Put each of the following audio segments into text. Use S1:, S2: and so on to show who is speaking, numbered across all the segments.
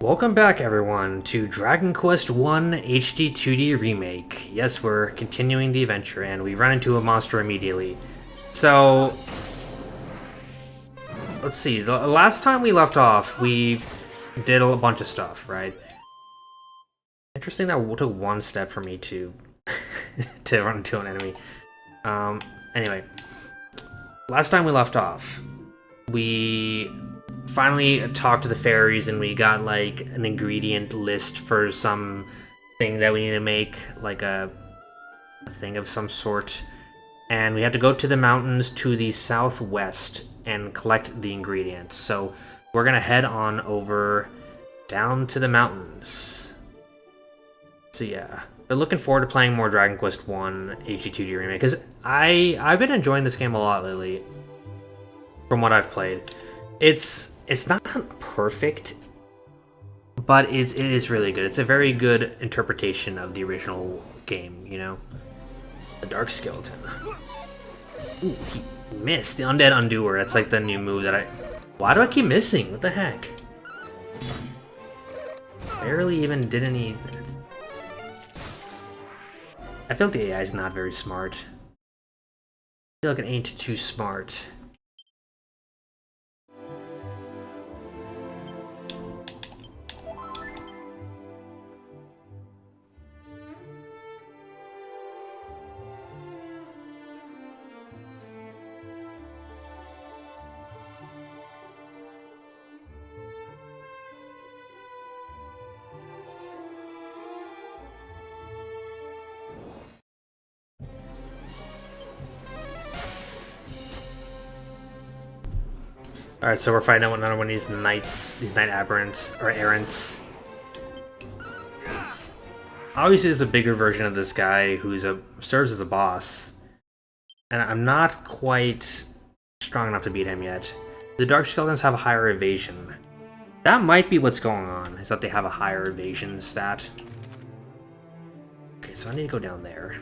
S1: Welcome back, everyone, to Dragon Quest I HD 2D Remake. Yes, we're continuing the adventure, and we run into a monster immediately. So, let's see. The last time we left off, we did a bunch of stuff, right? Interesting that it took one step for me to to run into an enemy. Anyway, last time we left off, we finally talked to the fairies and we got like an ingredient list for some thing that we need to make, like a thing of some sort, and we had to go to the mountains to the southwest and collect the ingredients. So we're gonna head on over down to the mountains. So yeah, been looking forward to playing more Dragon Quest I HD2D Remake, because I've been enjoying this game a lot lately from what I've played. It's not perfect, but it is really good. It's a very good interpretation of the original game, you know? The Dark Skeleton. Ooh, he missed. The Undead Undoer. That's like the new move that I... Why do I keep missing? What the heck? Barely even did any... I feel like the AI is not very smart. I feel like it ain't too smart. Alright, so we're fighting out another one of these knights, these knight aberrants, or errants. Obviously, there's a bigger version of this guy who's serves as a boss. And I'm not quite strong enough to beat him yet. The Dark Skeletons have a higher evasion. That might be what's going on, is that they have a higher evasion stat. Okay, so I need to go down there.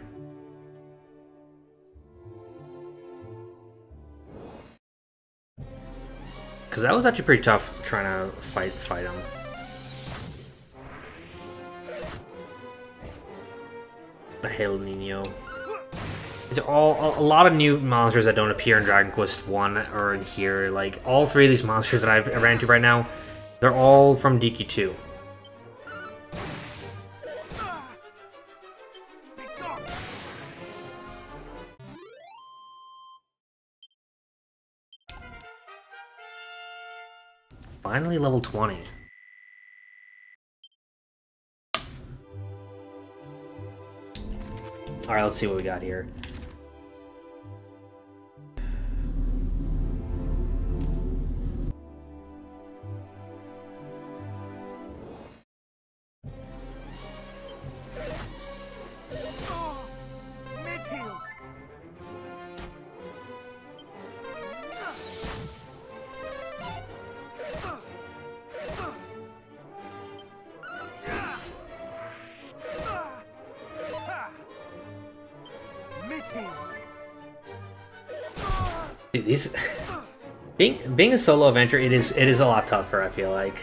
S1: Because that was actually pretty tough trying to fight him. The Hail Nino. These are all a lot of new monsters that don't appear in Dragon Quest I are in here. Like, all three of these monsters that I ran into right now, they're all from DQ2. Finally level 20. Alright, let's see what we got here. Dude, these being a solo adventure, it is a lot tougher, I feel like.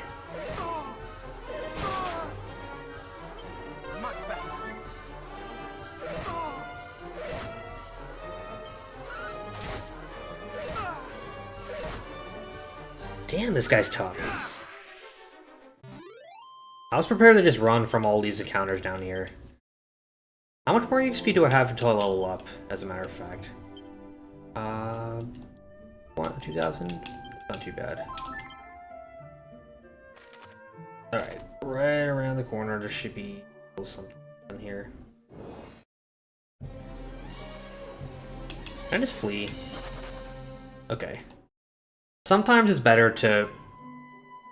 S1: Damn, this guy's tough. I was prepared to just run from all these encounters down here. How much more XP do I have until I level up, as a matter of fact? 2,000? Not too bad. Alright, right around the corner there should be something here. Can I just flee? Okay. Sometimes it's better to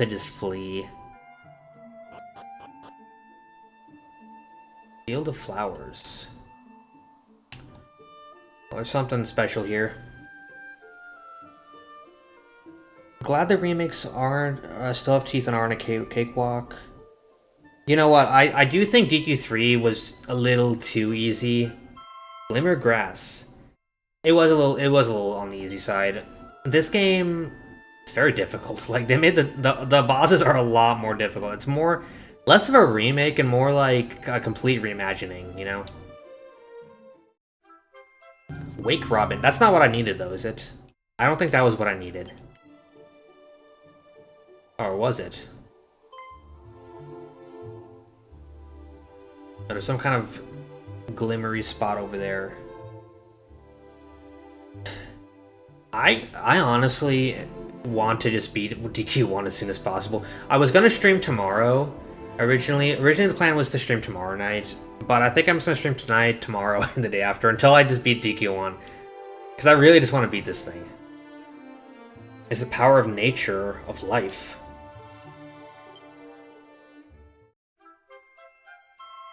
S1: just flee. Field of Flowers. Well, there's something special here. Glad the remakes aren't still have teeth and aren't a cakewalk. You know what? I do think DQ3 was a little too easy. Glimmer Grass. It was a little on the easy side. This game It's very difficult. Like, they made the bosses are a lot more difficult. It's less of a remake and more like a complete reimagining, you know? Wake Robin. That's not what I needed, though, is it? I don't think that was what I needed. Or was it? There's some kind of glimmery spot over there. I honestly want to just beat DQ1 as soon as possible. I was gonna stream tomorrow. Originally the plan was to stream tomorrow night, but I think I'm just gonna stream tonight, tomorrow, and the day after until I just beat DQ1. Because I really just want to beat this thing. It's the power of nature, of life.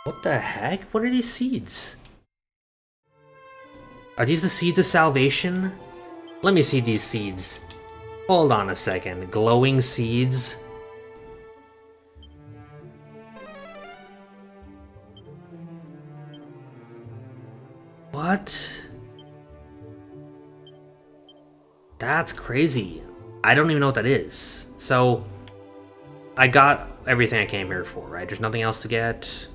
S1: What the heck? What are these seeds? Are these the seeds of salvation? Let me see these seeds. Hold on a second. Glowing seeds? What? That's crazy. I don't even know what that is. So, I got everything I came here for, right? There's nothing else to get.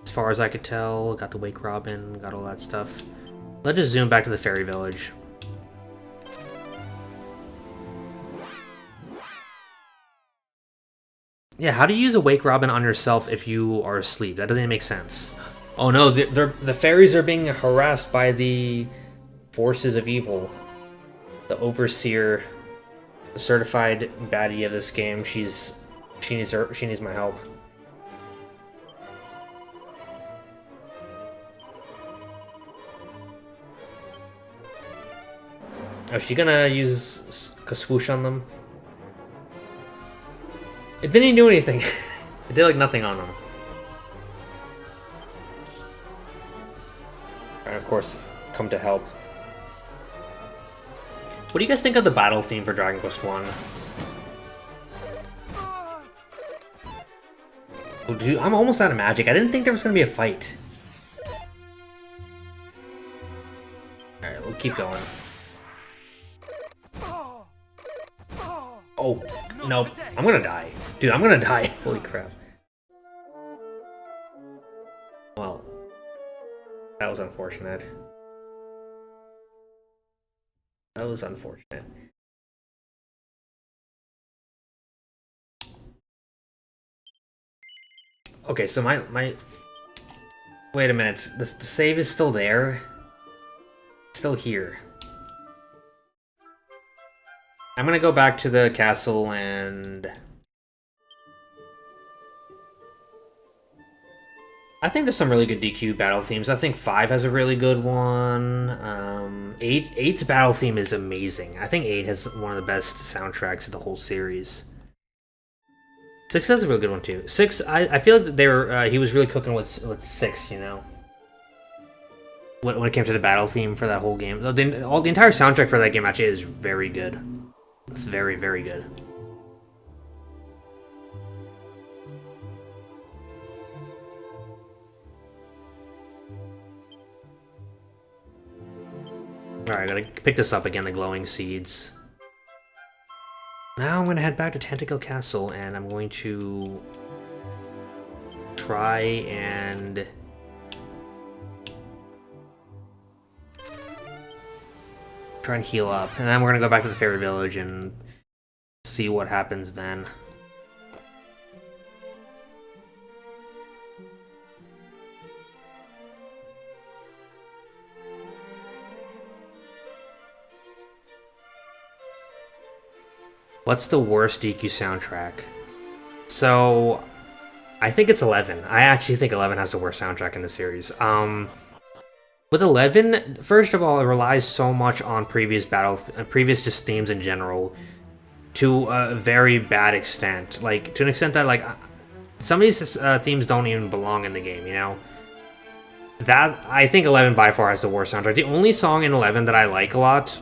S1: As far as I could tell, got the Wake Robin, got all that stuff. Let's just zoom back to the fairy village. Yeah, how do you use a Wake Robin on yourself if you are asleep? That doesn't even make sense. Oh no, the fairies are being harassed by the forces of evil. The overseer, the certified baddie of this game, she needs my help. Oh, is she gonna use Swoosh on them? It didn't even do anything. It did like nothing on them. And of course, come to help. What do you guys think of the battle theme for Dragon Quest 1? Oh, dude, I'm almost out of magic. I didn't think there was gonna be a fight. Alright, we'll keep going. Oh, nope. I'm gonna die. Dude, I'm gonna die. Holy crap. Well, that was unfortunate. That was unfortunate. Okay, so my... Wait a minute. The save is still there? It's still here. I'm gonna go back to the castle and... I think there's some really good DQ battle themes. I think 5 has a really good one. 8's battle theme is amazing. I think 8 has one of the best soundtracks of the whole series. 6 has a really good one too. 6, I feel like they were he was really cooking with 6, you know. When it came to the battle theme for that whole game, the entire soundtrack for that game actually is very good. It's very, very good. Alright, I gotta pick this up again, the glowing seeds. Now I'm gonna head back to Tantegel Castle, and I'm going to try and heal up. And then we're gonna go back to the fairy village and see what happens then. What's the worst DQ soundtrack? So, I think it's 11. I actually think 11 has the worst soundtrack in the series. With 11, first of all, it relies so much on previous just themes in general, to a very bad extent. Like, to an extent that, like, some of these themes don't even belong in the game, you know? I think 11 by far has the worst soundtrack. The only song in 11 that I like a lot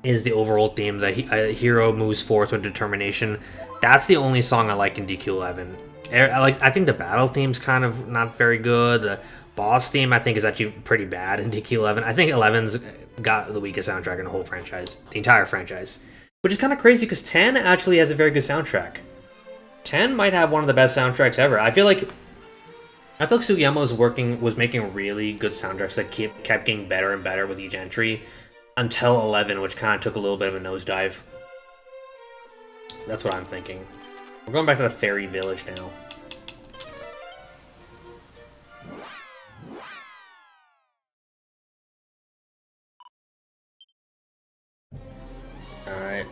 S1: is the overall theme, that a hero moves forth with determination. That's the only song I like in DQ11. I think the battle theme's kind of not very good. The boss theme, I think, is actually pretty bad in DQ11. I think 11's got the weakest soundtrack in the whole franchise, the entire franchise. Which is kind of crazy because 10 actually has a very good soundtrack. 10 might have one of the best soundtracks ever. I feel like Sugiyama was making really good soundtracks that kept getting better and better with each entry until 11, which kind of took a little bit of a nosedive. That's what I'm thinking. We're going back to the fairy village now. Alright.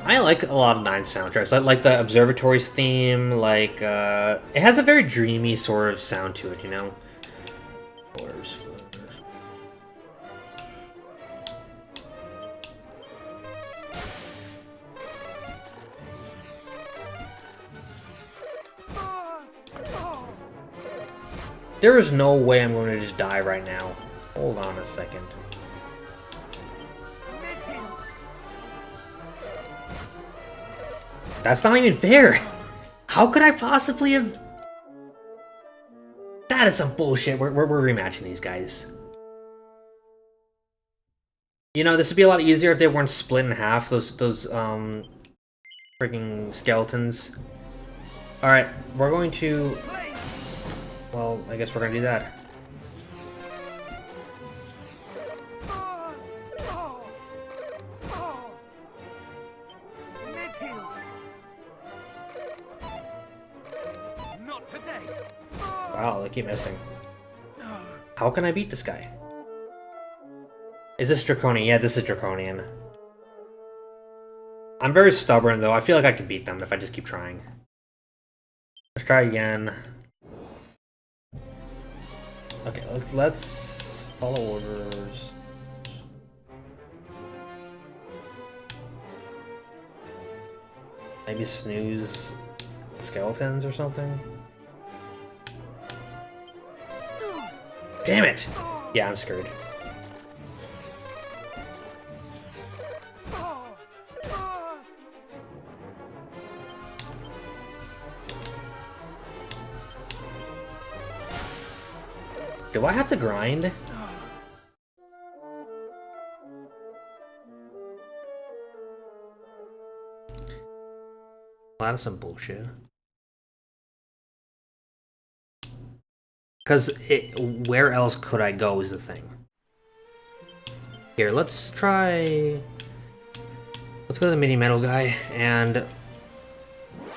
S1: I like a lot of 9's soundtracks. I like the Observatory's theme, like, it has a very dreamy sort of sound to it, you know? Floors. There is no way I'm going to just die right now. Hold on a second. That's not even fair! How could I possibly have... That is some bullshit. We're rematching these guys. You know, this would be a lot easier if they weren't split in half, those freaking skeletons. Alright, we're going to... Well, I guess we're gonna do that.
S2: Not today.
S1: Wow, they keep missing. How can I beat this guy? Is this Draconian? Yeah, this is Draconian. I'm very stubborn, though. I feel like I can beat them if I just keep trying. Let's try again. Okay, let's follow orders. Maybe snooze skeletons or something?
S2: Snooze.
S1: Damn it! Yeah, I'm screwed. Do I have to grind? Well, that's some bullshit. Because where else could I go is the thing. Here, let's try... Let's go to the mini metal guy, and...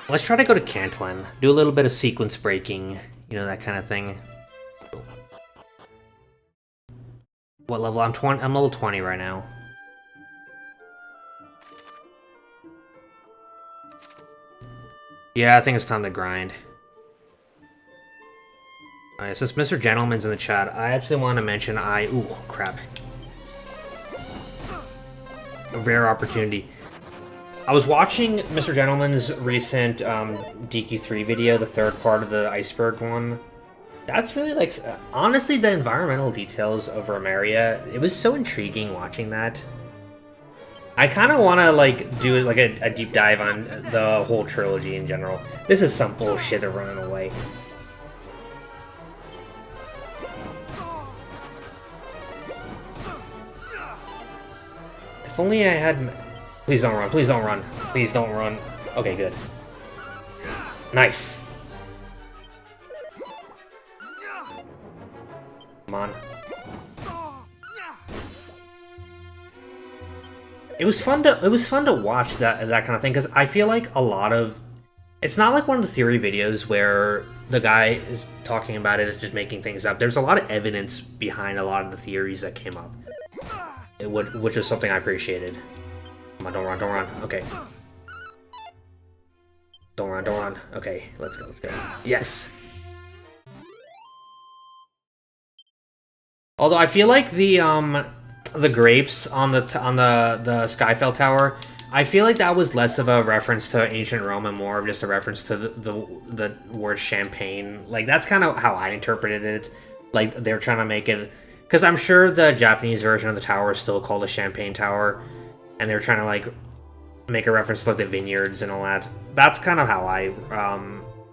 S1: Let's try to go to Cantalin. Do a little bit of sequence breaking, you know, that kind of thing. What level? I'm level 20 right now. Yeah, I think it's time to grind. Alright, since Mr. Gentleman's in the chat, I actually want to mention ooh, crap. A rare opportunity. I was watching Mr. Gentleman's recent DQ3 video, the third part of the iceberg one. That's really, like, honestly, the environmental details of Romeria, it was so intriguing watching that. I kind of want to, like, do, like, a deep dive on the whole trilogy in general. This is some bullshit they're running away. If only I had... Please don't run, please don't run, please don't run. Okay, good. Nice. Come on. It was fun to watch that kind of thing, because I feel like a lot of... It's not like one of the theory videos where the guy is talking about it, is just making things up. There's a lot of evidence behind a lot of the theories that came up. Which is something I appreciated. Come on, don't run, don't run. Okay. Don't run, don't run. Okay, let's go, let's go. Yes! Although I feel like the grapes on the Skyfell Tower, I feel like that was less of a reference to ancient Rome and more of just a reference to the word champagne. Like, that's kind of how I interpreted it. Like, they're trying to make it... Because I'm sure the Japanese version of the tower is still called a champagne tower, and they're trying to, like, make a reference to, like, the vineyards and all that. That's kind of how I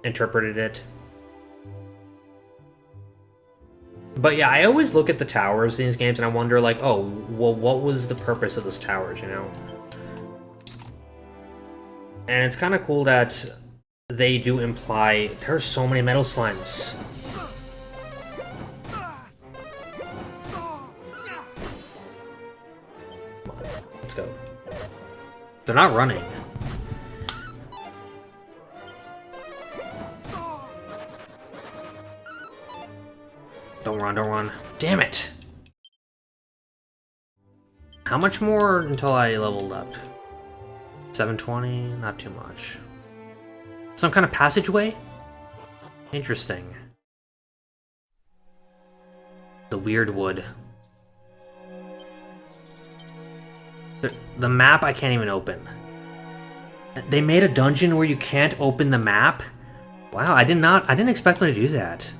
S1: interpreted it. But yeah, I always look at the towers in these games and I wonder, like, oh, well, what was the purpose of those towers, you know? And it's kind of cool that they do imply there are so many metal slimes. Come on, let's go. They're not running. Don't run, don't run. Damn it! How much more until I leveled up? 720? Not too much. Some kind of passageway? Interesting. The Weirdwood. The map I can't even open. They made a dungeon where you can't open the map? Wow, I didn't expect them to do that.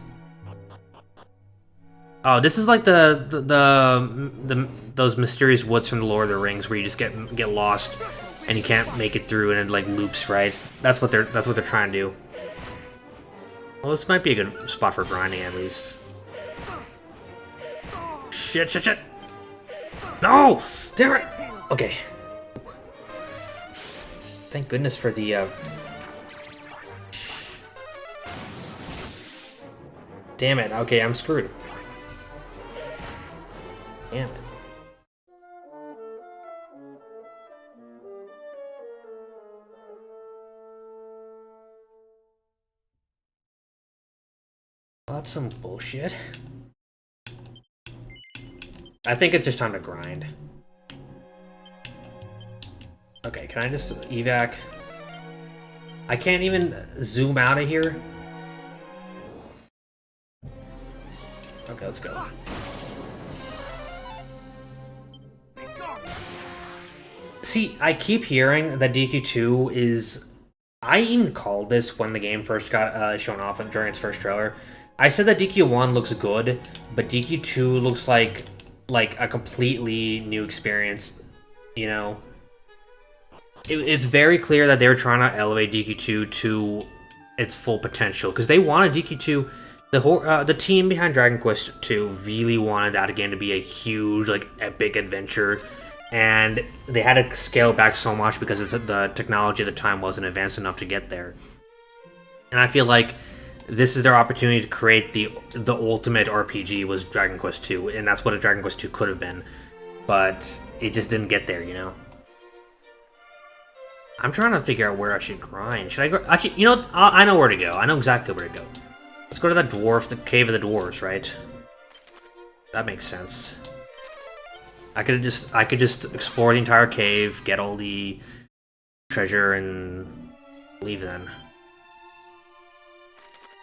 S1: Oh, this is like those mysterious woods from the Lord of the Rings where you just get lost and you can't make it through and it like loops, right? That's what they're trying to do. Well, this might be a good spot for grinding at least. Shit, shit, shit! No! Damn it! Okay. Thank goodness for the Damn it, okay, I'm screwed. Damn it. That's some bullshit. I think it's just time to grind. Okay, can I just evac? I can't even zoom out of here. Okay, let's go. See, I keep hearing that DQ2 is... I even called this when the game first got shown off during its first trailer. I said that DQ1 looks good, but DQ2 looks like a completely new experience, you know? It's very clear that they were trying to elevate DQ2 to its full potential, because they wanted DQ2... The team behind Dragon Quest II really wanted that game to be a huge, like, epic adventure, and they had to scale back so much because the technology at the time wasn't advanced enough to get there. And I feel like this is their opportunity to create the ultimate RPG was Dragon Quest II, and that's what a Dragon Quest II could have been, but it just didn't get there, you know? I'm trying to figure out where I should grind. Should I go? Actually, you know, I know where to go. I know exactly where to go. Let's go to that dwarf, the cave of the dwarves, right? That makes sense. I could just explore the entire cave, get all the treasure, and leave then.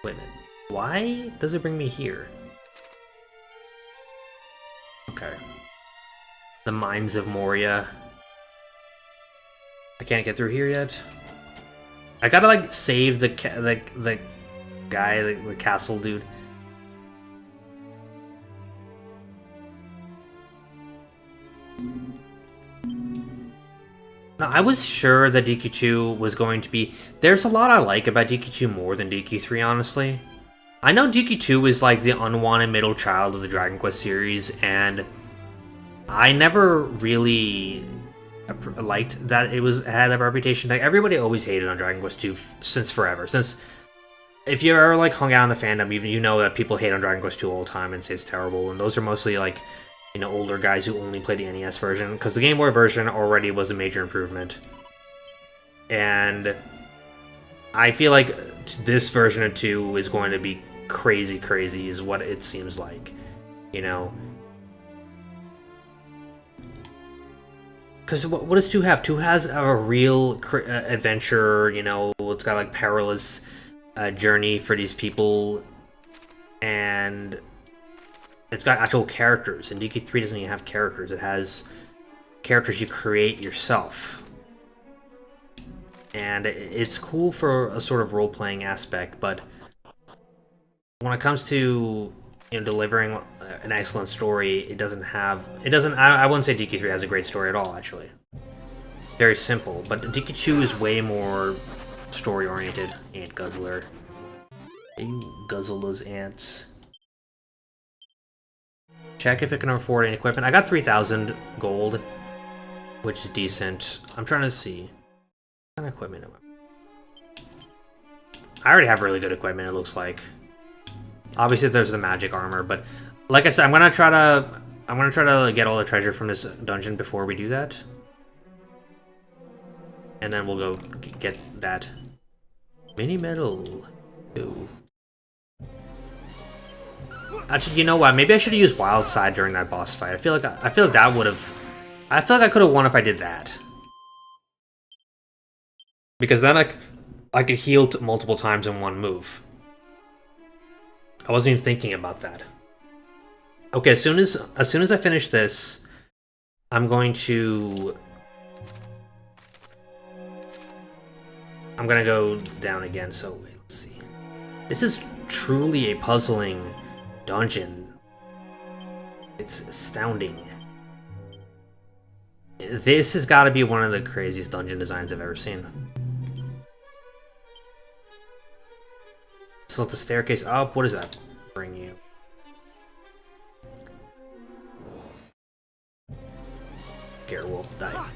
S1: Wait a minute. Why does it bring me here? Okay. The Mines of Moria. I can't get through here yet. I gotta like save the guy, the castle dude. Now, I was sure that DQ2 was going to be... There's a lot I like about DQ2 more than DQ3, honestly. I know DQ2 is like the unwanted middle child of the Dragon Quest series, and I never really liked that it had that reputation. Like, everybody always hated on Dragon Quest 2 since forever. Since, if you ever like hung out in the fandom, you know that people hate on Dragon Quest 2 all the time and say it's terrible. And those are mostly like, you know, older guys who only play the NES version, because the Game Boy version already was a major improvement. And I feel like this version of 2 is going to be crazy, is what it seems like, you know. Because what does 2 have? 2 has a real adventure, you know, it's got like perilous journey for these people, and it's got actual characters, and DQ3 doesn't even have characters. It has characters you create yourself. And it's cool for a sort of role-playing aspect, but when it comes to, you know, delivering an excellent story, it doesn't have... I wouldn't say DQ3 has a great story at all, actually. Very simple, but DQ2 is way more story-oriented. Ant Guzzler. You guzzle those ants. Check if it can afford any equipment. I got 3,000 gold, which is decent. I'm trying to see. What kind of equipment am I already have really good equipment, it looks like. Obviously there's the magic armor, but like I said, I'm gonna try to get all the treasure from this dungeon before we do that. And then we'll go get that mini medal. Ooh. Actually, you know what? Maybe I should have used Wild Side during that boss fight. I feel like that would have. I feel like I could have won if I did that. Because then I could heal multiple times in one move. I wasn't even thinking about that. Okay, as soon as I finish this, I'm gonna go down again. So wait, let's see. This is truly a puzzling dungeon. It's astounding. This has got to be one of the craziest dungeon designs I've ever seen. So the staircase up, what does that bring you? Gerewolf, die.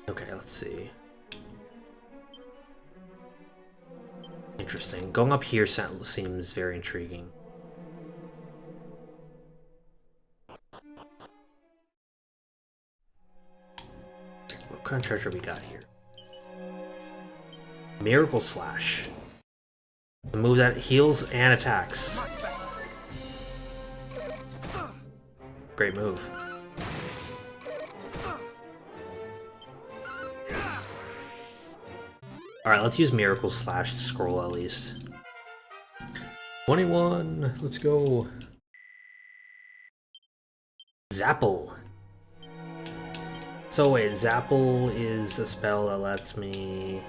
S1: Okay, let's see. Interesting. Going up here seems very intriguing. What kind of treasure we got here? Miracle Slash. A move that heals and attacks. Great move. Alright, let's use Miracle Slash to scroll at least. 21, let's go. Zapple. So wait, Zapple is a spell that lets me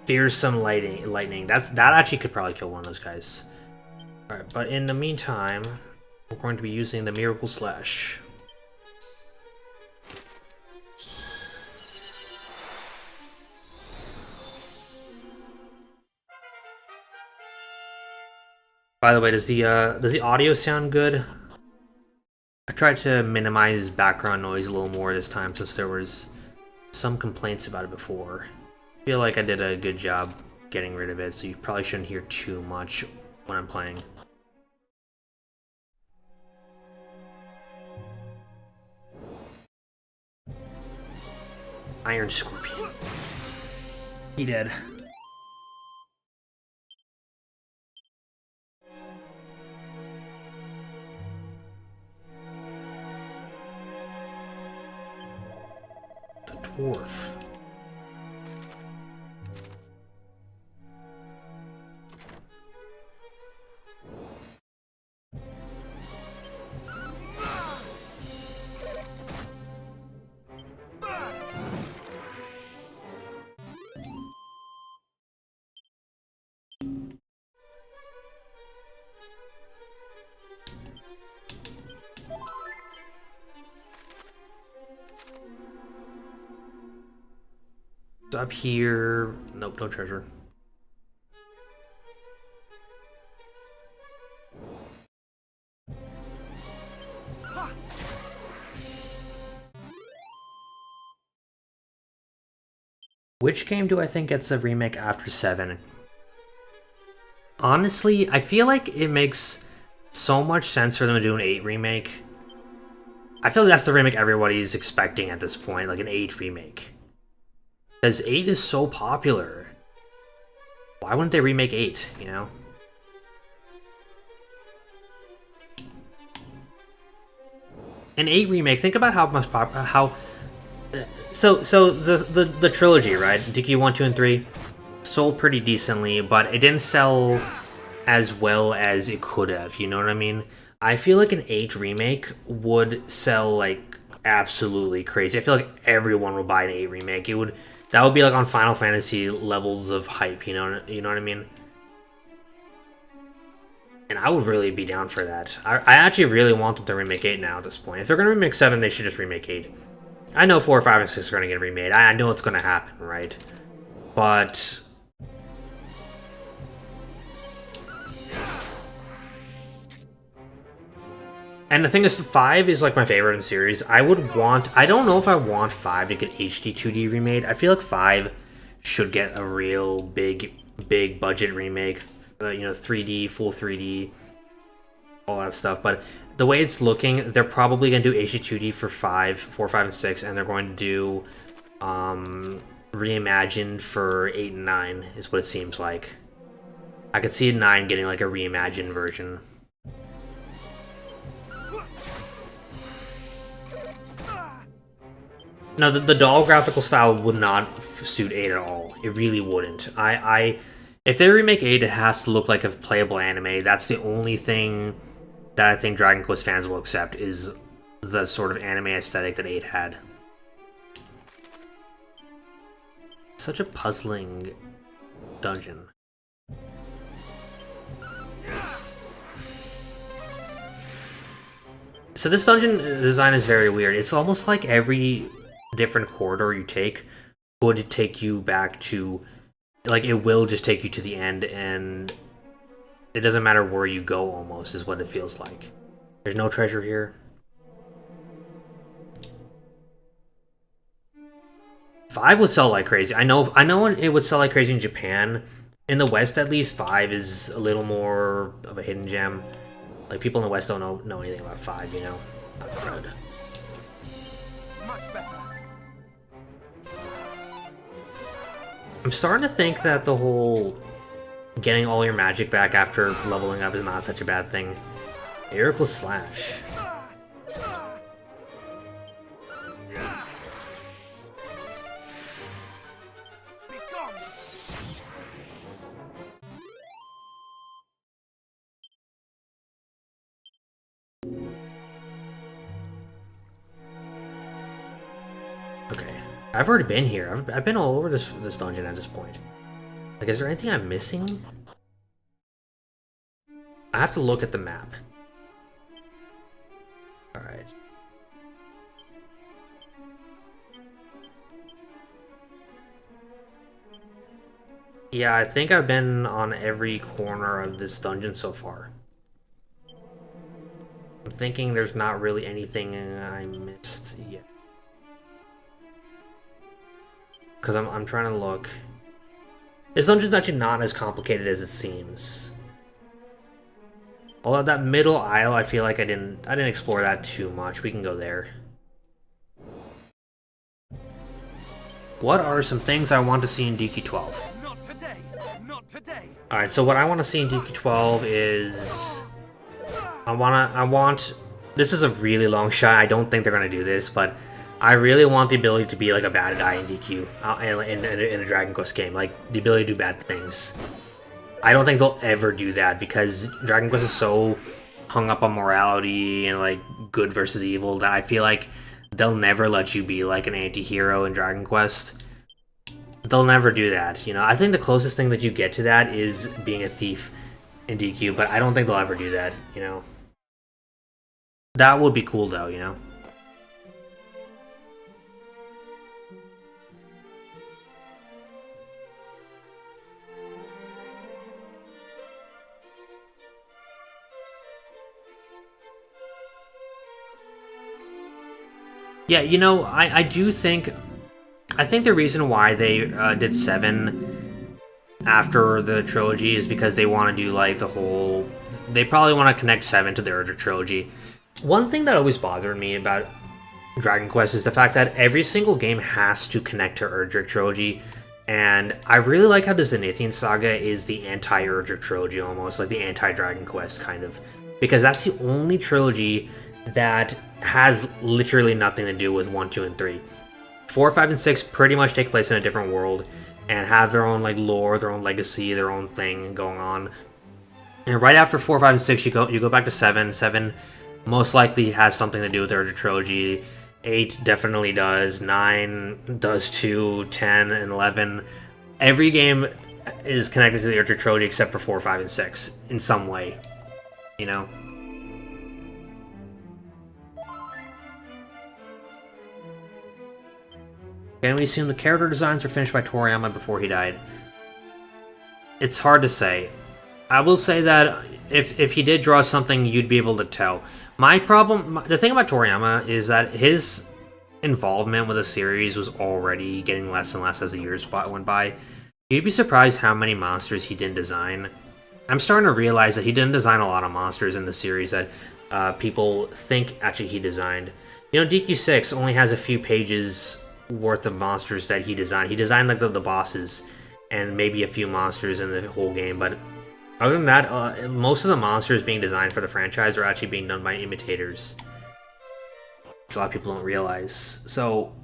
S1: fearsome lightning. That actually could probably kill one of those guys. Alright, but in the meantime, we're going to be using the Miracle Slash. By the way, does the audio sound good? I tried to minimize background noise a little more this time since there was some complaints about it before. I feel like I did a good job getting rid of it, so you probably shouldn't hear too much when I'm playing. Iron Scorpion. He dead. Dwarf. Up here. Nope, no treasure. Which game do I think gets a remake after 7? Honestly, I feel like it makes so much sense for them to do an 8 remake. I feel like that's the remake everybody's expecting at this point, like an 8 remake. Because 8 is so popular. Why wouldn't they remake 8, you know? An 8 remake, think about how much so the trilogy, right? DQ 1, 2, and 3 sold pretty decently, but it didn't sell as well as it could have, you know what I mean? I feel like an 8 remake would sell like absolutely crazy. I feel like everyone would buy an 8 remake. That would be like on Final Fantasy levels of hype, you know what I mean? And I would really be down for that. I actually really want them to remake 8 now at this point. If they're going to remake 7, they should just remake 8. I know 4, 5, and 6 are going to get remade. I know it's going to happen, right? But... And the thing is, 5 is like my favorite in the series. I don't know if I want 5 to get HD 2D remade. I feel like 5 should get a real big budget remake. 3D, full 3D, all that stuff. But the way it's looking, they're probably going to do HD 2D for 4, 5, and 6. And they're going to do reimagined for 8 and 9, is what it seems like. I could see 9 getting like a reimagined version. No, the doll graphical style would not suit 8 at all. It really wouldn't. If they remake 8, it has to look like a playable anime. That's the only thing that I think Dragon Quest fans will accept, is the sort of anime aesthetic that 8 had. Such a puzzling dungeon. So this dungeon design is very weird. It's almost like every different corridor you take would take you back to, like, it will just take you to the end, and it doesn't matter where you go, almost, is what it feels like. There's no treasure here. 5 would sell like crazy. I know it would sell like crazy in Japan. In the West, at least, 5 is a little more of a hidden gem. Like, people in the West don't know anything about 5, you know? Not good.
S2: Much better.
S1: I'm starting to think that the whole getting all your magic back after leveling up is not such a bad thing. Miracle Slash. Okay. I've already been here. I've been all over this dungeon at this point. Like, is there anything I'm missing? I have to look at the map. Alright. Yeah, I think I've been on every corner of this dungeon so far. I'm thinking there's not really anything I missed yet. Because I'm trying to look. This dungeon's actually not as complicated as it seems. Although that middle aisle, I feel like I didn't explore that too much. We can go there. What are some things I want to see in DQ12?
S2: Not today. Not today.
S1: Alright, so what I want to see in DQ12 is... This is a really long shot. I don't think they're going to do this, but I really want the ability to be like a bad guy in DQ in a Dragon Quest game. Like, the ability to do bad things. I don't think they'll ever do that, because Dragon Quest is so hung up on morality and like good versus evil that I feel like they'll never let you be like an anti-hero in Dragon Quest. They'll never do that, you know? I think the closest thing that you get to that is being a thief in DQ, but I don't think they'll ever do that, you know? That would be cool though, you know? Yeah, you know, I do think... I think the reason why they did 7 after the trilogy is because they want to do, like, the whole... They probably want to connect 7 to the Urger trilogy. One thing that always bothered me about Dragon Quest is the fact that every single game has to connect to Urger trilogy, and I really like how the Zenithian Saga is the anti-Urger trilogy almost, like the anti-Dragon Quest, kind of. Because that's the only trilogy that has literally nothing to do with 1, 2, and 3. 4, 5, and 6 pretty much take place in a different world and have their own like lore, their own legacy, their own thing going on. And right after 4, 5, and 6, you go back to 7. 7 most likely has something to do with the Urger trilogy. 8 definitely does. 9 does too. 10 and 11. Every game is connected to the Archer Trilogy except for 4, 5, and 6 in some way. You know? Can we assume the character designs were finished by Toriyama before he died? It's hard to say. I will say that if he did draw something, you'd be able to tell. The thing about Toriyama is that his involvement with the series was already getting less and less as the years went by. You'd be surprised how many monsters he didn't design. I'm starting to realize that he didn't design a lot of monsters in the series that people think actually he designed. You know, DQ6 only has a few pages worth of monsters that he designed. He designed like the bosses and maybe a few monsters in the whole game, but other than that, most of the monsters being designed for the franchise are actually being done by imitators, which a lot of people don't realize. So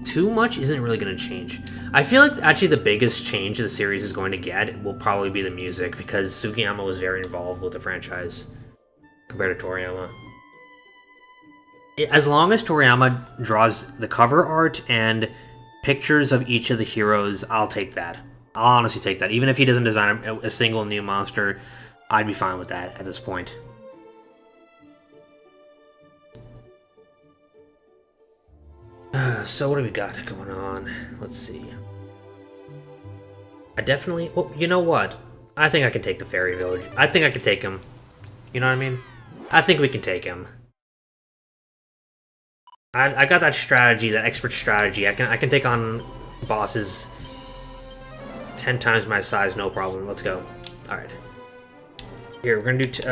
S1: too much isn't really going to change. I feel like actually the biggest change the series is going to get will probably be the music, because Sugiyama was very involved with the franchise compared to Toriyama. As long as Toriyama draws the cover art and pictures of each of the heroes, I'll take that. I'll honestly take that. Even if he doesn't design a single new monster, I'd be fine with that at this point. So what do we got going on? Let's see. Well, you know what? I think I can take the Fairy Village. I think I can take him. You know what I mean? I think we can take him. I got that strategy, that expert strategy. I can take on bosses 10 times my size, no problem. Let's go. All right. Here we're gonna do.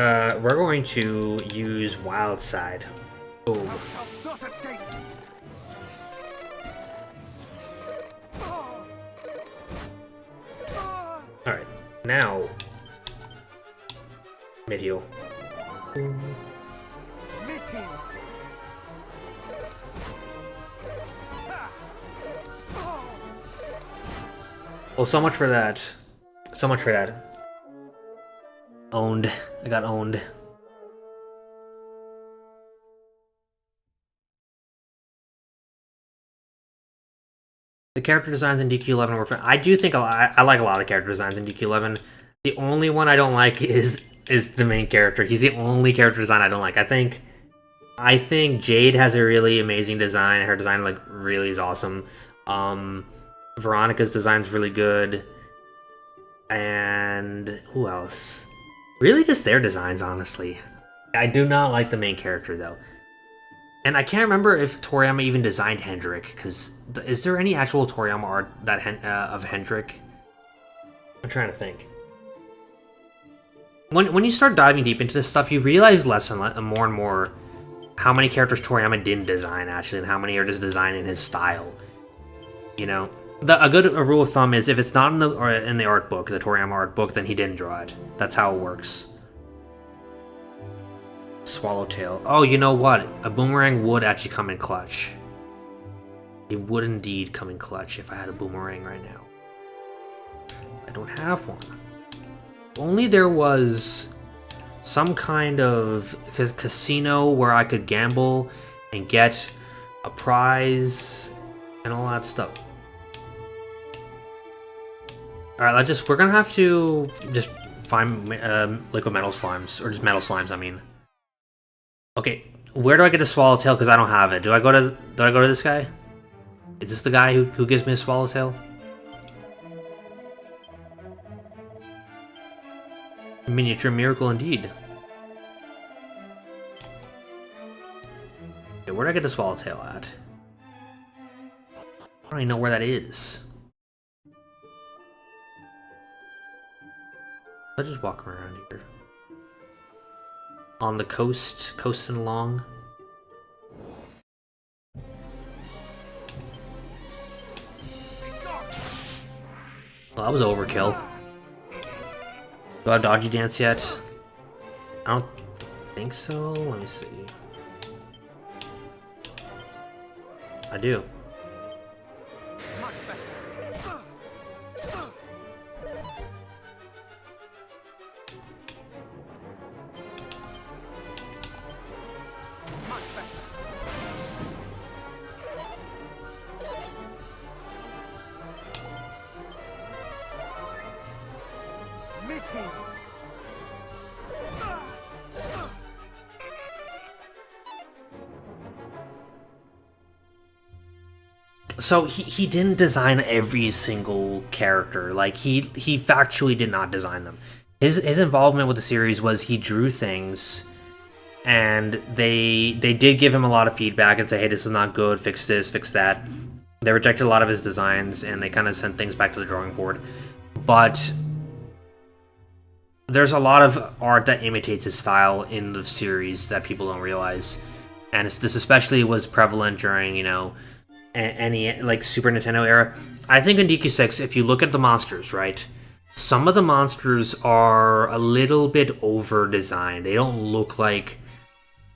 S1: We're going to use Wild Side. Boom. All right. Now, mid-heal. Well, so much for that. So much for that. Owned. I got owned. The character designs in DQ11 were fun. I do think I like a lot of character designs in DQ11. The only one I don't like is the main character. He's the only character design I don't like. I think Jade has a really amazing design. Her design like really is awesome. Veronica's design's really good. And who else? Really just their designs, honestly. I do not like the main character, though. And I can't remember if Toriyama even designed Hendrik, because is there any actual Toriyama art that of Hendrik? I'm trying to think. When you start diving deep into this stuff, you realize less and more and more how many characters Toriyama didn't design, actually, and how many are just designed in his style. You know? A good rule of thumb is if it's not in the art book, the Toriyama art book, then he didn't draw it. That's how it works. Swallowtail. Oh, you know what? A boomerang would actually come in clutch. It would indeed come in clutch if I had a boomerang right now. I don't have one. If only there was some kind of casino where I could gamble and get a prize and all that stuff. Alright, we're gonna have to just find liquid metal slimes, or just metal slimes, I mean. Okay, where do I get the swallowtail? Because I don't have it. Do I go to this guy? Is this the guy who gives me a swallowtail? A miniature miracle indeed. Okay, where do I get the swallowtail at? I don't even know where that is. Let's just walk around here. On the coast, coasting along. Well, that was overkill. Do I have dodgy dance yet? I don't think so. Let me see. I do.
S2: heel.
S1: So he didn't design every single character. Like he factually did not design them. His involvement with the series was he drew things, and they did give him a lot of feedback and say, hey, this is not good, fix this, fix that. They rejected a lot of his designs, and they kind of sent things back to the drawing board. But there's a lot of art that imitates his style in the series that people don't realize. And this especially was prevalent during, you know, any like Super Nintendo era. I think in DQ6, if you look at the monsters, right, some of the monsters are a little bit over designed. They don't look like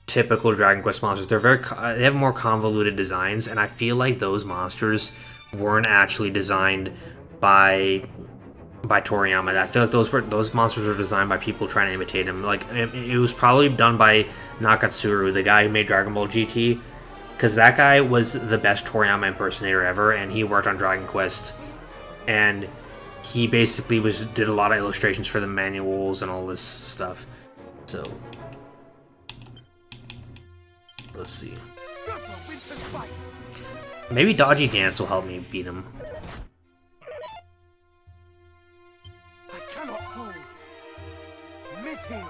S1: typical Dragon Quest monsters. They have more convoluted designs, and I feel like those monsters weren't actually designed by Toriyama. I feel like those monsters were designed by people trying to imitate him. Like it was probably done by Nakatsuru, the guy who made Dragon Ball GT. Because that guy was the best Toriyama impersonator ever, and he worked on Dragon Quest. And he basically did a lot of illustrations for the manuals and all this stuff. So, let's see. Maybe Dodgy Dance will help me beat him.
S2: I cannot fall. Mid-heel.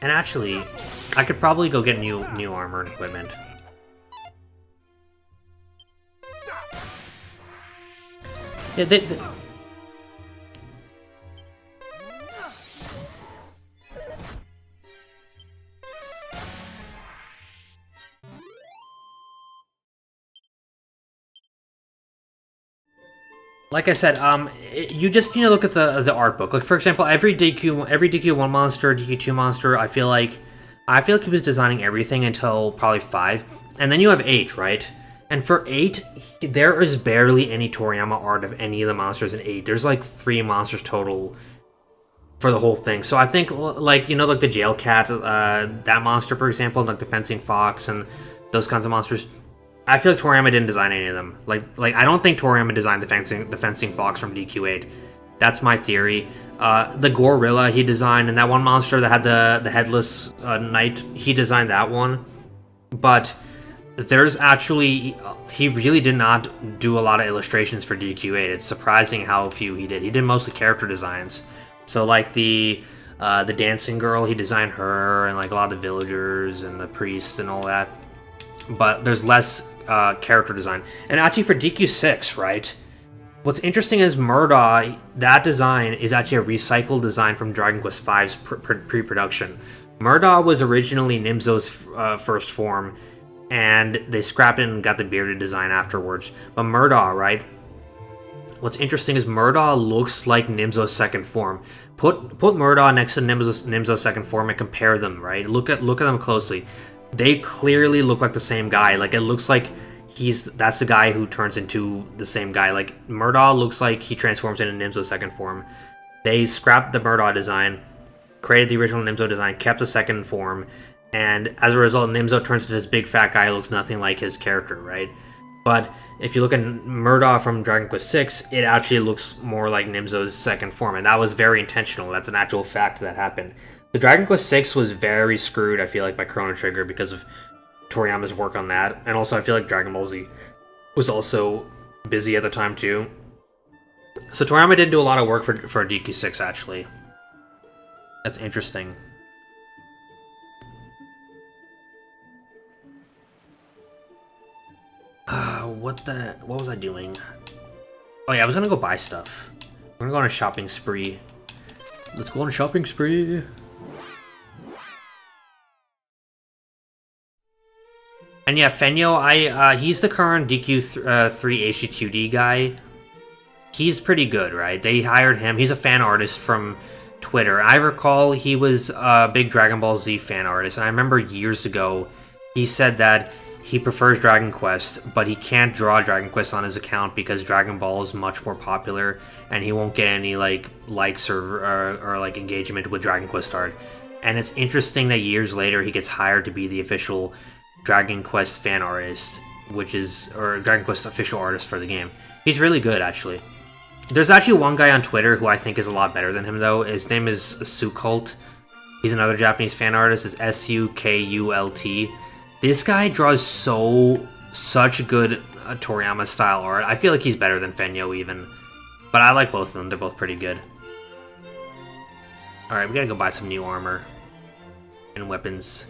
S1: And actually, I could probably go get new armor and equipment. Yeah, like I said, you just need to look at the art book. Like for example, every DQ1 monster, DQ2 monster, I feel like he was designing everything until probably 5, and then you have 8, right? And for 8, there is barely any Toriyama art of any of the monsters in 8. There's like 3 monsters total for the whole thing. So I think, like, you know, like the jail cat, that monster, for example, like the fencing fox and those kinds of monsters, I feel like Toriyama didn't design any of them. Like I don't think Toriyama designed the fencing fox from DQ8. That's my theory. The gorilla he designed, and that one monster that had the headless knight, he designed that one. But there's actually, he really did not do a lot of illustrations for DQ8. It's surprising how few he did. He did mostly character designs. So like the dancing girl, he designed her, and like a lot of the villagers and the priests and all that. But there's less character design. And actually for DQ6, right? What's interesting is Murdaugh, that design is actually a recycled design from Dragon Quest V's pre-production. Murdaugh was originally Nimzo's first form, and they scrapped it and got the bearded design afterwards. But Murdaugh, right? What's interesting is Murdaugh looks like Nimzo's second form. Put Murdaugh next to Nimzo's second form and compare them, right? Look at them closely. They clearly look like the same guy. Like, it looks like that's the guy who turns into the same guy. Like, Murdaugh looks like he transforms into Nimzo's second form. They scrapped the Murdaugh design, created the original Nimzo design, kept the second form, and as a result, Nimzo turns into this big fat guy who looks nothing like his character, right? But if you look at Murdaugh from Dragon Quest VI, it actually looks more like Nimzo's second form, and that was very intentional. That's an actual fact that happened. The Dragon Quest VI was very screwed, I feel like, by Chrono Trigger because of Toriyama's work on that. And also, I feel like Dragon Ball Z was also busy at the time, too. So Toriyama didn't do a lot of work for DQ6, actually. That's interesting. What was I doing? Oh yeah, I was gonna go buy stuff. I'm gonna go on a shopping spree. Let's go on a shopping spree. And yeah, Fenyo, he's the current DQ3 HG2D guy. He's pretty good, right? They hired him. He's a fan artist from Twitter. I recall he was a big Dragon Ball Z fan artist, and I remember years ago he said that he prefers Dragon Quest, but he can't draw Dragon Quest on his account because Dragon Ball is much more popular, and he won't get any likes or like engagement with Dragon Quest art. And it's interesting that years later he gets hired to be the official Dragon Quest fan artist, which is or Dragon Quest official artist for the game. He's really good, actually. There's actually one guy on Twitter who I think is a lot better than him, though. His name is Sukult. He's another Japanese fan artist. It's Sukult. This guy draws such good Toriyama style art. I feel like he's better than Fenyo even. But I like both of them. They're both pretty good. Alright, we gotta go buy some new armor and weapons.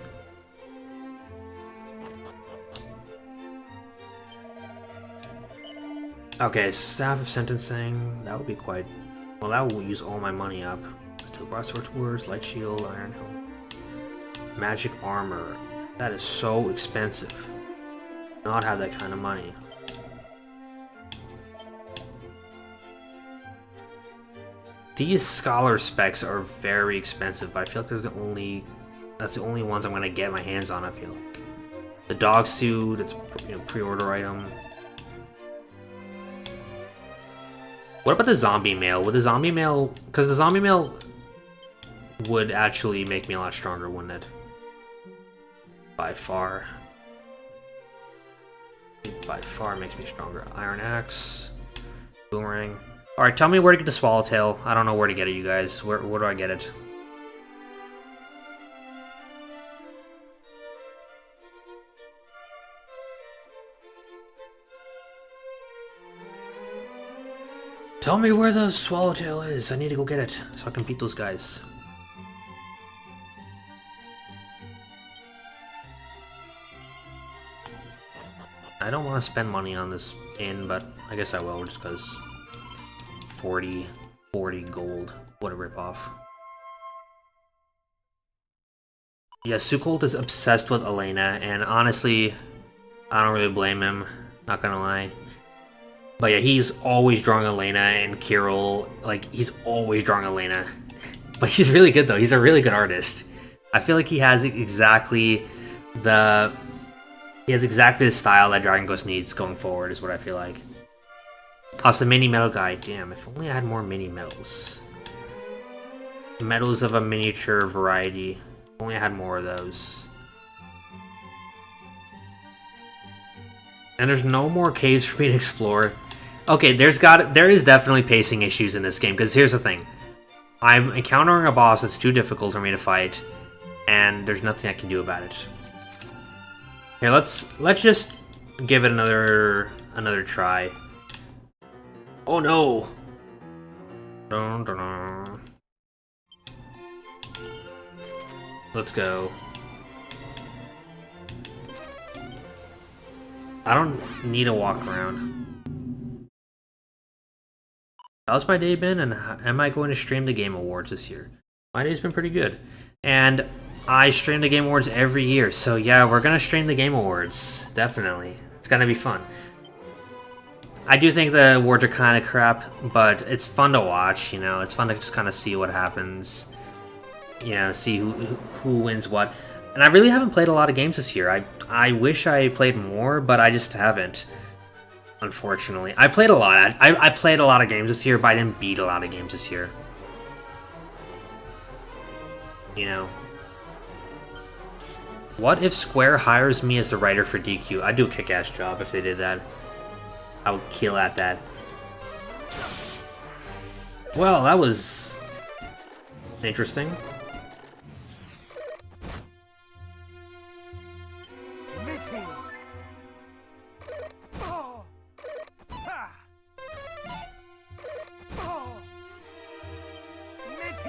S1: Okay, Staff of Sentencing. That would be quite... Well, that will use all my money up. Steel Broadsword Tours, Light Shield, Iron Helm. Magic Armor. That is so expensive. Not have that kind of money. These Scholar specs are very expensive, but I feel like that's the only ones I'm gonna get my hands on, I feel like. The dog suit, it's pre-order item. What about the zombie mail? Would the zombie mail... Because the zombie mail would actually make me a lot stronger, wouldn't it? By far. It by far makes me stronger. Iron Axe. Boomerang. Alright, tell me where to get the Swallowtail. I don't know where to get it, you guys. Where do I get it? Tell me where the Swallowtail is. I need to go get it so I can beat those guys. I don't want to spend money on this inn, but I guess I will just because 40 gold. What a ripoff. Yeah, Sukult is obsessed with Elena, and honestly, I don't really blame him, not gonna lie. But yeah, he's always drawing Elena and Kirill. Like, he's always drawing Elena. But he's really good, though. He's a really good artist. I feel like he has exactly the... He has exactly the style that Dragon Quest needs going forward, is what I feel like. Also, mini medal guy. Damn, if only I had more mini medals. Medals of a miniature variety. If only I had more of those. And there's no more caves for me to explore. Okay, there is definitely pacing issues in this game, because here's the thing. I'm encountering a boss that's too difficult for me to fight, and there's nothing I can do about it. Here, let's just give it another try. Oh no! Dun, dun, dun. Let's go. I don't need to walk around. How's my day been, and am I going to stream the Game Awards this year? My day's been pretty good. And I stream the Game Awards every year, so yeah, we're gonna stream the Game Awards. Definitely. It's gonna be fun. I do think the awards are kind of crap, but it's fun to watch, you know? It's fun to just kind of see what happens. You know, see who wins what. And I really haven't played a lot of games this year. I wish I played more, but I just haven't. Unfortunately. I played a lot. I played a lot of games this year, but I didn't beat a lot of games this year. You know. What if Square hires me as the writer for DQ? I'd do a kick-ass job if they did that. I would kill at that. Well, that was interesting.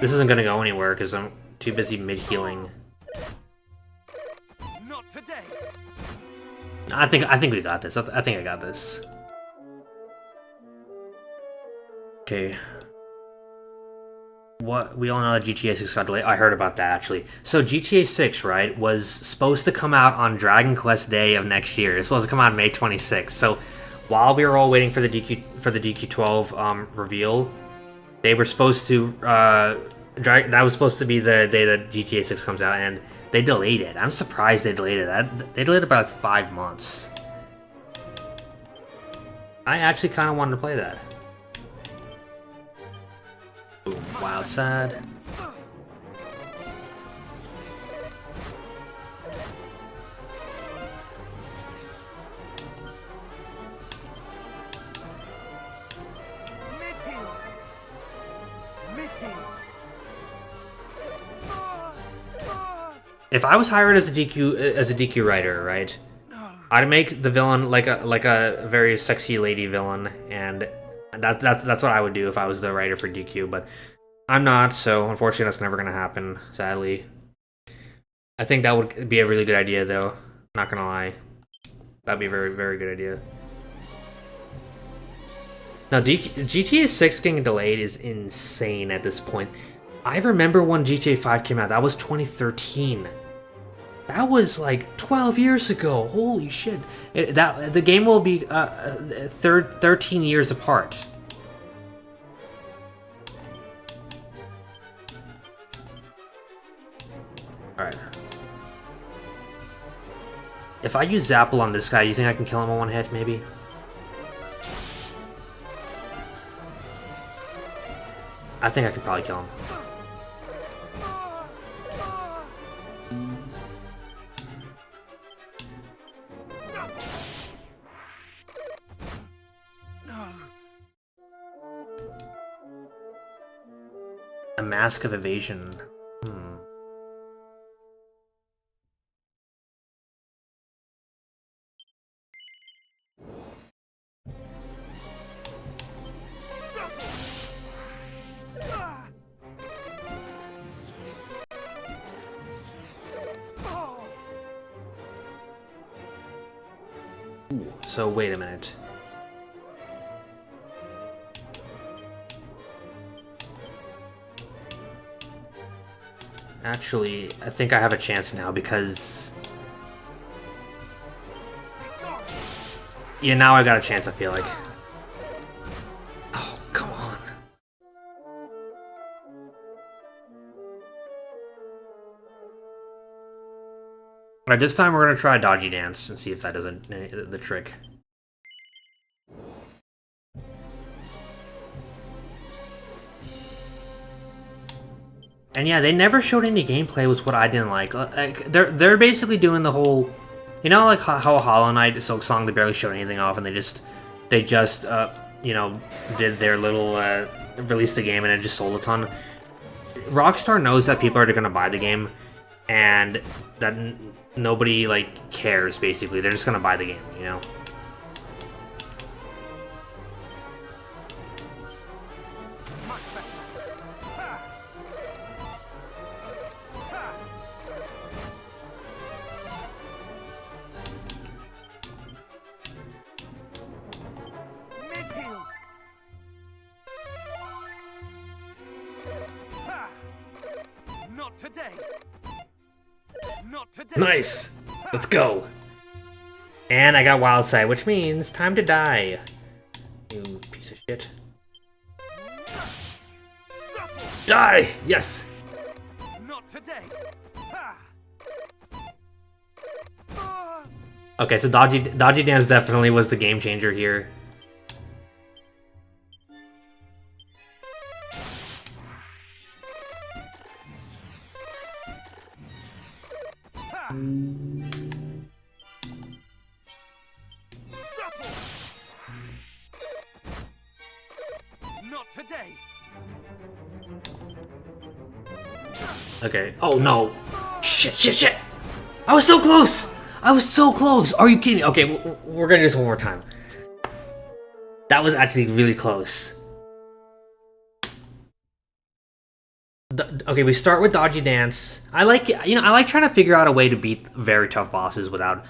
S1: This isn't gonna go anywhere because I'm too busy mid-healing.
S2: Not today.
S1: I think we got this. I think I got this. Okay. What we all know that GTA 6 got delayed. I heard about that actually. So GTA 6, right, was supposed to come out on Dragon Quest Day of next year. It's supposed to come out May 26th. So while we were all waiting for the DQ12 reveal, they were supposed to that was supposed to be the day that GTA 6 comes out, and they delayed it. I'm surprised they delayed it. They delayed it by like 5 months. I actually kind of wanted to play that. Boom, wild side. If I was hired as a DQ writer, right?
S2: No.
S1: I'd make the villain like a very sexy lady villain, and that's what I would do if I was the writer for DQ. But I'm not, so unfortunately, that's never gonna happen. Sadly, I think that would be a really good idea, though. Not gonna lie, that'd be a very, very good idea. Now, GTA 6 getting delayed is insane at this point. I remember when GTA 5 came out. That was 2013. That was like 12 years ago. Holy shit! The game will be 13 years apart. All right. If I use Zapple on this guy, you think I can kill him in one hit, maybe? I think I could probably kill him.
S2: No.
S1: A Mask of Evasion. So wait a minute. Actually, I think I have a chance now because... Yeah, now I got a chance, I feel like. Oh, come on. Alright, this time we're gonna try Dodgy Dance and see if that doesn't the trick. And yeah, they never showed any gameplay, was what I didn't like. Like they're basically doing the whole, you know, like how Hollow Knight, Silksong, they barely showed anything off, and they just you know, did their little released the game and it just sold a ton. Rockstar knows that people are gonna buy the game, and that nobody like cares. Basically, they're just gonna buy the game, you know. Nice! Let's go! And I got Wild Side, which means time to die. You piece of shit. Die! Yes!
S2: Not today.
S1: Okay, so Dodgy Dance definitely was the game changer here.
S2: Not today.
S1: Okay. Oh no! Shit! I was so close! I was so close! Are you kidding? Okay, we're gonna do this one more time. That was actually really close. Okay, we start with Dodgy Dance. I like trying to figure out a way to beat very tough bosses without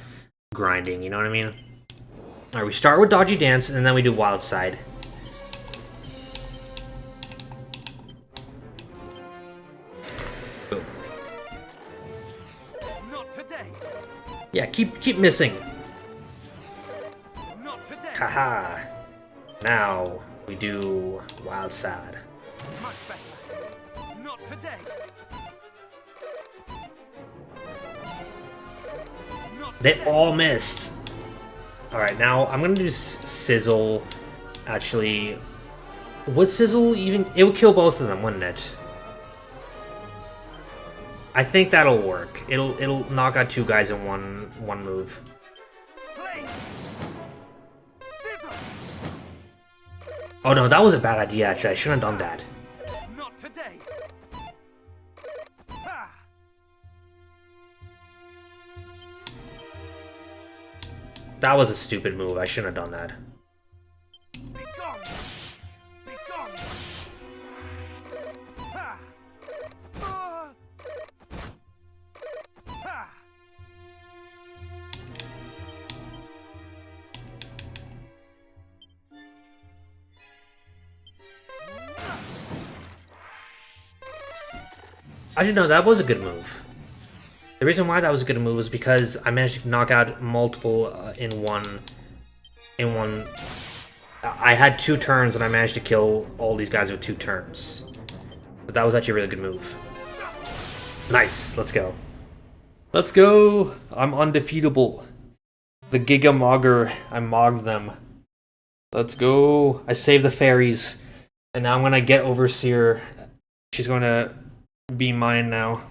S1: grinding, you know what I mean? Alright, we start with Dodgy Dance, and then we do Wild Side.
S2: Not today.
S1: Yeah, keep missing.
S2: Not today.
S1: Haha. Now we do Wild Side.
S2: Much better. Not today. Not
S1: They
S2: today.
S1: all missed. Alright, now I'm gonna do Sizzle. Actually, would Sizzle even... It would kill both of them, wouldn't it? I think that'll work. It'll knock out two guys in one move.
S2: Slay. Sizzle.
S1: Oh no, that was a bad idea, actually. I shouldn't have done that.
S2: Not today.
S1: That was a stupid move. I shouldn't have done that.
S2: Be gone! Be gone! Ha! Ha!
S1: Actually, no, that was a good move. The reason why that was a good move was because I managed to knock out multiple in one. I had 2 turns and I managed to kill all these guys with 2 turns. But that was actually a really good move. Nice, let's go. Let's go! I'm undefeatable. The Giga Mogger, I mogged them. Let's go. I saved the fairies. And now I'm gonna get Overseer. She's going to be mine now.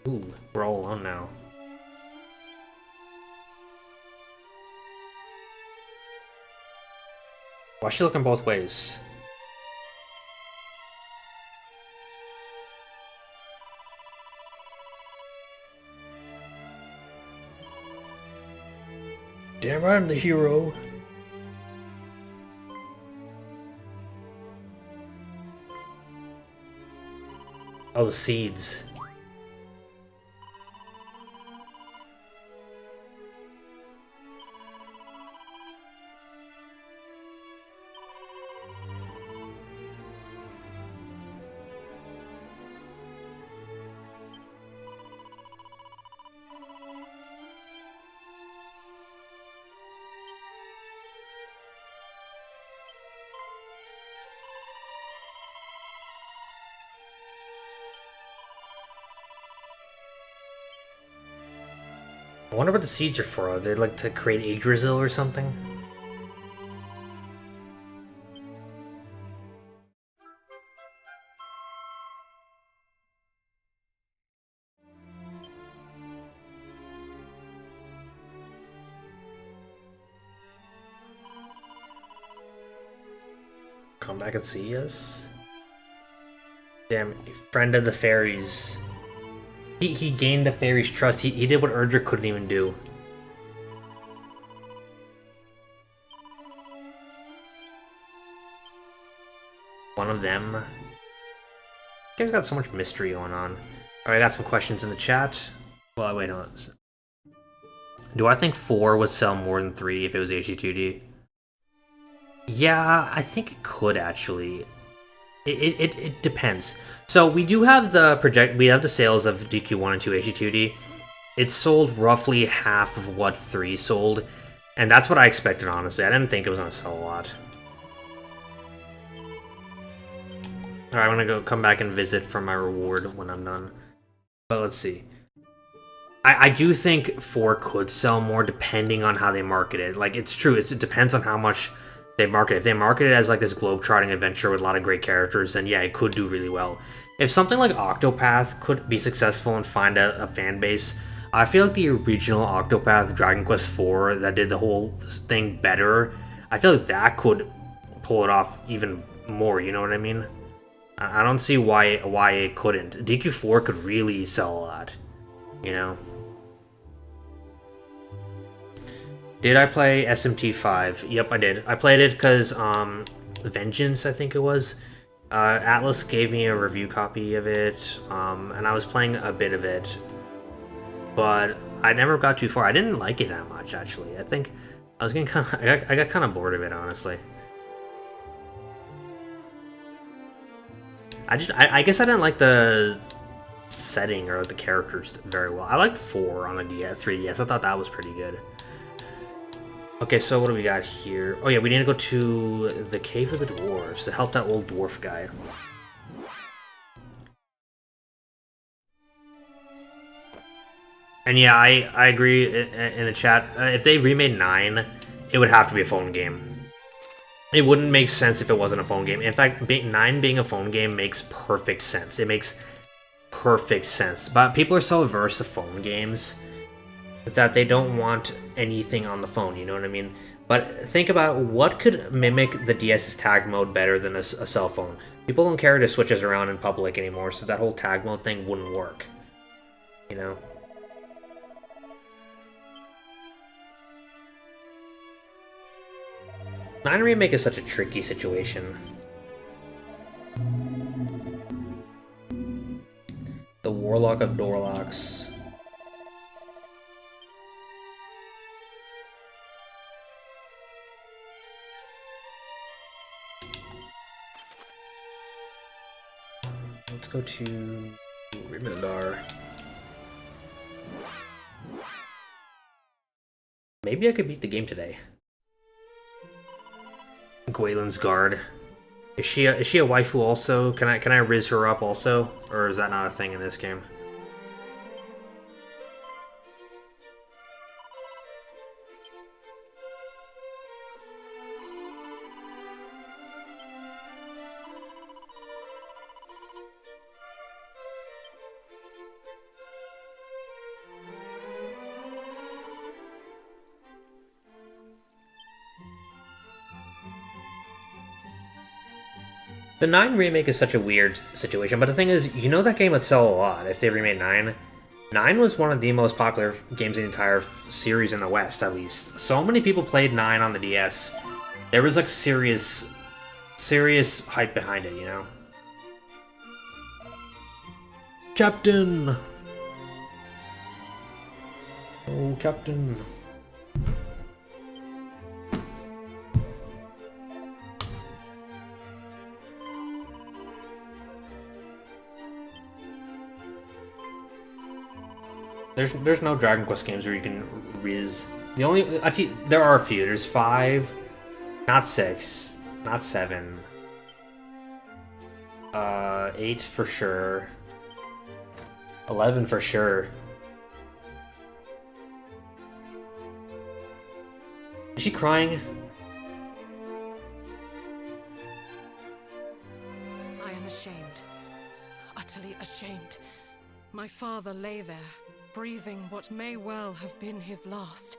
S1: Ooh, we're all alone now. Why is she looking both ways? Damn right I'm the hero. All the seeds. I wonder what the seeds are for. Are they like to create Yggdrasil or something? Come back and see us? Damn, friend of the fairies. He gained the fairies' trust. He did what Erdrick couldn't even do. One of them. Game's got so much mystery going on. Alright, I got some questions in the chat. Well, wait, no. Do I think 4 would sell more than 3 if it was HD2D? Yeah, I think it could actually. It depends. So we do have the sales of DQ1 and 2 HD2D. It sold roughly half of what 3 sold, and that's what I expected, honestly. I didn't think it was gonna sell a lot. Alright, I'm gonna come back and visit for my reward when I'm done. But let's see. I do think 4 could sell more depending on how they market it. Like, it's true, it depends on how much they market it. If they market it as like this globe-trotting adventure with a lot of great characters, then yeah, it could do really well. If something like Octopath could be successful and find a fan base, I feel like the original Octopath Dragon Quest IV that did the whole thing better, I feel like that could pull it off even more, you know what I mean? I don't see why it couldn't. DQ4 could really sell a lot, you know? Did I play SMT5? Yep, I did. I played it because, Vengeance, I think it was. Atlas gave me a review copy of it, and I was playing a bit of it. But I never got too far. I didn't like it that much, actually. I think I was getting kind of... I got kind of bored of it, honestly. I guess I didn't like the setting or the characters very well. I liked 4 on the 3DS. I thought that was pretty good. Okay, so what do we got here? Oh yeah, we need to go to the Cave of the Dwarves to help that old dwarf guy. And yeah, I agree in the chat. If they remade 9, it would have to be a phone game. It wouldn't make sense if it wasn't a phone game. In fact, 9 being a phone game makes perfect sense. It makes perfect sense. But people are so averse to phone games that they don't want anything on the phone, you know what I mean? But think about what could mimic the DS's tag mode better than a cell phone. People don't carry their switches around in public anymore, so that whole tag mode thing wouldn't work. You know? 9 Remake is such a tricky situation. The Warlock of Doorlocks. Let's go to Rimildar. Maybe I could beat the game today. Gwaelin's guard. Is she a waifu also? Can I riz her up also, or is that not a thing in this game? The 9 remake is such a weird situation, but the thing is, you know that game would sell a lot if they remade 9. 9 was one of the most popular games in the entire series in the West, at least. So many people played 9 on the DS. There was like serious hype behind it, you know? Captain! Oh, Captain. There's no Dragon Quest games where you can riz. The only actually there are a few. There's 5, not 6, not 7. 8 for sure. 11 for sure. Is she crying?
S3: I am ashamed. Utterly ashamed. My father lay there, breathing what may well have been his last,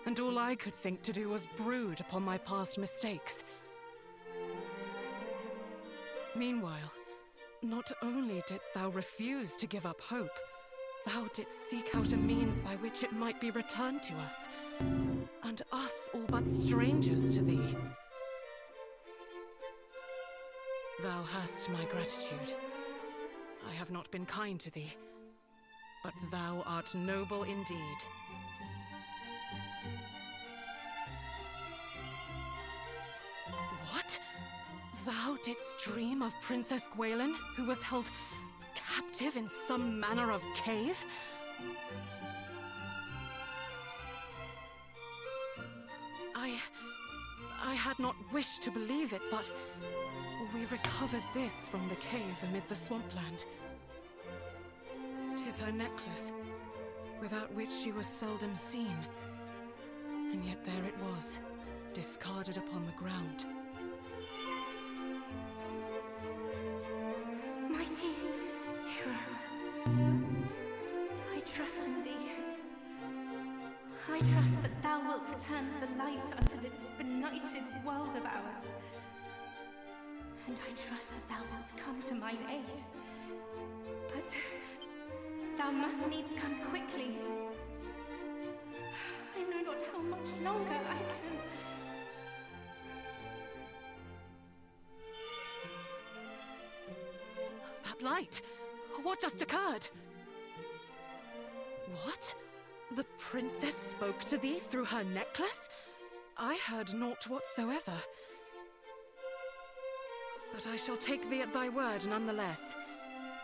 S3: and all I could think to do was brood upon my past mistakes. Meanwhile, not only didst thou refuse to give up hope, thou didst seek out a means by which it might be returned to us, and us all but strangers to thee. Thou hast my gratitude. I have not been kind to thee, but thou art noble indeed. What? Thou didst dream of Princess Gwaelin, who was held captive in some manner of cave? I had not wished to believe it, but we recovered this from the cave amid the swampland. 'Tis her necklace, without which she was seldom seen. And yet there it was, discarded upon the ground.
S4: Mighty hero, I trust in thee. I trust that thou wilt return the light unto this benighted world of ours. And I trust that thou wilt come to mine aid. But thou must needs come quickly. I know not how much longer I can.
S3: That light! What just occurred? What? The princess spoke to thee through her necklace? I heard naught whatsoever. But I shall take thee at thy word nonetheless.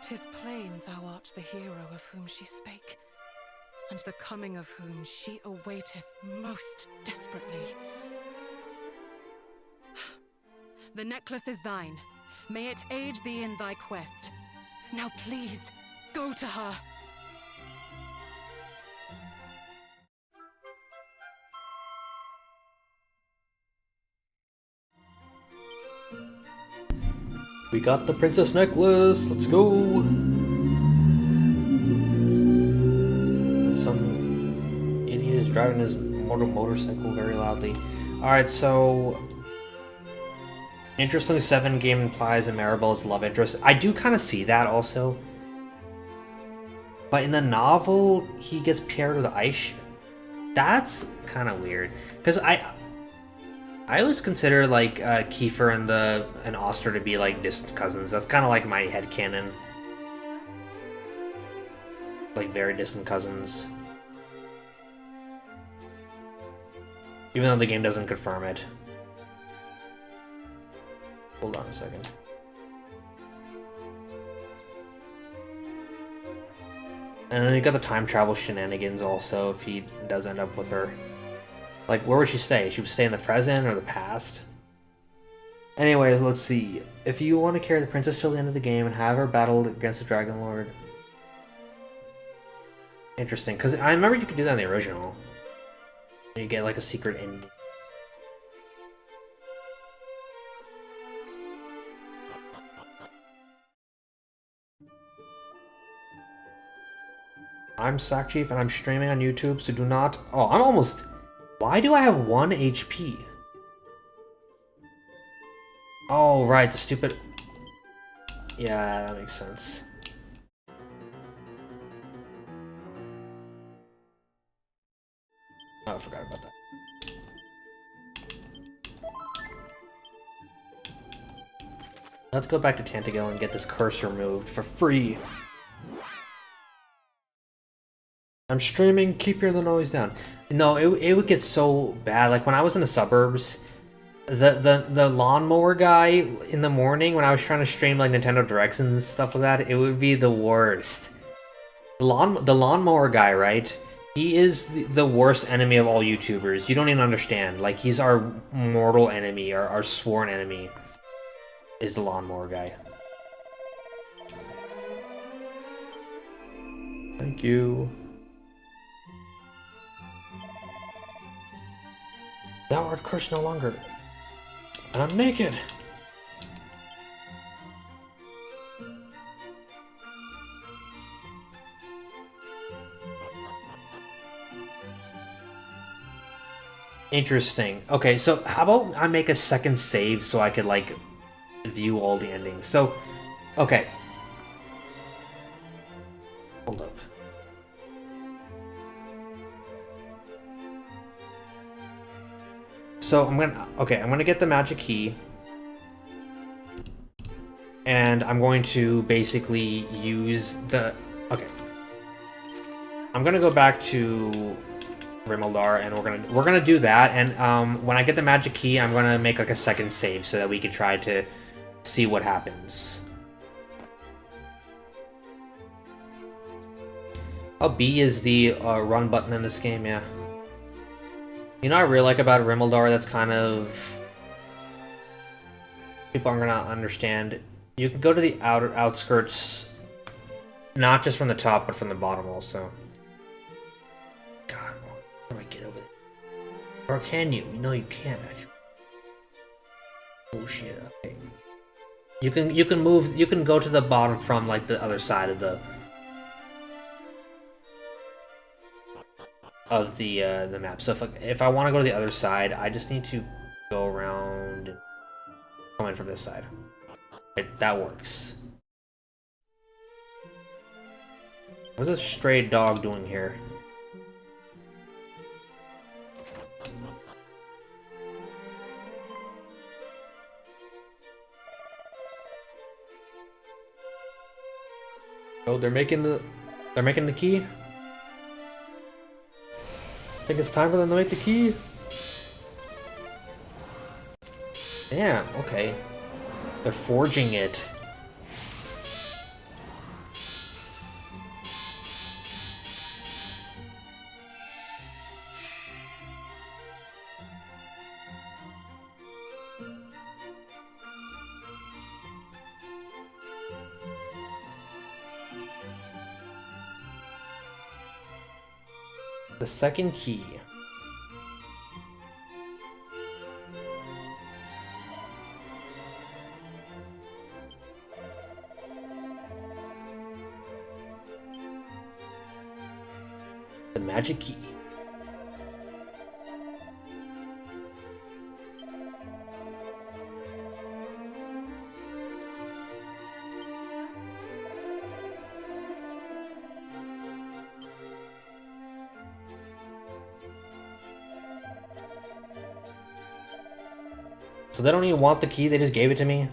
S3: 'Tis plain thou art the hero of whom she spake. and the coming of whom she awaiteth most desperately. The necklace is thine. May it aid thee in thy quest. Now please, go to her.
S1: We got the princess necklace. Let's go. Some idiot is driving his motorcycle very loudly. Alright, so interestingly, 7 game implies a Maribel's love interest. I do kind of see that also. But in the novel, he gets paired with Aish. That's kind of weird. Because I always consider like Kiefer and Oster to be like distant cousins. That's kind of like my headcanon. Like very distant cousins. Even though the game doesn't confirm it. Hold on a second. And then you got the time travel shenanigans also if he does end up with her. Like, where would she stay? She would stay in the present or the past? Anyways, let's see. If you want to carry the princess till the end of the game and have her battle against the Dragon Lord. Interesting, because I remember you could do that in the original. You get like a secret ending. I'm sackchief and I'm streaming on YouTube, so do not... Oh, I'm almost... Why do I have 1 HP? Oh, right, the stupid... Yeah, that makes sense. Oh, I forgot about that. Let's go back to Tantegel and get this curse removed for free. I'm streaming, keep your noise down. No, it would get so bad. Like when I was in the suburbs, the lawnmower guy in the morning when I was trying to stream like Nintendo Directs and stuff like that, it would be the worst. The lawnmower guy, right? He is the worst enemy of all YouTubers. You don't even understand. Like he's our mortal enemy, our sworn enemy. Is the lawnmower guy. Thank you. Thou art cursed no longer, and I'm naked. Interesting. Okay, so how about I make a second save so I could like view all the endings. So, okay. Hold up. So I'm gonna get the magic key, and I'm going to basically use the. Okay, I'm gonna go back to Rimeldar, and we're gonna do that. And when I get the magic key, I'm gonna make like a second save so that we can try to see what happens. Oh, B is the run button in this game, yeah. You know what I really like about Rimeldar that's kind of... people aren't gonna understand. You can go to the outskirts, not just from the top, but from the bottom also. God, how do I get over there? Or can you? No, you can't actually. Oh shit, okay. You can move, you can go to the bottom from like the other side of the... the map. So if I want to go to the other side, I just need to go around and come in from this side. That works. What's a stray dog doing here? Oh, they're making the key. I think it's time for them to make the key. Damn, okay. They're forging it. The second key. The magic key. So they don't even want the key, they just gave it to me?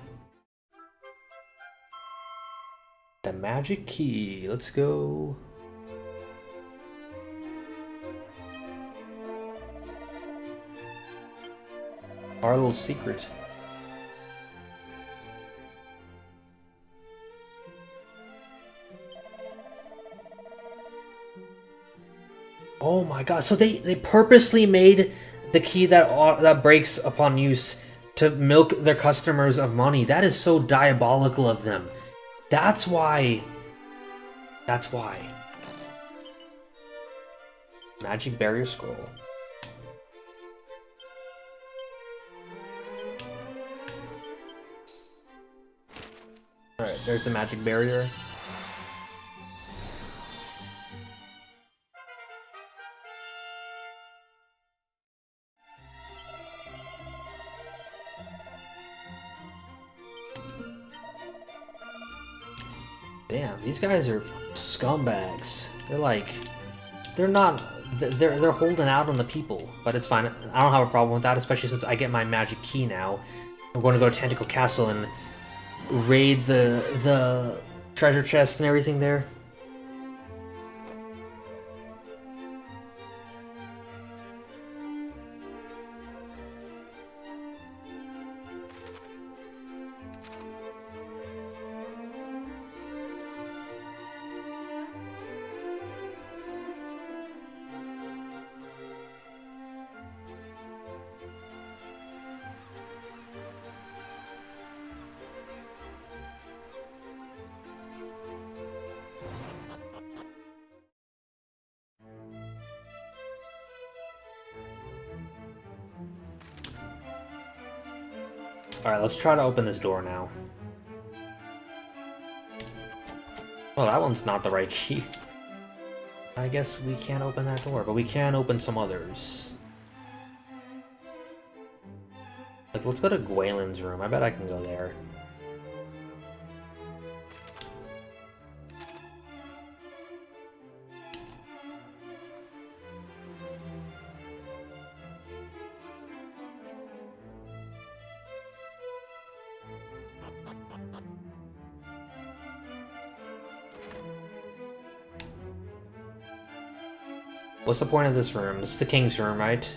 S1: The magic key, let's go. Our little secret. Oh my god, so they purposely made the key that breaks upon use to milk their customers of money. That is so diabolical of them. That's why. That's why. Magic barrier scroll. Alright, there's the magic barrier. Damn, these guys are scumbags. They're like, they're not, they're holding out on the people, but it's fine. I don't have a problem with that, especially since I get my magic key now. I'm going to go to Tantegel Castle and raid the treasure chest and everything there. Alright, let's try to open this door now. Well, that one's not the right key. I guess we can't open that door, but we can open some others. Like, let's go to Gwaelin's room. I bet I can go there. What's the point of this room? This is the king's room, right?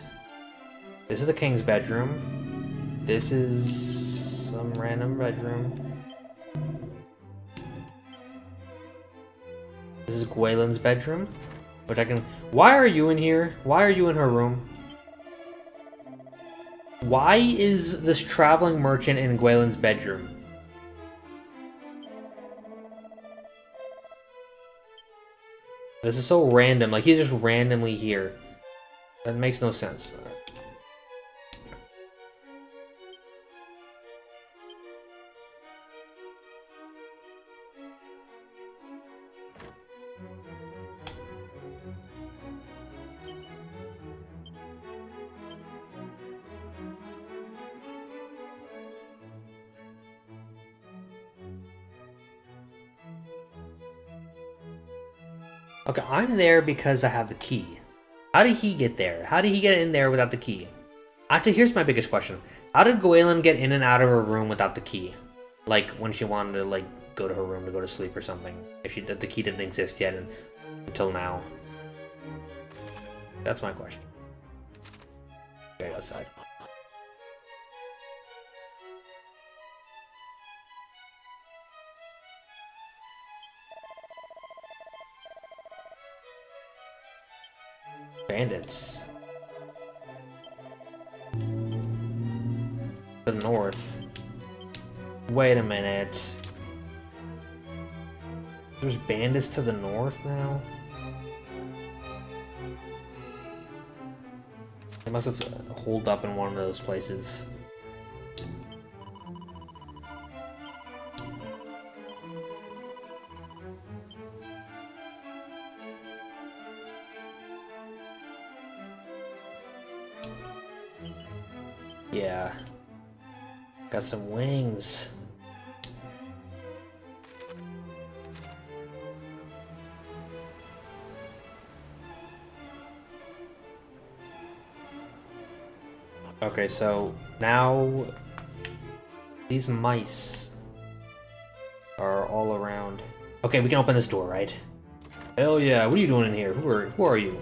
S1: This is the king's bedroom. This is some random bedroom. This is Gwaelin's bedroom, which I can... Why are you in here? Why are you in her room? Why is this traveling merchant in Gwaelin's bedroom? This is so random, like he's just randomly here. That makes no sense. Okay, I'm there because I have the key. How did he get there? How did he get in there without the key? Actually, here's my biggest question. How did Gwaelin get in and out of her room without the key? Like, when she wanted to, like, go to her room to go to sleep or something. If the key didn't exist yet until now. That's my question. Okay, outside. Bandits. The north. Wait a minute. There's bandits to the north now? They must have holed up in one of those places. Yeah. Got some wings. Okay, so now these mice are all around. Okay, we can open this door, right? Hell yeah, what are you doing in here? Who are you?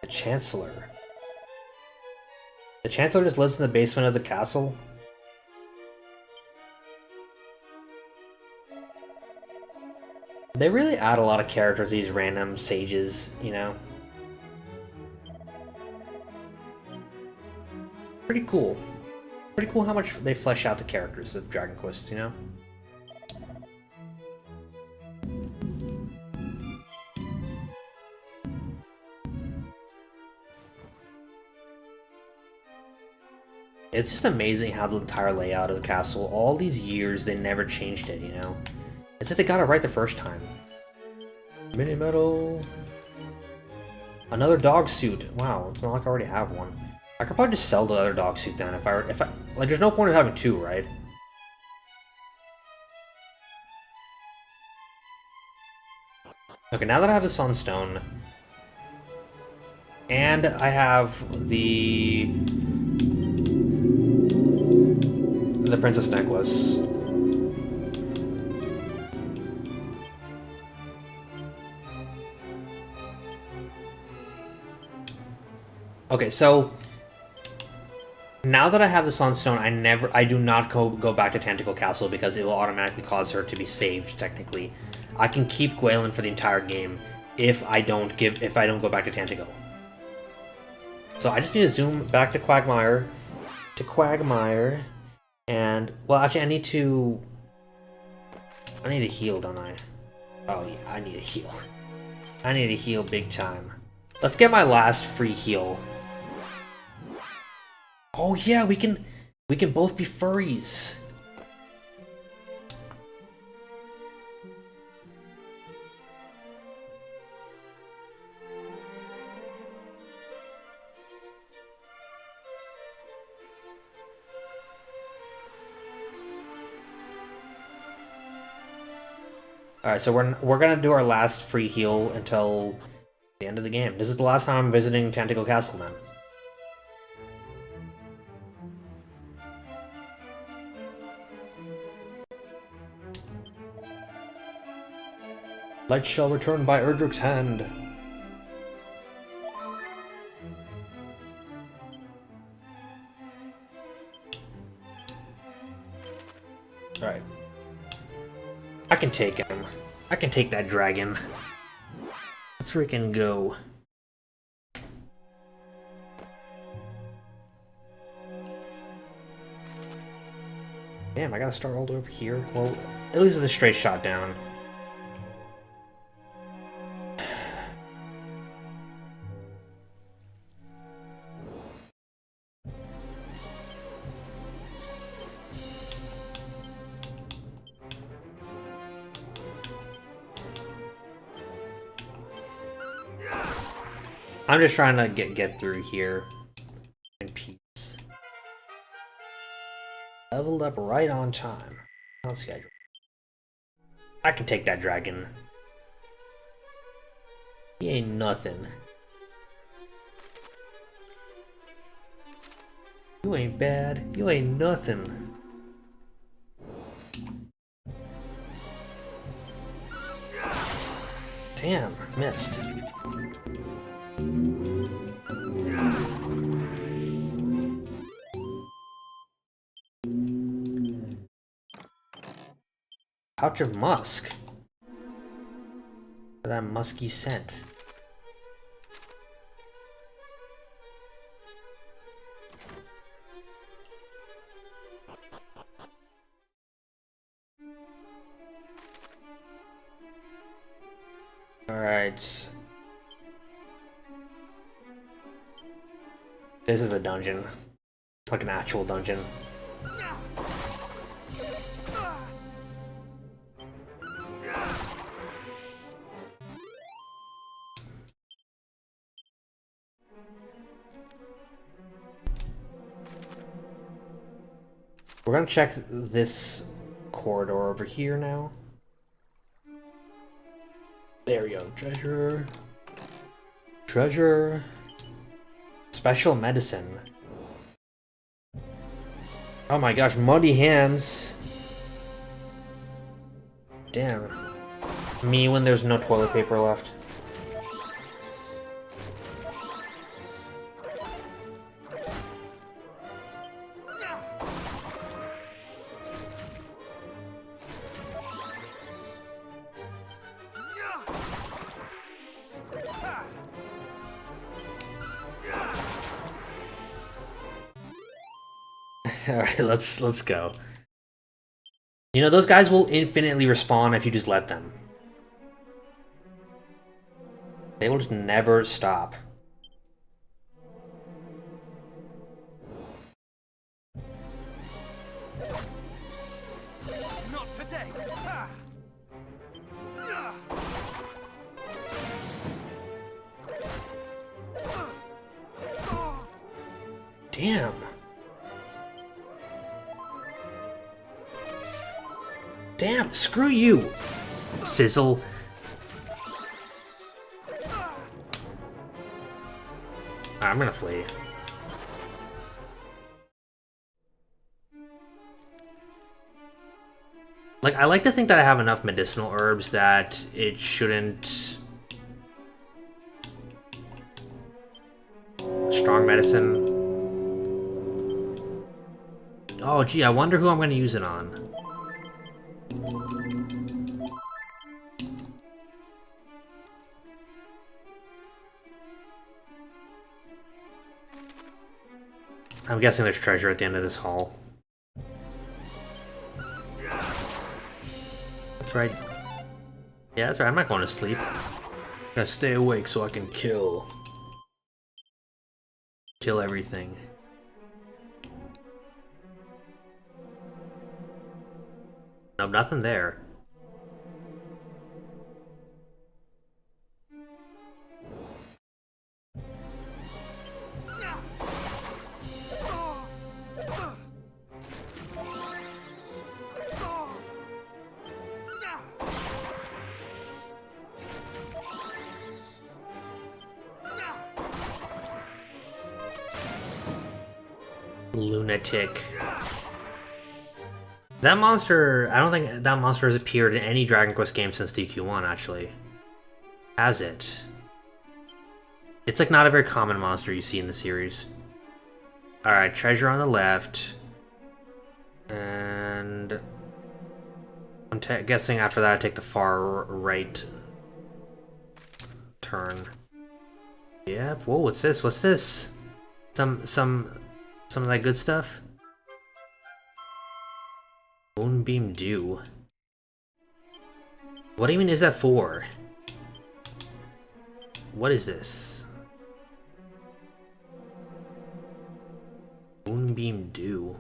S1: The Chancellor. The Chancellor just lives in the basement of the castle? They really add a lot of character to these random sages, you know? Pretty cool. Pretty cool how much they flesh out the characters of Dragon Quest, you know? It's just amazing how the entire layout of the castle, all these years, they never changed it, you know? It's like they got it right the first time. Mini metal. Another dog suit. Wow, it's not like I already have one. I could probably just sell the other dog suit then if I like there's no point in having two, right? Okay, now that I have the Sunstone and I have the Princess Necklace. Okay, so now that I have the Sunstone, I do not go back to Tantegel Castle because it will automatically cause her to be saved. Technically, I can keep Gwaelin for the entire game if I don't go back to Tantegel. So I just need to zoom back to Quagmire, and well, actually, I need to heal, don't I? Oh yeah, I need to heal. I need to heal big time. Let's get my last free heal. Oh yeah, we can both be furries. Alright, so we're gonna do our last free heal until the end of the game. This is the last time I'm visiting Tantegel Castle then. Light shall return by Erdrick's hand. Alright. I can take him. I can take that dragon. Let's freaking go. Damn, I gotta start all over here. Well, at least it's a straight shot down. I'm just trying to get through here in peace. Leveled up right on time. On schedule. I can take that dragon. He ain't nothing. You ain't bad. You ain't nothing. Damn, missed. Pouch of musk. That musky scent. Alright. This is a dungeon. Like an actual dungeon. We're gonna check this corridor over here now. There we go. Treasure. Treasure. Special medicine. Oh my gosh, muddy hands. Damn. Me when there's no toilet paper left. Alright, let's go. You know, those guys will infinitely respawn if you just let them. They will just never stop.
S2: Not today.
S1: Damn. Damn, screw you, Sizzle. I'm gonna flee. Like, I like to think that I have enough medicinal herbs that it shouldn't... Strong medicine. Oh, gee, I wonder who I'm gonna use it on. I'm guessing there's treasure at the end of this hall. That's right. Yeah, that's right. I'm not going to sleep. I'm gonna stay awake so I can kill everything. Nope, nothing there. Lunatic. That monster, I don't think that monster has appeared in any Dragon Quest game since DQ1, actually. Has it? It's like not a very common monster you see in the series. Alright, treasure on the left. And... I'm guessing after that I take the far right turn. Yep, whoa, what's this? What's this? Some of that good stuff? Moonbeam Dew. What even is that for? What is this? Moonbeam Dew.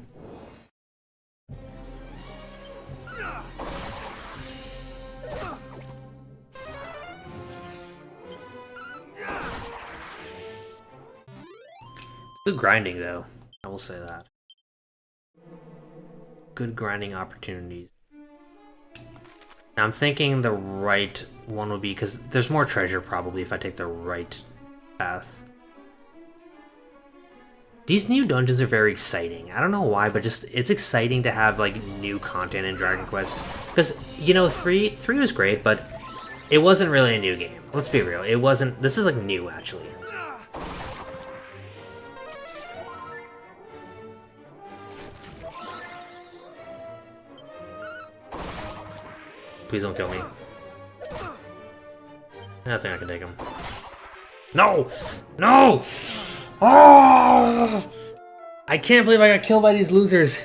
S1: Good grinding, though. I will say that. Good grinding opportunities. Now I'm thinking the right one would be, because there's more treasure probably if I take the right path. These new dungeons are very exciting. I don't know why, but just it's exciting to have like new content in Dragon Quest. Because, you know, 3 was great, but It wasn't really a new game. Let's be real. It wasn't. This is like new, actually. Please don't kill me. I think I can take him. No! No! Oh! I can't believe I got killed by these losers.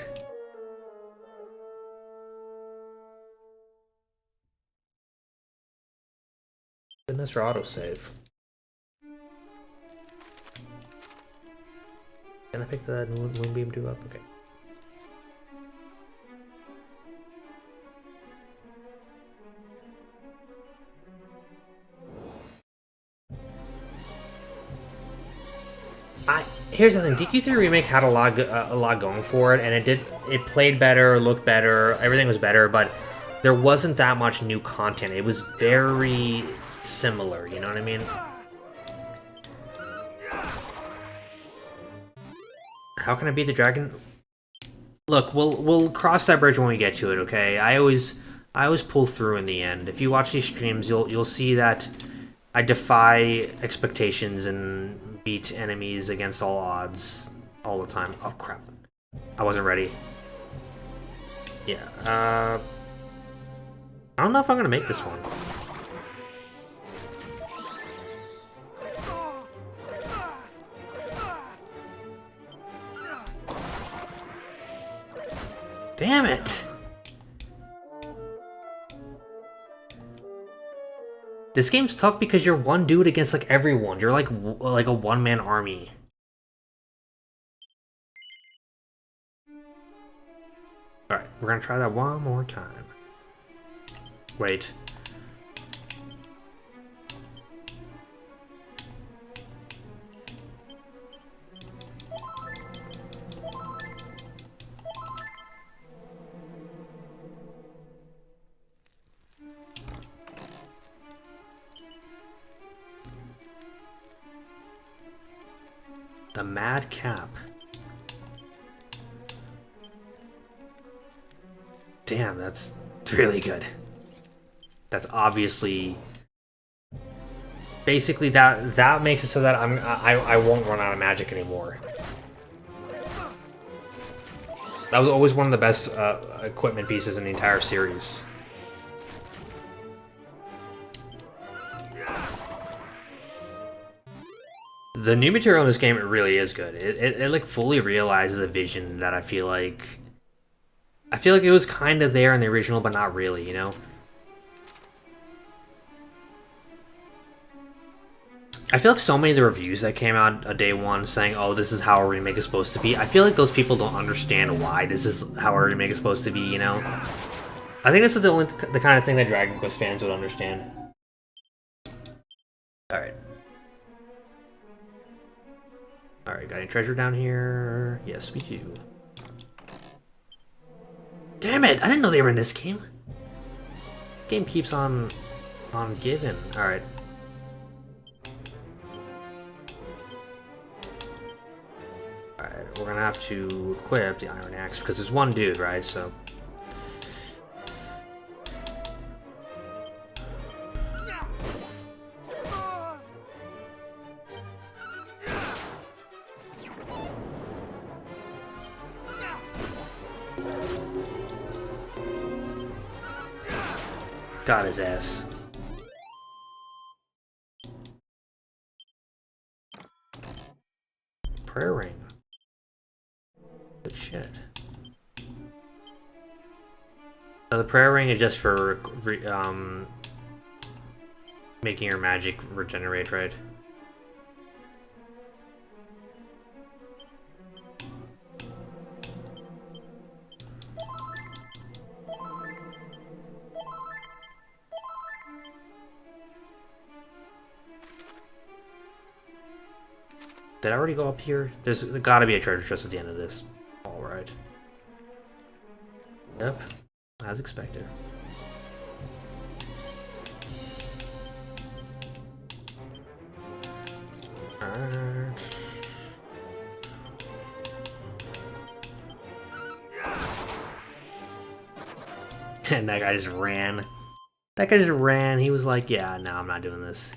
S1: Goodness for autosave. Can I pick that moonbeam 2 up? Okay. Here's the thing, DQ3 Remake had a lot going for it, and it played better, looked better, everything was better, but there wasn't that much new content. It was very similar, you know what I mean? How can I beat the dragon? Look, we'll cross that bridge when we get to it, okay? I always pull through in the end. If you watch these streams, you'll see that I defy expectations and beat enemies against all odds all the time. Oh crap. I wasn't ready. Yeah, I don't know if I'm gonna make this one. Damn it! This game's tough because you're one dude against like everyone. You're like a one-man army. Alright, we're gonna try that one more time. Wait. The Mad Cap. Damn, that's really good. That's obviously... Basically, that makes it so that I won't run out of magic anymore. That was always one of the best equipment pieces in the entire series. The new material in this game, it really is good. It like fully realizes a vision that I feel like it was kind of there in the original, but not really, you know? I feel like so many of the reviews that came out on day one saying, oh, this is how a remake is supposed to be, I feel like those people don't understand why this is how a remake is supposed to be, you know? I think this is the kind of thing that Dragon Quest fans would understand. Alright. Alright, got any treasure down here? Yes, we do. Damn it! I didn't know they were in this game. Game keeps on giving. Alright. Alright, we're gonna have to equip the Iron Axe because there's one dude, right? So. Got his ass. Prayer ring. Good shit. So the prayer ring is just for making your magic regenerate, right? Did I already go up here? There's gotta be a treasure chest at the end of this. Alright. Yep. As expected. Alright. And that guy just ran. That guy just ran. He was like, yeah, no, I'm not doing this.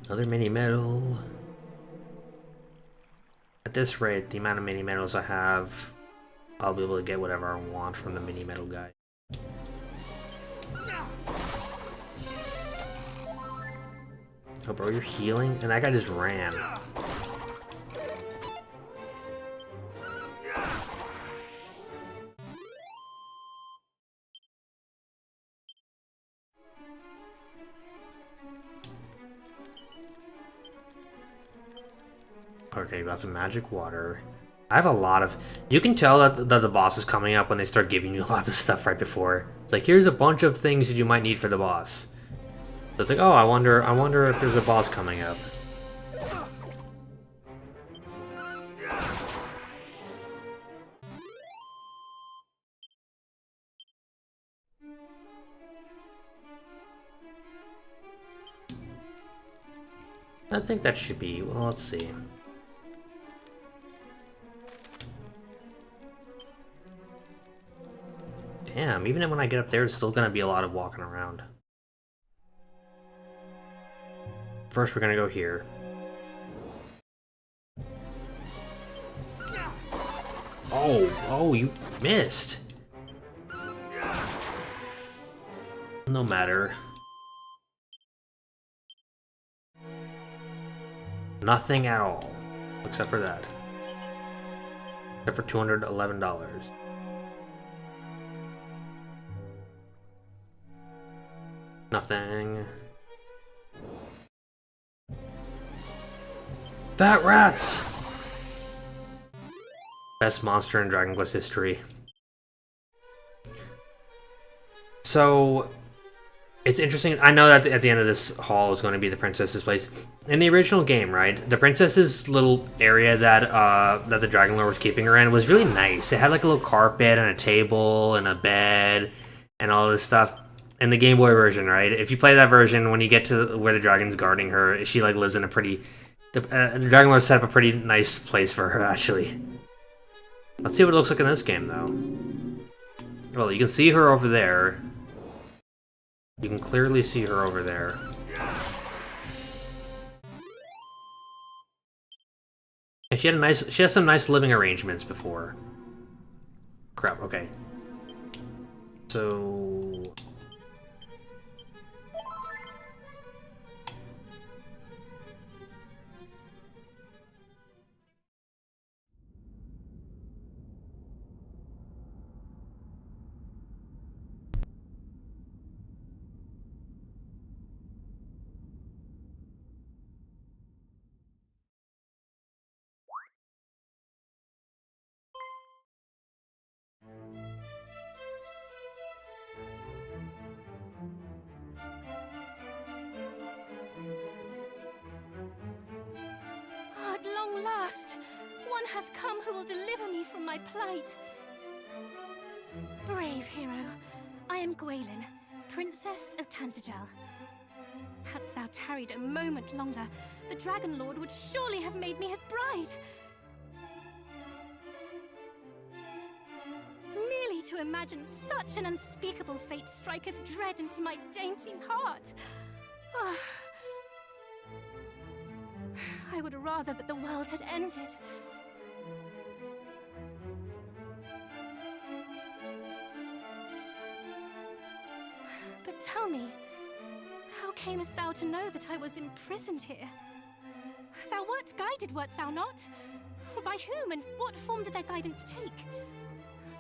S1: Another mini medal. At this rate, the amount of mini medals I have, I'll be able to get whatever I want from the mini medal guy. Oh, bro, you're healing? And that guy just ran. Okay, got some magic water. I have a lot of... You can tell that the boss is coming up when they start giving you lots of stuff right before. It's like, here's a bunch of things that you might need for the boss. So it's like, oh, I wonder if there's a boss coming up. I think that should be... Well, let's see. Damn, even when I get up there, it's still gonna be a lot of walking around. First, we're gonna go here. Oh, you missed. No matter. Nothing at all, except for that. Except for $211. Nothing. Fat rats! Best monster in Dragon Quest history. So, it's interesting. I know that at the end of this hall is going to be the princess's place. In the original game, right, the princess's little area that that the Dragon Lord was keeping her in was really nice. It had like a little carpet and a table and a bed and all this stuff. In the Game Boy version, right? If you play that version, when you get to where the dragon's guarding her, she like lives in a pretty... the Dragon Lord set up a pretty nice place for her, actually. Let's see what it looks like in this game, though. Well, you can see her over there. You can clearly see her over there. And she has some nice living arrangements before. Crap, okay. So...
S4: At long last, one hath come who will deliver me from my plight. Brave hero, I am Gwaelin, Princess of Tantegel. Hadst thou tarried a moment longer, the Dragon Lord would surely have made me his bride. Merely to imagine such an unspeakable fate striketh dread into my dainty heart. Ah. I would rather that the world had ended. But tell me, how camest thou to know that I was imprisoned here? Thou wert guided, wert thou not? By whom and what form did their guidance take?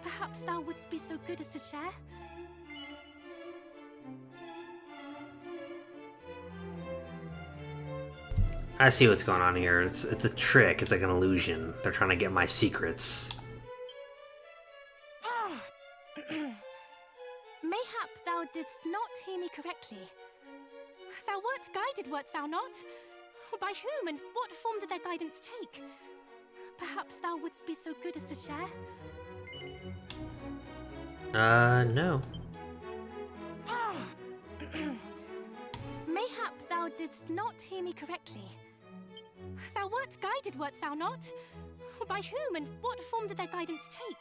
S4: Perhaps thou wouldst be so good as to share?
S1: I see what's going on here. It's a trick. It's like an illusion. They're trying to get my secrets.
S4: Mayhap thou didst not hear me correctly. Thou wert guided, wert thou not? By whom and what form did their guidance take? Perhaps thou wouldst be so good as to share?
S1: No.
S4: Mayhap thou didst not hear me correctly. Thou wert guided, wert thou not? By whom and what form did their guidance take?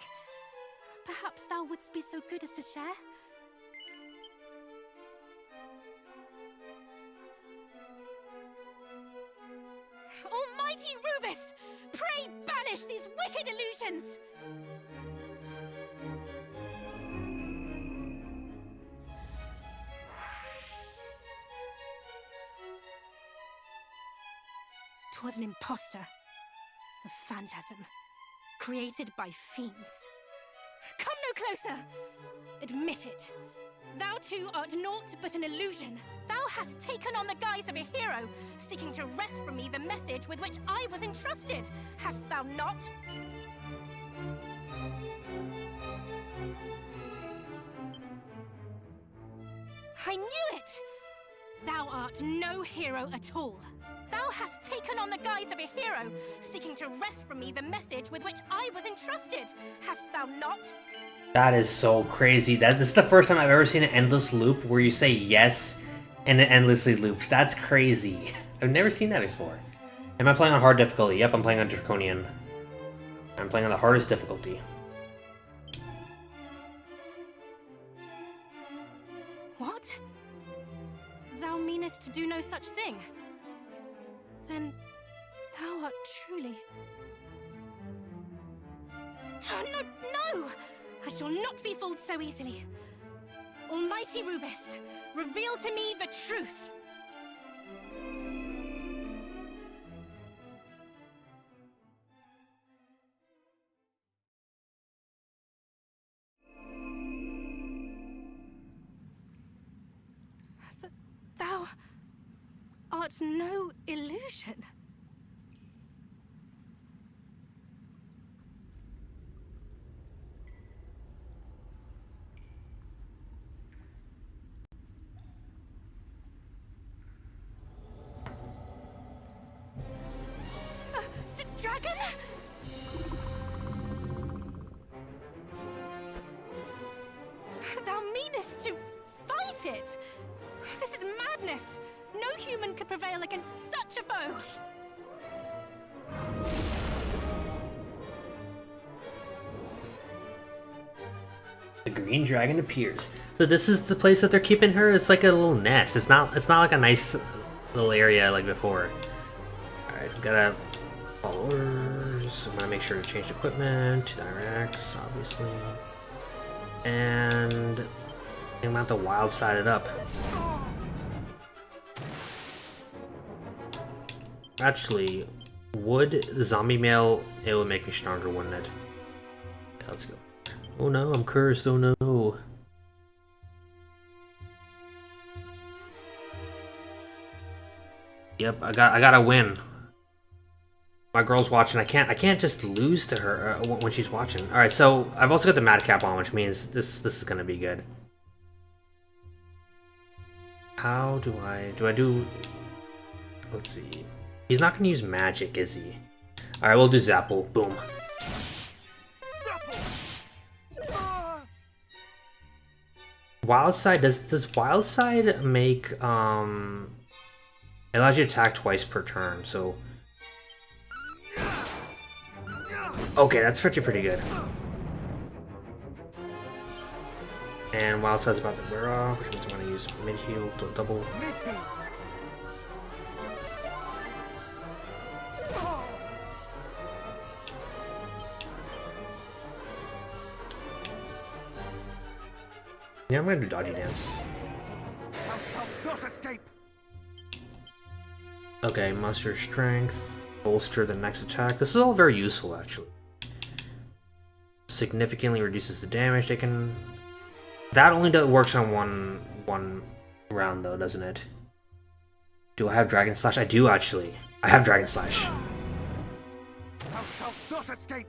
S4: Perhaps thou wouldst be so good as to share? Almighty Rubus! Pray banish these wicked illusions! 'Twas an impostor. A phantasm. Created by fiends. Come no closer! Admit it. Thou too art naught but an illusion. Thou hast taken on the guise of a hero, seeking to wrest from me the message with which I was entrusted. Hast thou not? I knew it! Thou art no hero at all. Thou hast taken on the guise of a hero, seeking to wrest from me the message with which I was entrusted. Hast thou not?
S1: That is so crazy. This is the first time I've ever seen an endless loop where you say yes and it endlessly loops. That's crazy. I've never seen that before. Am I playing on hard difficulty? Yep, I'm playing on Draconian. I'm playing on the hardest difficulty.
S4: What? Thou meanest to do no such thing? Then thou art truly... Oh, no! I shall not be fooled so easily. Almighty Rubus, reveal to me the truth. Thou art no illusion. Dragon? Thou meanest to fight it? This is madness! No human could prevail against such a foe!
S1: The green dragon appears. So this is the place that they're keeping her? It's like a little nest. It's not like a nice little area like before. Alright, we gotta follow orders. I'm gonna make sure to change equipment to Dirax, obviously. And I'm about to wild side it up. Actually, would zombie mail, it would make me stronger, wouldn't it? Yeah, let's go. Oh no, I'm cursed, oh no. Yep, I gotta win. My girl's watching. I can't just lose to her when she's watching. All right, so I've also got the madcap on, which means this is gonna be good. How do I do? Let's see. He's not gonna use magic, is he? All right, we'll do Zapple. Boom. Wildside does Wildside make it allows you to attack twice per turn, so. Okay, that's actually pretty good. And Wildside's about to wear off, which means I'm going to use mid-heal to double. Yeah, I'm going to do Dodgy Dance.
S2: Thou shalt not escape.
S1: Okay, muster strength, bolster the next attack. This is all very useful, actually. Significantly reduces the damage they can. That only works on one round, though, doesn't it? Do I have Dragon Slash? I do, actually. I have Dragon Slash.
S2: Thou shalt not escape.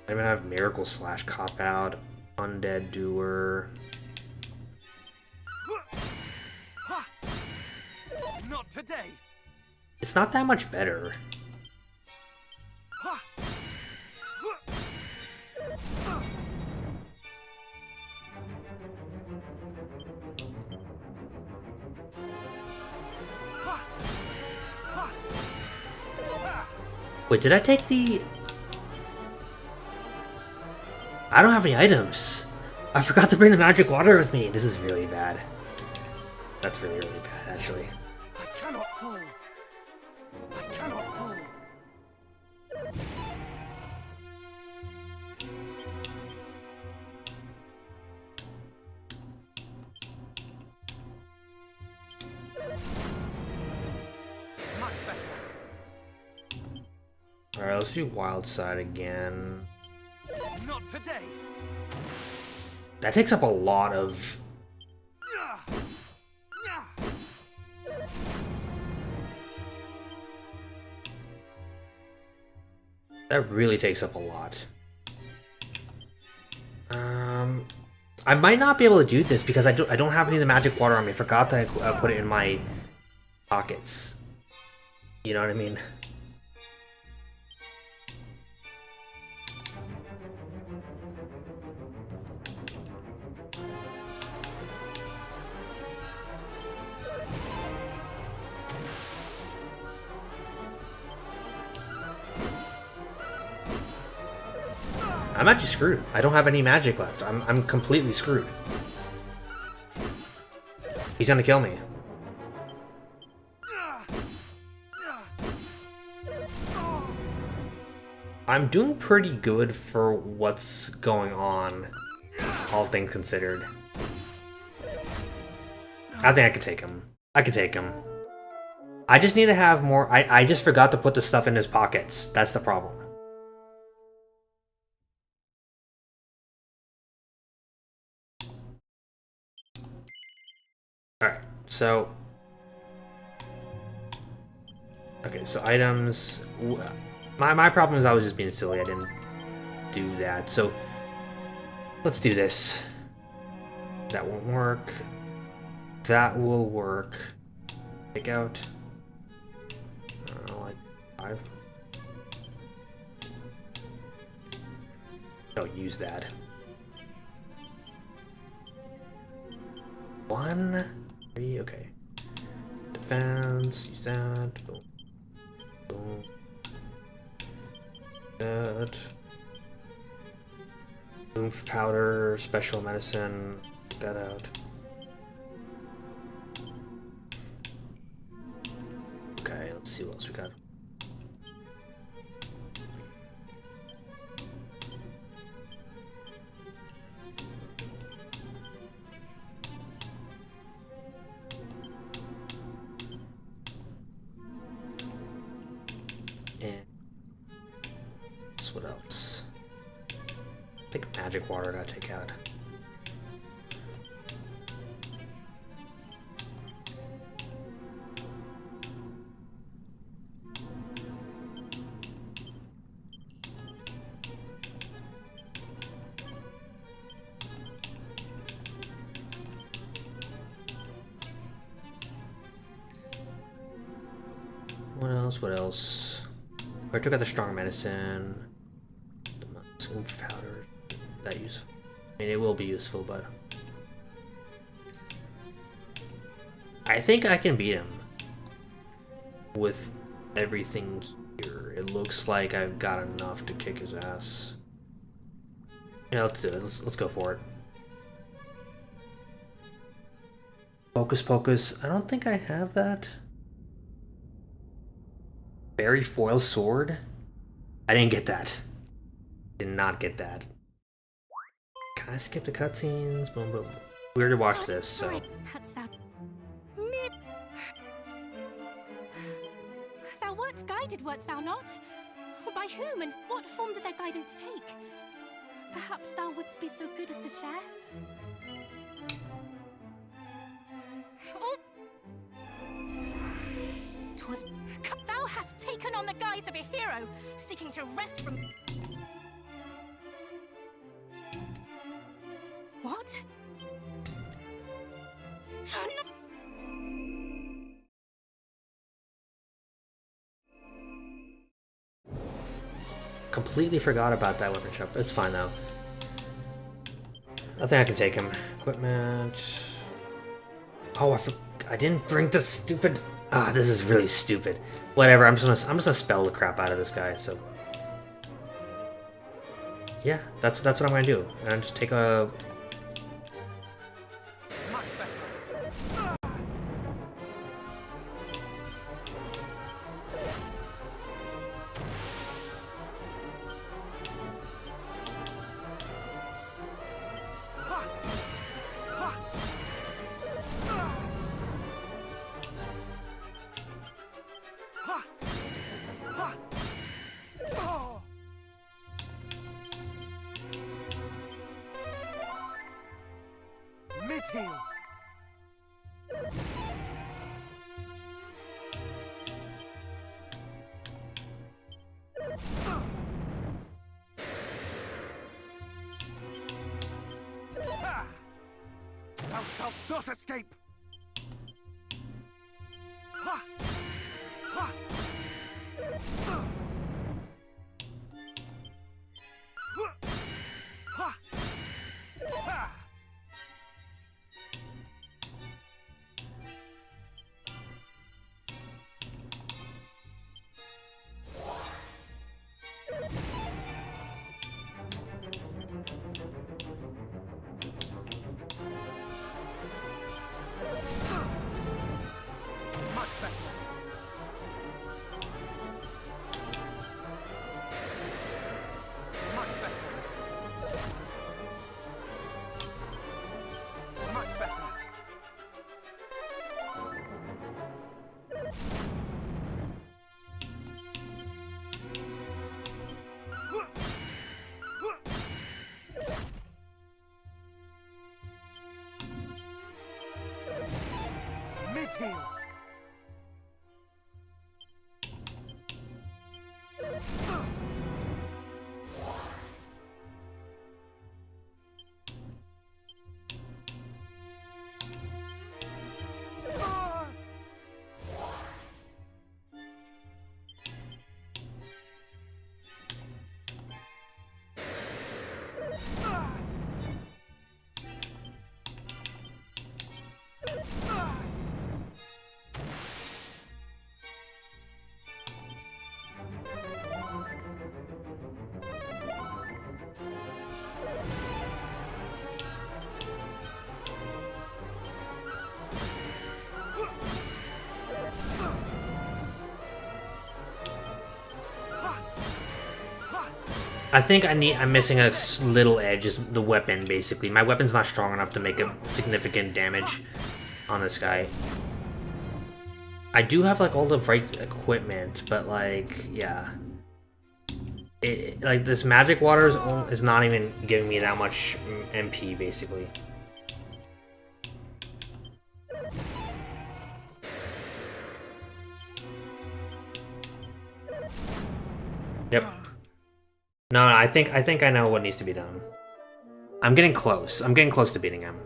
S1: I'm gonna have Miracle Slash, Cop Out, Undead Doer.
S2: Not today.
S1: It's not that much better. Wait, did I take the... I don't have any items. I forgot to bring the magic water with me. This is really bad. That's really, really bad, actually.
S2: I cannot fall. I cannot fall. Much better.
S1: Alright, let's do wild side again.
S2: Not today.
S1: That takes up a lot of... That really takes up a lot. I might not be able to do this because I don't have any of the magic water on me. I forgot to put it in my pockets. You know what I mean? I'm actually screwed. I don't have any magic left. I'm completely screwed. He's gonna kill me. I'm doing pretty good for what's going on, all things considered. I think I could take him. I could take him. I just need to have more... I just forgot to put the stuff in his pockets. That's the problem. Alright, so... Okay, so items... My problem is I was just being silly. I didn't do that. So, let's do this. That won't work. That will work. Take out... like 5. Don't use that. 1, 3, okay. Defense, use that. Boom. Boom. That. Oomph powder, special medicine. Get that out. Okay, let's see what else we got. And what else? I think magic water I gotta take out. What else? What else? I took out the strong medicine. The oomph powder. That useful? I mean, it will be useful, but I think I can beat him with everything here. It looks like I've got enough to kick his ass. Yeah, let's do it. Let's go for it. Focus, focus. I don't think I have that. Berry foil sword? I didn't get that. Did not get that. Can I skip the cutscenes? Boom, boom. We already watched this, so.
S4: Thou wert guided, wert thou not? By whom and what form did their guidance take? Perhaps thou wouldst be so good as to share? Oh. 'Twas thou hast taken on the guise of a hero, seeking to wrest from... What? No.
S1: Completely forgot about that weapon shop. It's fine though. I think I can take him. Equipment. Oh, I didn't bring the stupid Ah, this is really stupid. Whatever, I'm just gonna spell the crap out of this guy, so. Yeah, that's what I'm gonna do. And just take a.
S2: Much better. Mid-heal. Thou shalt not escape. Ha! Ha! Ha! Ha! Much better. Much better. Much better. Mid-heal.
S1: I think I'm missing a little edge, is the weapon, basically. My weapon's not strong enough to make a significant damage on this guy. I do have, like, all the right equipment, but, like, yeah. Like, this magic water is not even giving me that much MP, basically. Yep. No, I think I know what needs to be done. I'm getting close. I'm getting close to beating him.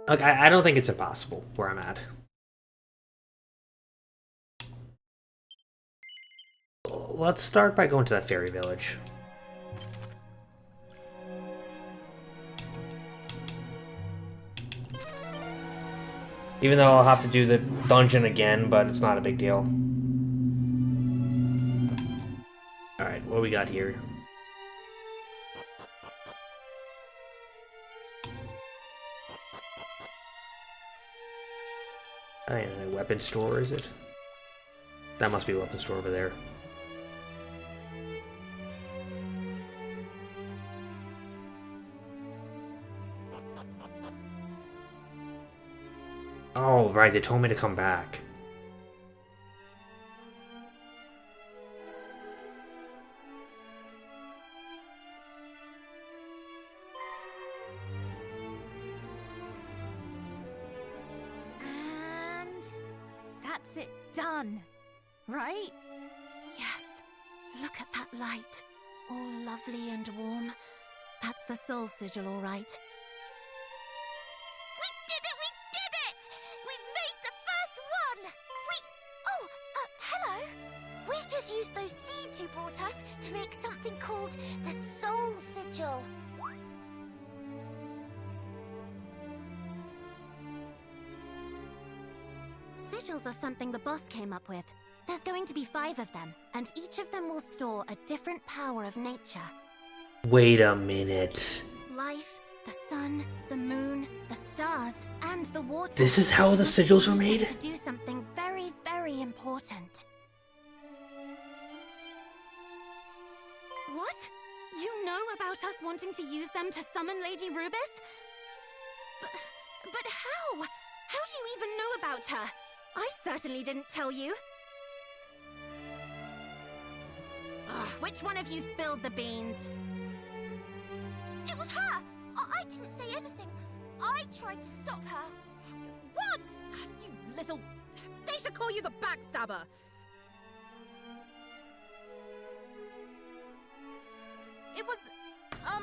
S1: Like, I don't think it's impossible where I'm at. Let's start by going to that fairy village. Even though I'll have to do the dungeon again, but it's not a big deal. Alright, what do we got here? I don't know, weapon store, is it? That must be a weapon store over there. Oh, right, they told me to come back.
S5: And that's it done, right? Yes. Look at that light. All lovely and warm. That's the soul sigil, all right. We did it! We did it! We made the first one! Oh, hello. We just used those seeds you brought us to make something called the soul sigil. sigils are something the boss came up with. There's going to be 5 of them, and each of them will store a different power of nature.
S1: Wait a minute.
S5: Life, the sun, the moon, the stars, and the water.
S1: This is how the sigils were made?
S5: To do something very, very important. What? You know about us wanting to use them to summon Lady Rubis? But how? How do you even know about her? I certainly didn't tell you. Ugh, which one of you spilled the beans?
S6: It was her! I didn't say anything. I tried to stop her.
S7: What? You little... They should call you the backstabber! It was... I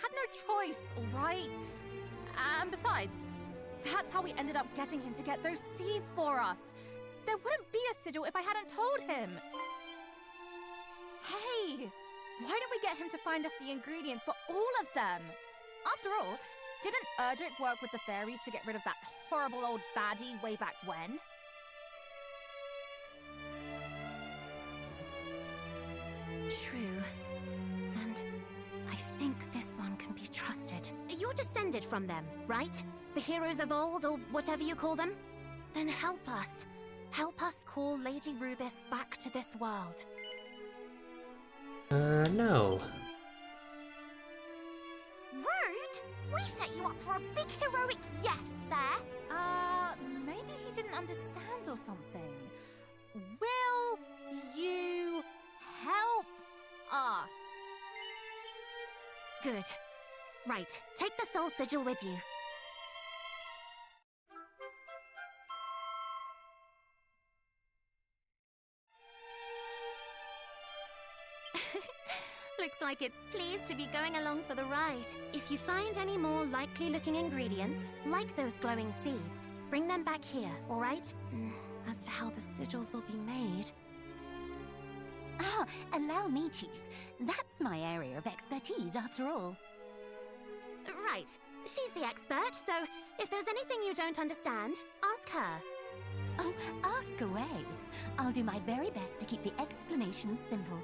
S7: had no choice, alright? And besides, that's how we ended up getting him to get those seeds for us. There wouldn't be a sigil if I hadn't told him. Hey! Why don't we get him to find us the ingredients for all of them? After all, didn't Erdrick work with the fairies to get rid of that horrible old baddie way back when?
S5: True. And I think this one can be trusted. You're descended from them, right? The heroes of old, or whatever you call them? Then help us. Help us call Lady Rubis back to this world.
S1: No.
S6: Rude! We set you up for a big heroic yes there.
S7: Maybe he didn't understand or something. Will you help us?
S5: Good. Right, take the soul sigil with you. Looks like it's pleased to be going along for the ride. If you find any more likely-looking ingredients, like those glowing seeds, bring them back here, all right? As to how the sigils will be made...
S8: Ah, allow me, Chief. That's my area of expertise, after all.
S5: Right. She's the expert, so if there's anything you don't understand, ask her.
S8: Oh, ask away. I'll do my very best to keep the explanations simple.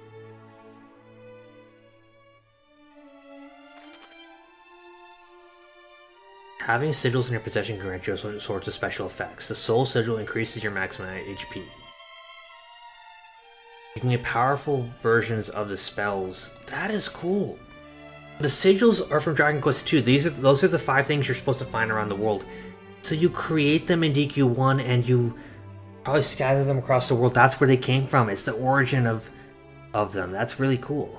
S1: Having sigils in your possession can grant you all sorts of special effects. The soul sigil increases your maximum HP. You can get powerful versions of the spells. That is cool. The sigils are from Dragon Quest II. Those are the 5 things you're supposed to find around the world. So you create them in DQ1 and you probably scatter them across the world. That's where they came from. It's the origin of them. That's really cool.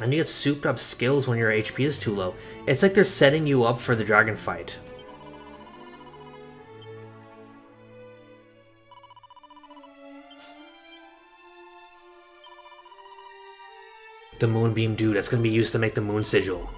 S1: And you get souped up skills when your HP is too low. It's like they're setting you up for the dragon fight. The moonbeam dude, that's gonna be used to make the moon sigil.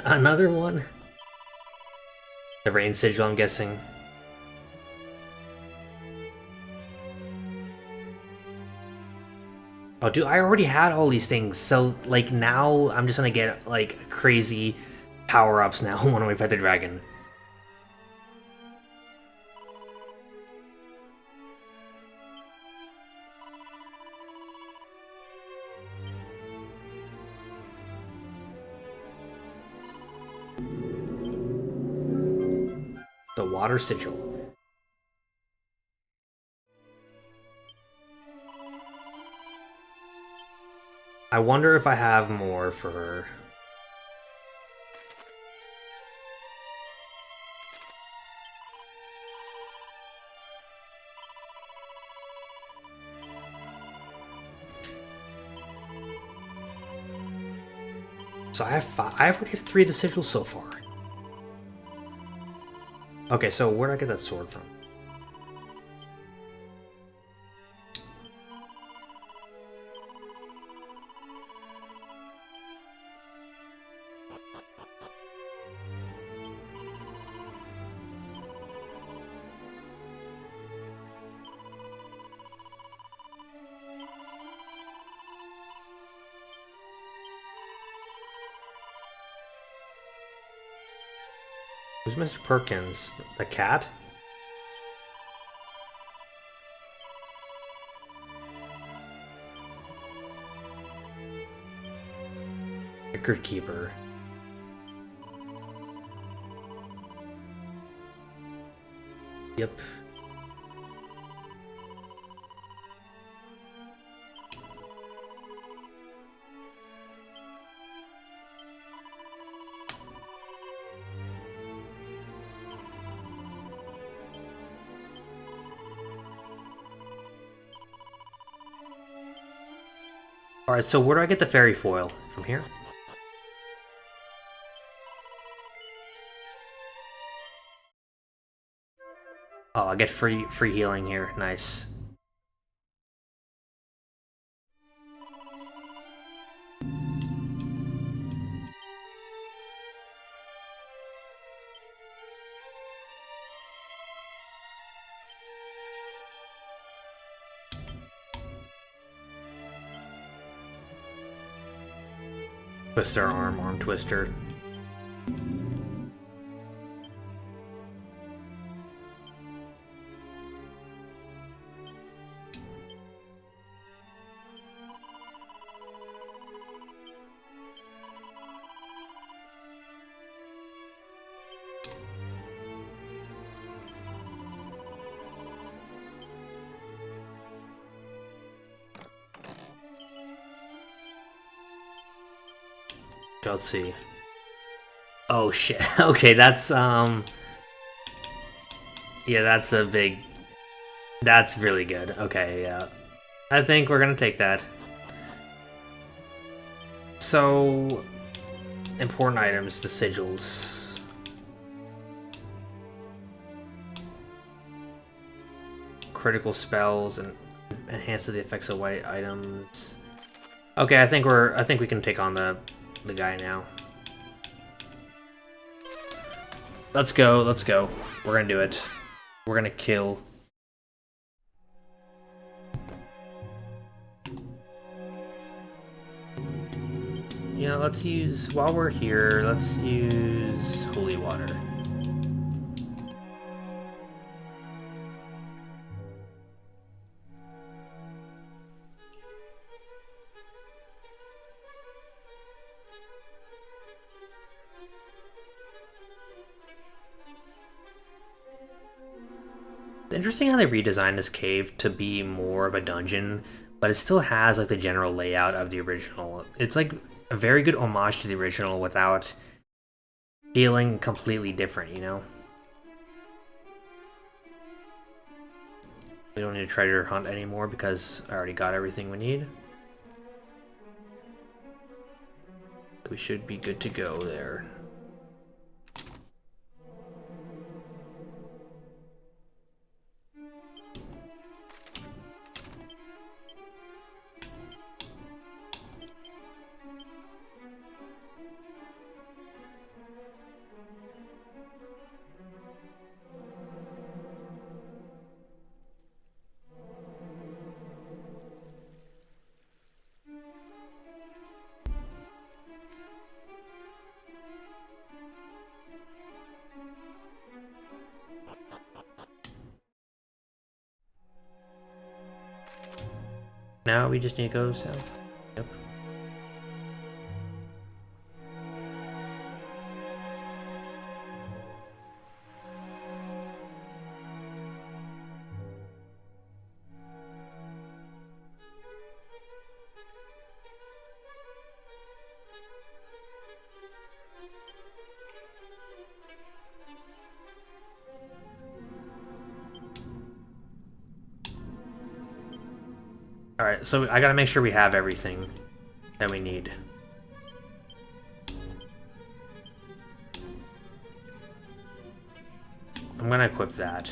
S1: Another one? The rain sigil, I'm guessing. Oh, dude, I already had all these things, so, like, now I'm just gonna get, like, crazy power-ups now when we fight the dragon. The water sigil. I wonder if I have more for her. So I have five. I already have 3 of the sigils so far. Okay, so where did I get that sword from? Who's Mr. Perkins? The cat? Record keeper. Yep. Alright, so where do I get the fairy foil? From here? Oh, I get free healing here. Nice. Twister arm twister. Let's see. Oh shit. Okay, that's yeah, that's a big, that's really good. Okay, yeah. I think we're gonna take that. So important items, the sigils. Critical spells and enhances the effects of white items. Okay, I think we can take on the guy now. Let's go, let's go. We're gonna do it. We're gonna kill. Yeah, let's use, while we're here, let's use holy water. Interesting how they redesigned this cave to be more of a dungeon, but it still has like the general layout of the original. It's like a very good homage to the original without feeling completely different, you know? We don't need a treasure hunt anymore because I already got everything we need. We should be good to go there. Now we just need to go south. Yep. Alright, so I gotta make sure we have everything that we need. I'm gonna equip that.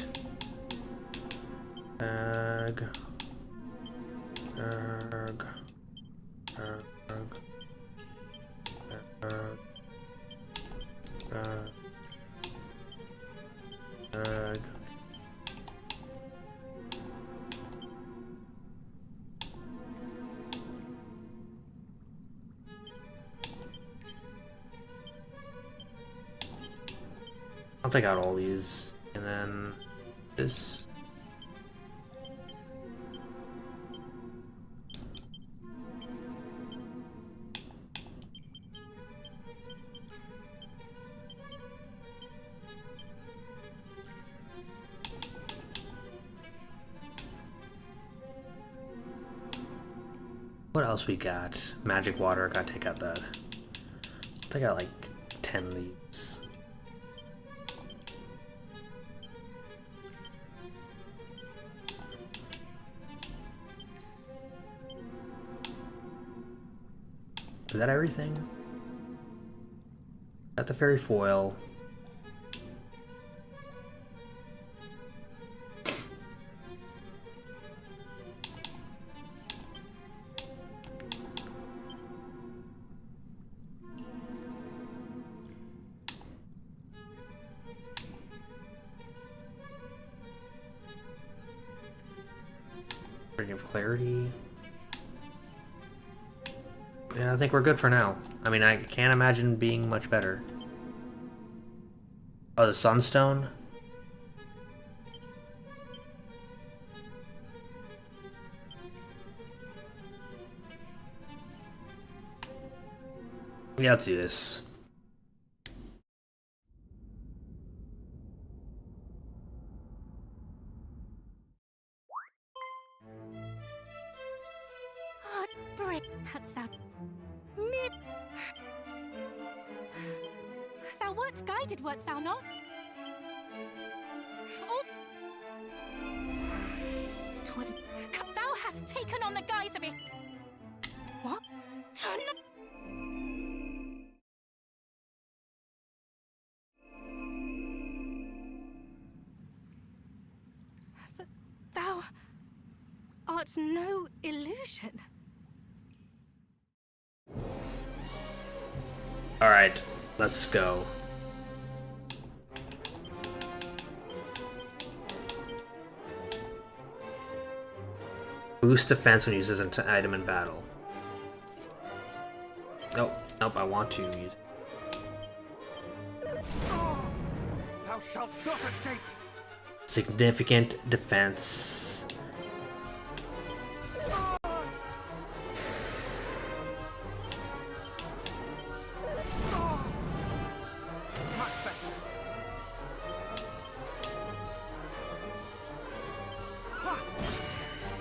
S1: Erg. Erg. Erg. Erg. Erg. I'll take out all these, and then this. What else we got? Magic water, gotta take out that. I'll take out like 10 of these. Is that everything? Got the fairy foil. Ring of Clarity. Yeah, I think we're good for now. I mean, I can't imagine being much better. Oh, the Sunstone? Yeah, let's do this.
S4: Hadst thou... Thou wert guided, wert thou not? Oh! 'Twas... Thou hast taken on the guise of it... What? Thou... art no illusion.
S1: Alright, let's go. Boost defense when uses an item in battle. Nope, nope, I want to use it.
S2: Thou shalt not escape!
S1: Significant defense.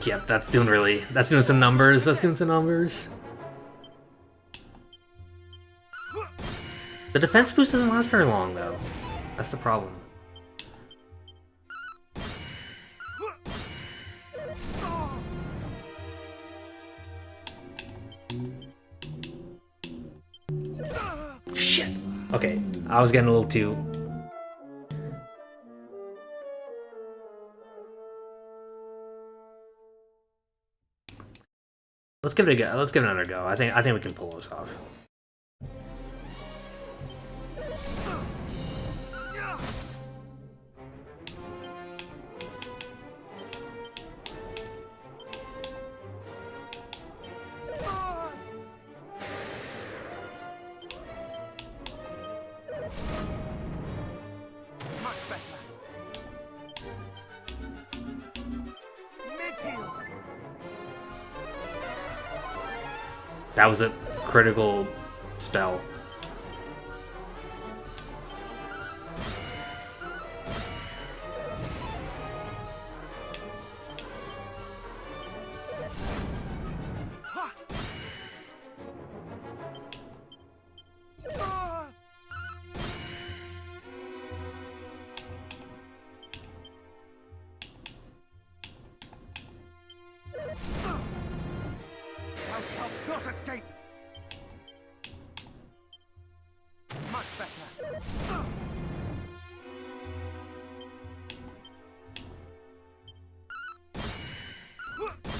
S1: Yep, that's doing some numbers. That's doing some numbers. The defense boost doesn't last very long, though. That's the problem. Shit! Okay, I was getting a little too... Let's give it a go. Let's give it another go. I think we can pull this off. That was a critical spell.
S2: Much better.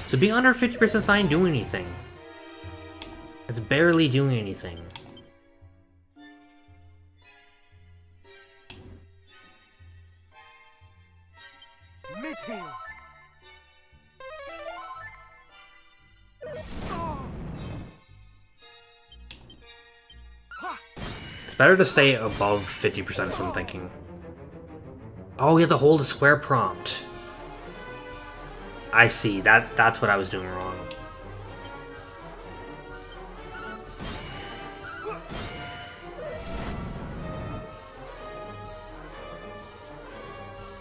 S1: So being under 50% is not doing anything. It's barely doing anything.
S2: Mid-heal.
S1: It's better to stay above 50% is what I'm thinking. Oh, you have to hold a square prompt. I see. That's what I was doing wrong.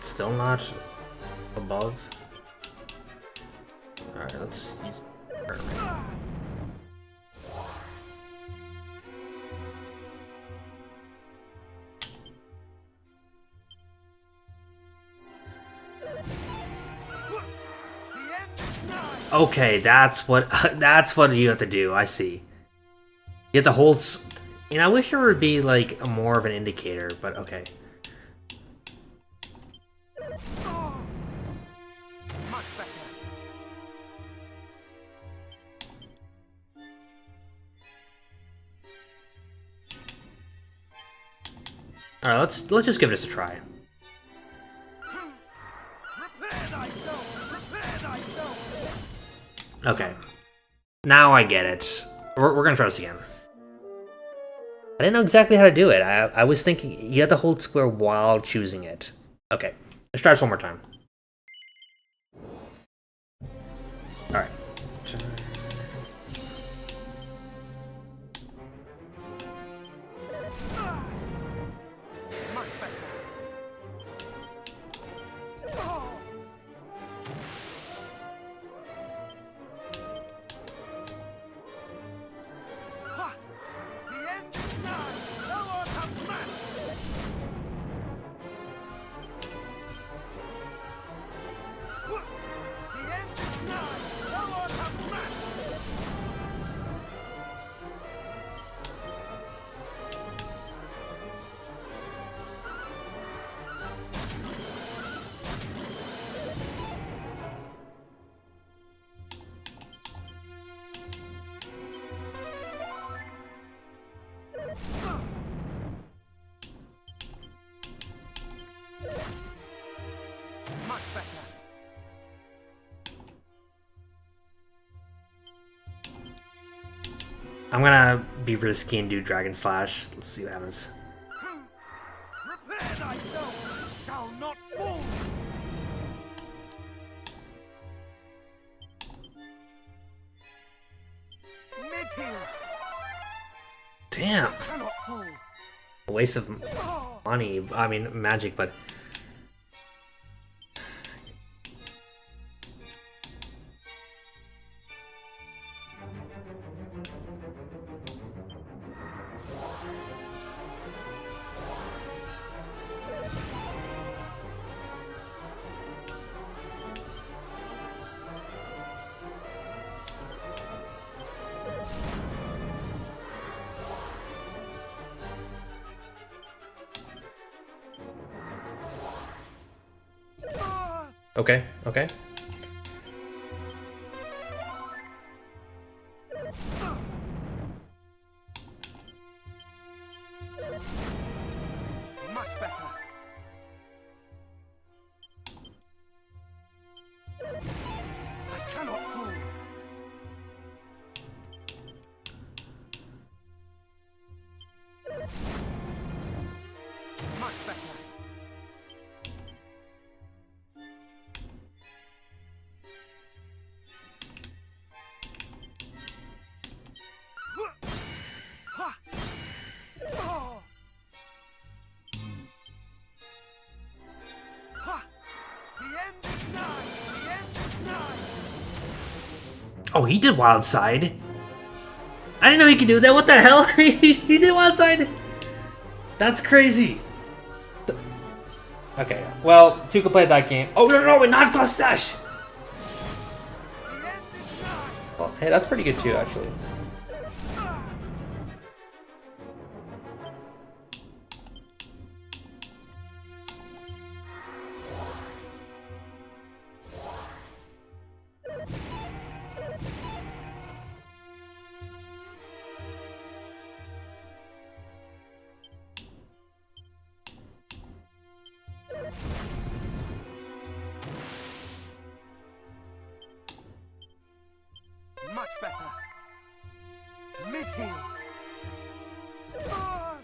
S1: Still not above. Alright, let's use Remake. Okay, that's what you have to do. I see. You have to hold. I wish there would be like more of an indicator, but okay.
S2: Much better.
S1: All right, let's just give this a try.
S2: Prepare thyself. Prepare thyself.
S1: Okay, now I get it. We're gonna try this again. I didn't know exactly how to do it. I was thinking you have to hold square while choosing it. Okay, let's try this one more time. All right.
S2: Much better. The end is nigh. Thou art outmatched. The end is nigh. Thou art outmatched. Much better.
S1: I'm gonna be risky and do Dragon Slash. Let's see what happens.
S2: Prepare thyself. Shall not fall. Mid-heal.
S1: Damn,
S2: Cannot fall.
S1: a waste of money. I mean, magic, but. Okay, okay.
S2: Much better. I cannot fall. Much better.
S1: Oh, he did Wild Side. I didn't know he could do that. What the hell? He did Wild Side. That's crazy. Okay, well, two could play that game. Oh no, not Mustache. Well, hey, that's pretty good too, actually.
S2: much better. Mid-heal. Ah!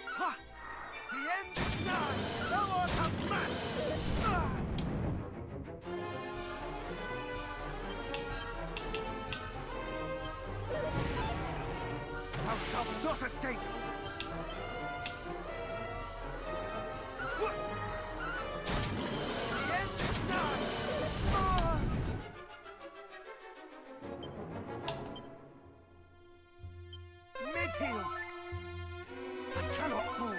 S2: Ha! The end is nigh! Thou art a man! Ah! Thou shalt not escape! What? The end is nigh! Ah! Mid-heal! I cannot fall!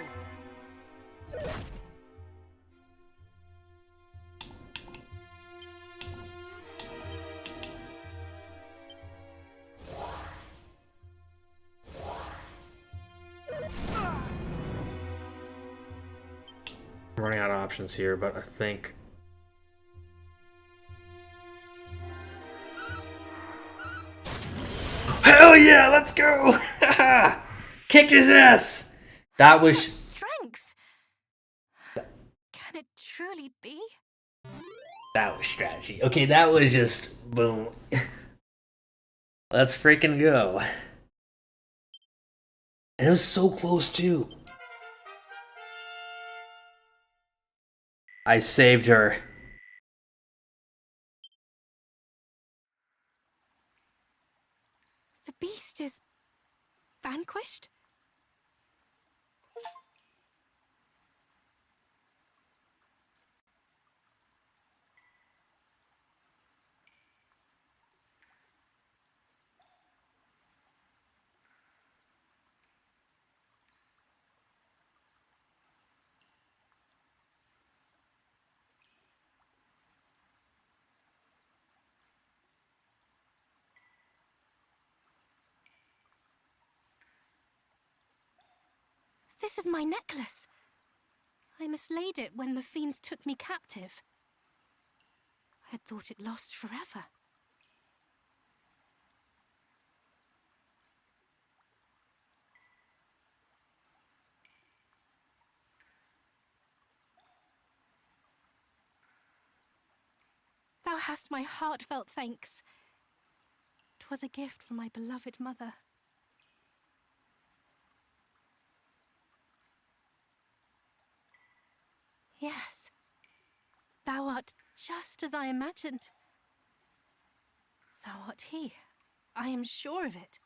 S1: I'm running out of options here, but I think... Hell yeah, let's go! Kicked his ass! That was...
S7: Strength! Can it truly be?
S1: That was strategy. Okay, that was just... boom. Let's freaking go. And it was so close, too. I saved her.
S7: The beast is vanquished? This is my necklace. I mislaid it when the fiends took me captive. I had thought it lost forever. Thou hast my heartfelt thanks. 'Twas a gift from my beloved mother. Yes, thou art just as I imagined. Thou art he. I am sure of it.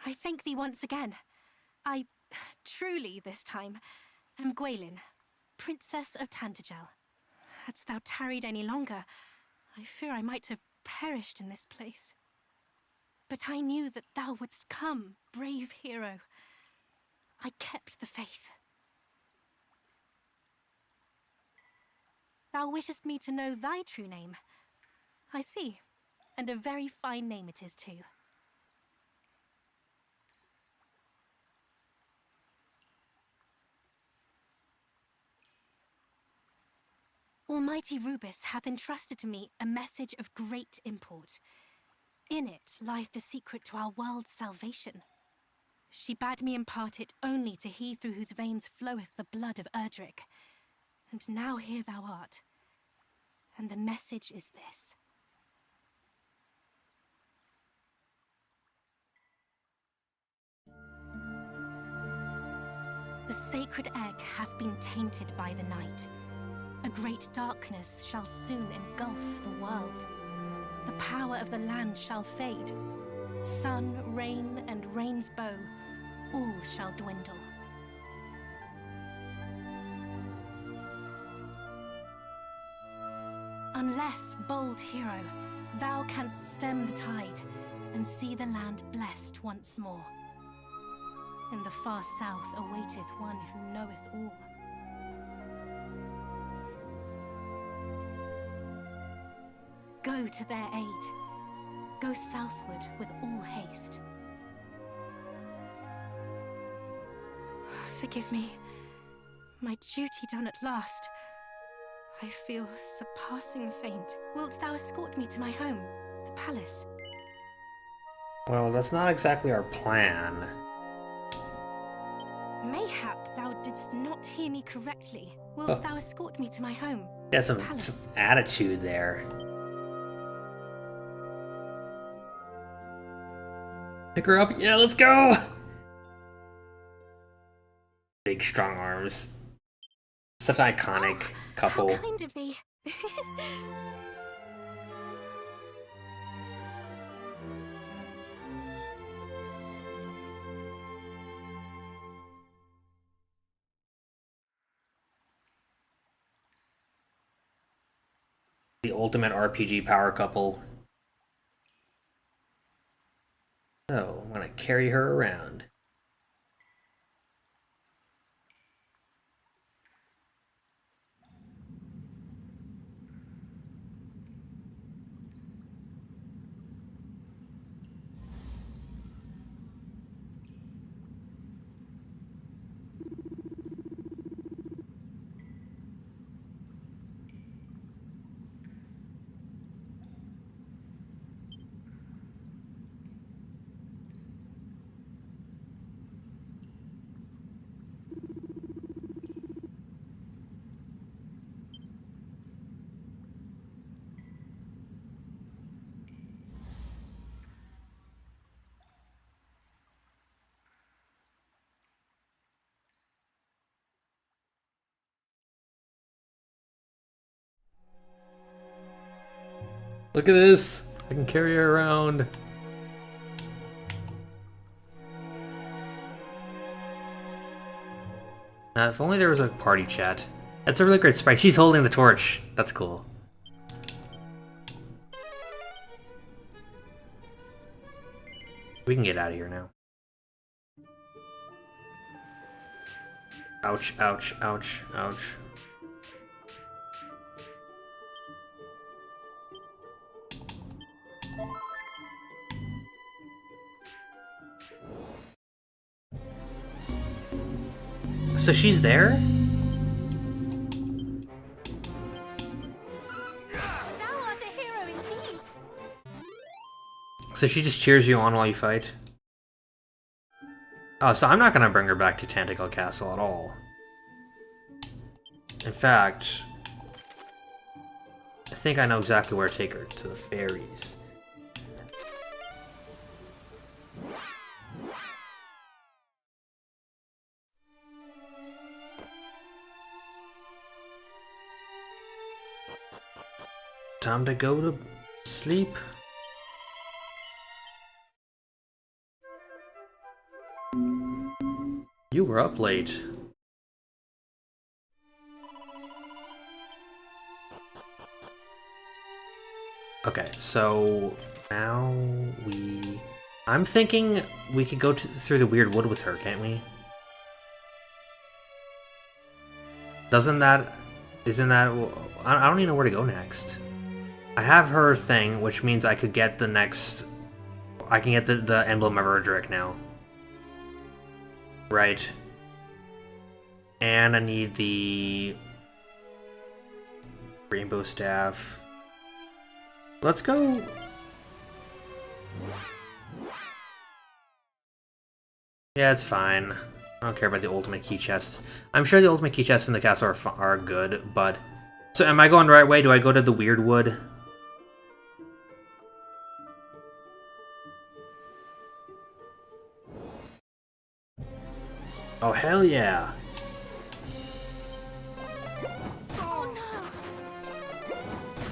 S7: I thank thee once again. I truly, this time, am Gwaelin, Princess of Tantegel. Hadst thou tarried any longer, I fear I might have perished in this place. But I knew that thou wouldst come, brave hero. I kept the faith. Thou wishest me to know thy true name. I see, and a very fine name it is too. Almighty Rubus hath entrusted to me a message of great import. In it lieth the secret to our world's salvation. She bade me impart it only to he through whose veins floweth the blood of Erdrick. And now here thou art. And the message is this. The sacred egg hath been tainted by the night. A great darkness shall soon engulf the world. The power of the land shall fade. Sun, rain, and rain's bow, all shall dwindle. Unless, bold hero, thou canst stem the tide and see the land blessed once more. In the far south awaiteth one who knoweth all. Go to their aid. Go southward with all haste. Forgive me. My duty done at last. I feel surpassing faint. Wilt thou escort me to my home, the palace?
S1: Well, that's not exactly our plan.
S7: Mayhap thou didst not hear me correctly. Wilt thou escort me to my home?
S1: Got some
S7: palace?
S1: attitude there. Pick her up. Yeah, let's go! Big, strong arms. Such an iconic couple.
S7: How kind of thee.
S1: The ultimate RPG power couple. So, I'm gonna carry her around. Look at this! I can carry her around. If only there was a party chat. That's a really great sprite. She's holding the torch. That's cool. We can get out of here now. Ouch, ouch, ouch, ouch. So she's there?
S7: Thou art a hero indeed.
S1: So she just cheers you on while you fight? Oh, so I'm not gonna bring her back to Tantegel Castle at all. In fact, I think I know exactly where to take her, to the fairies. Time to go to sleep. You were up late. Okay, so now I'm thinking we could go through the Weirdwood with her, can't we? Isn't that... I don't even know where to go next. I have her thing, which means I could get the next... I can get the Emblem of Erdrick now. Right. And I need the... Rainbow Staff. Let's go... Yeah, it's fine. I don't care about the ultimate key chests. I'm sure the ultimate key chests in the castle are good, but... So am I going the right way? Do I go to the Weirdwood? Oh, hell yeah!
S6: Oh no!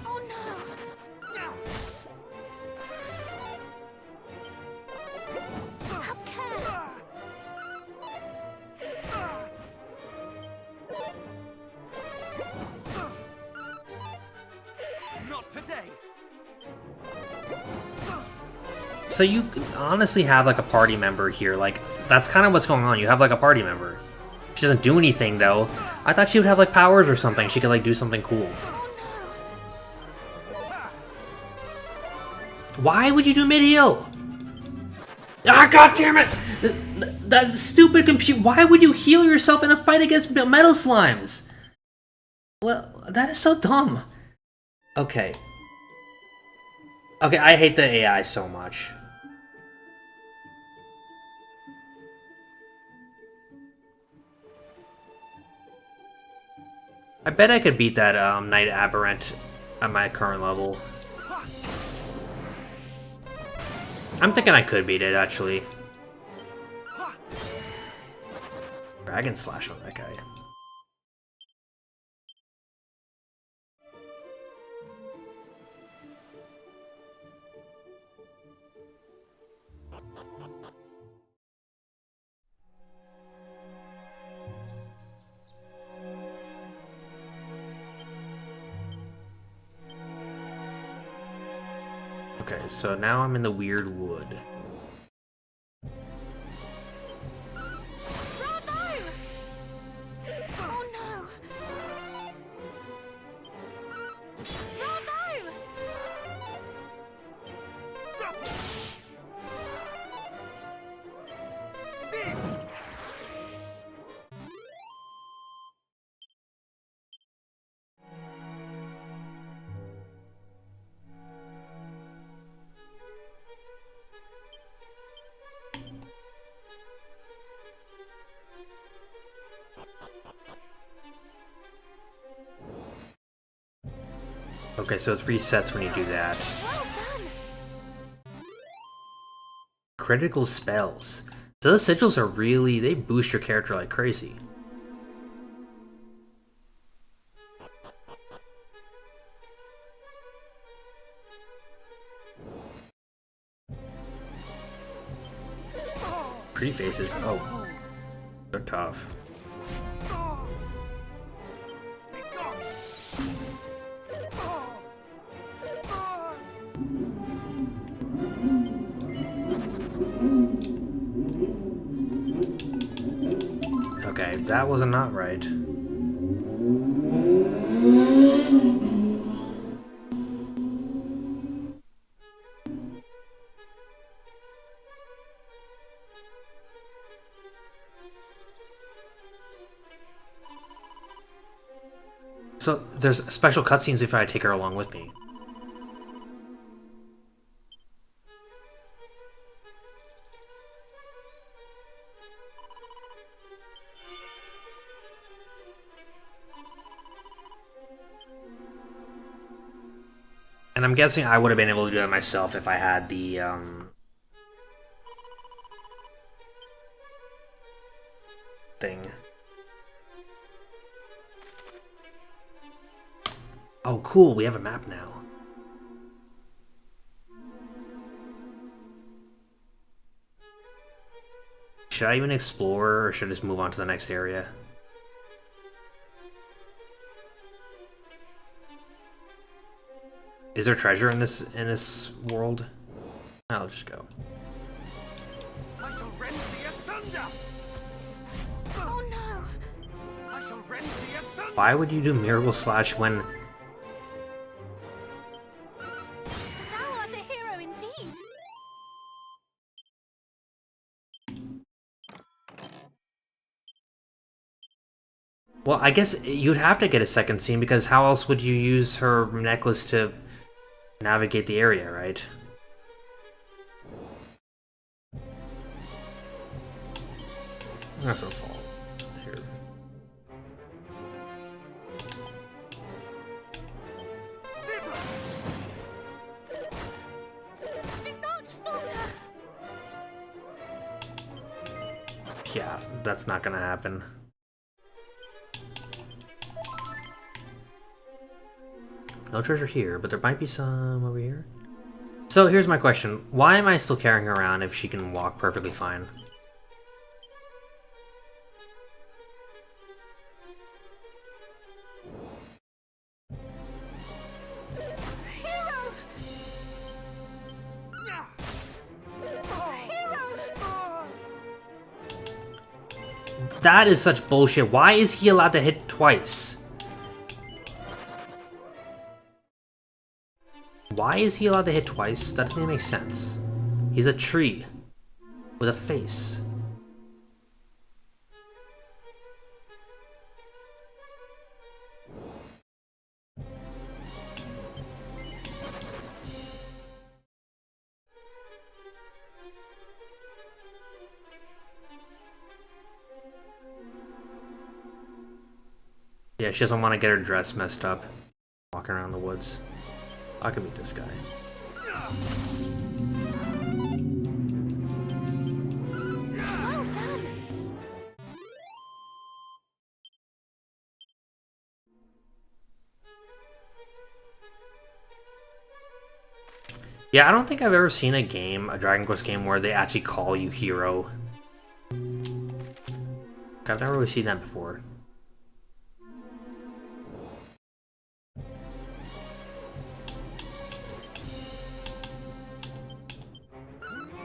S6: Oh no! Have care!
S2: Not today.
S1: So you honestly have like a party member here, like, that's kind of what's going on, you have like a party member. She doesn't do anything though. I thought she would have like powers or something, she could like do something cool. Why would you do mid-heal? Ah, god damn it! That stupid compute. Why would you heal yourself in a fight against metal slimes? Well, that is so dumb. Okay. Okay, I hate the AI so much. I bet I could beat that Knight Aberrant at my current level. I'm thinking I could beat it, actually. Dragon Slash on that guy. Okay, so now I'm in the Weirdwood. Okay, so it resets when you do that.
S6: Well done.
S1: Critical spells. So those sigils are really, they boost your character like crazy. Prefaces, oh, they're tough. Okay, that was not right. So there's special cutscenes if I take her along with me. And I'm guessing I would have been able to do that myself if I had the, thing. Oh, cool, we have a map now. Should I even explore, or should I just move on to the next area? Is there treasure in this world? I'll just go.
S2: I shall rend thee asunder!
S6: Oh no!
S2: I shall rend thee asunder!
S1: Why would you do Miracle Slash when...
S6: Thou art a hero indeed!
S1: Well, I guess you'd have to get a second scene, because how else would you use her necklace to navigate the area, right? That's a fall. Here.
S6: Do not falter!
S1: Yeah, that's not gonna happen. No treasure here, but there might be some over here. So here's my question. Why am I still carrying her around if she can walk perfectly fine?
S6: Hero!
S1: That is such bullshit. Why is he allowed to hit twice? Why is he allowed to hit twice? That doesn't even make sense. He's a tree with a face. Yeah, she doesn't want to get her dress messed up. Walking around the woods. I could beat this guy.
S6: Well done.
S1: Yeah, I don't think I've ever seen a Dragon Quest game, where they actually call you hero. I've never really seen that before.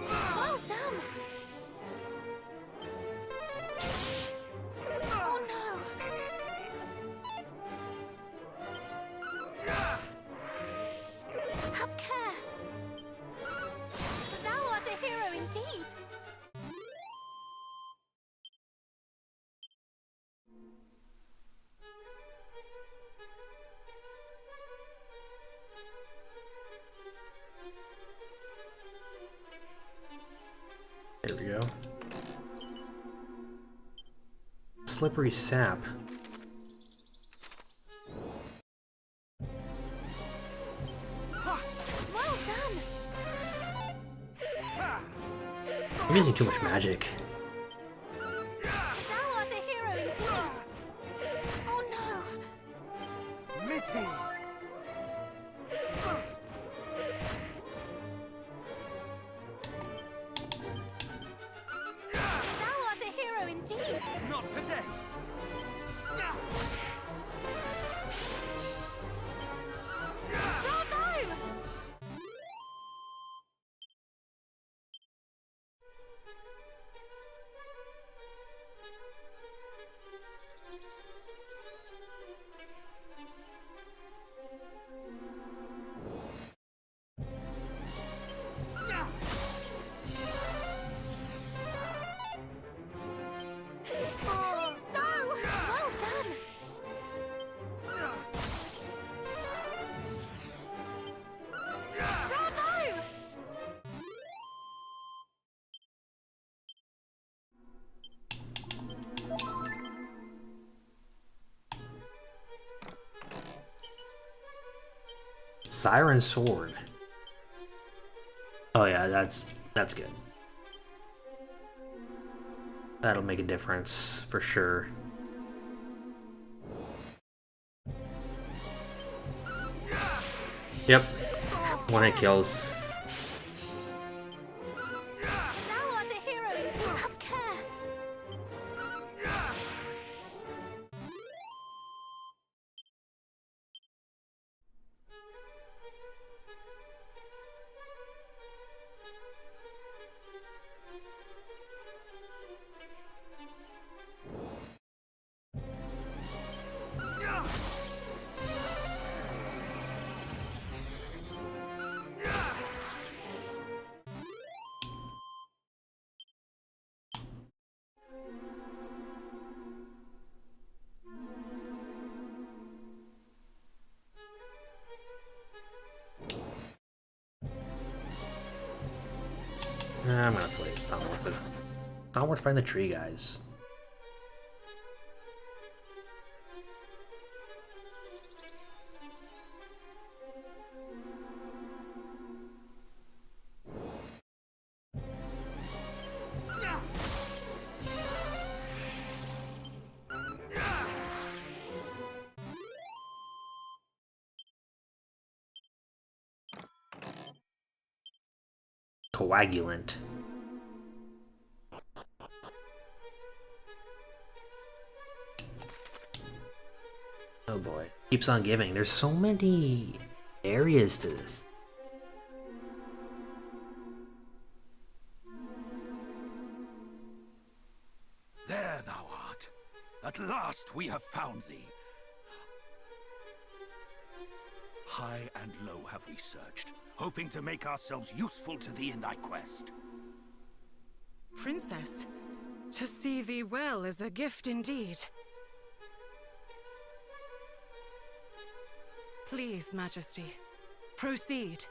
S6: Well done. Oh no. Have care. Thou art a hero indeed.
S1: There we go. Slippery sap.
S6: Well done.
S1: I'm using too much magic.
S6: Thou art a hero indeed. Oh no.
S2: Meeting.
S6: Thou art a hero indeed.
S2: Not today.
S6: Bravo! Please, no! Well done! Bravo!
S1: Siren Sword. Oh yeah, that's good. That'll make a difference for sure. Yep. When it kills.
S6: Thou art a hero indeed. Have care.
S1: Nah, I'm gonna flee. It's not worth it. It's not worth fighting the tree guys. Coagulant. Oh boy. Keeps on giving. There's so many areas to this.
S2: There thou art. At last we have found thee. High and low have we searched, hoping to make ourselves useful to thee in thy quest.
S3: Princess, to see thee well is a gift indeed. Please, Majesty, proceed,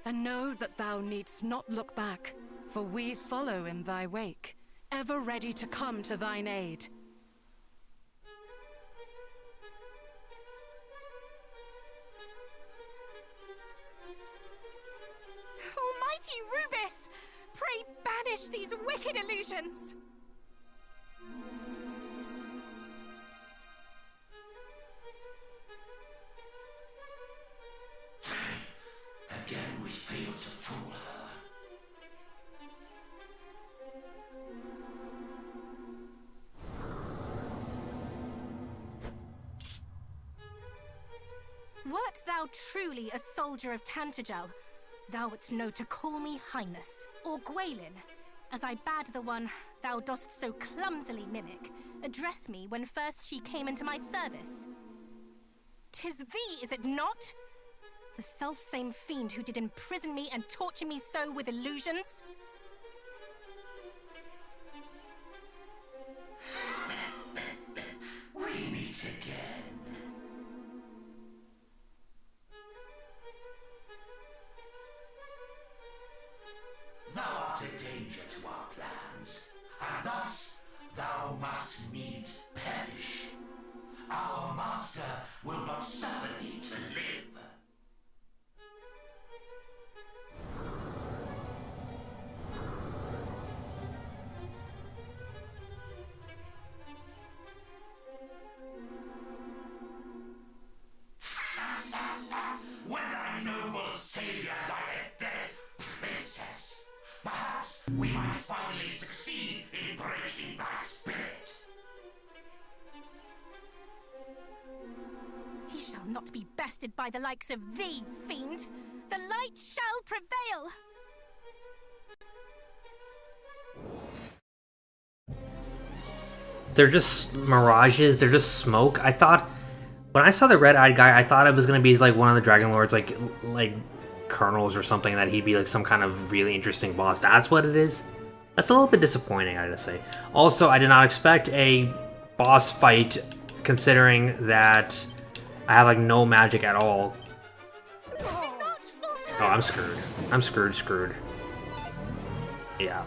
S3: and know that thou needst not look back, for we follow in thy wake, ever ready to come to thine aid.
S7: Pray banish these wicked illusions!
S2: Again, we failed to fool her.
S7: Wert thou truly a soldier of Tantegel, thou wouldst know to call me Highness, or Gwaelin, as I bade the one thou dost so clumsily mimic address me when first she came into my service. 'Tis thee, is it not? The self-same fiend who did imprison me and torture me so with illusions?
S2: We meet again. Thou art a danger to our plans, and thus thou must needs perish. Our master will not suffer thee to live. When thy noble savior lieth dead, princess, perhaps we might finally succeed in breaking thy spirit.
S7: He shall not be bested by the likes of thee, fiend! The light shall prevail!
S1: They're just mirages, they're just smoke. I thought, when I saw the red-eyed guy, I thought it was gonna be like one of the Dragon Lords, like colonels or something, that he'd be like some kind of really interesting boss. That's what it is? That's a little bit disappointing, I gotta say. Also, I did not expect a boss fight, considering that I have like no magic at all. Oh, I'm screwed. I'm screwed. Yeah.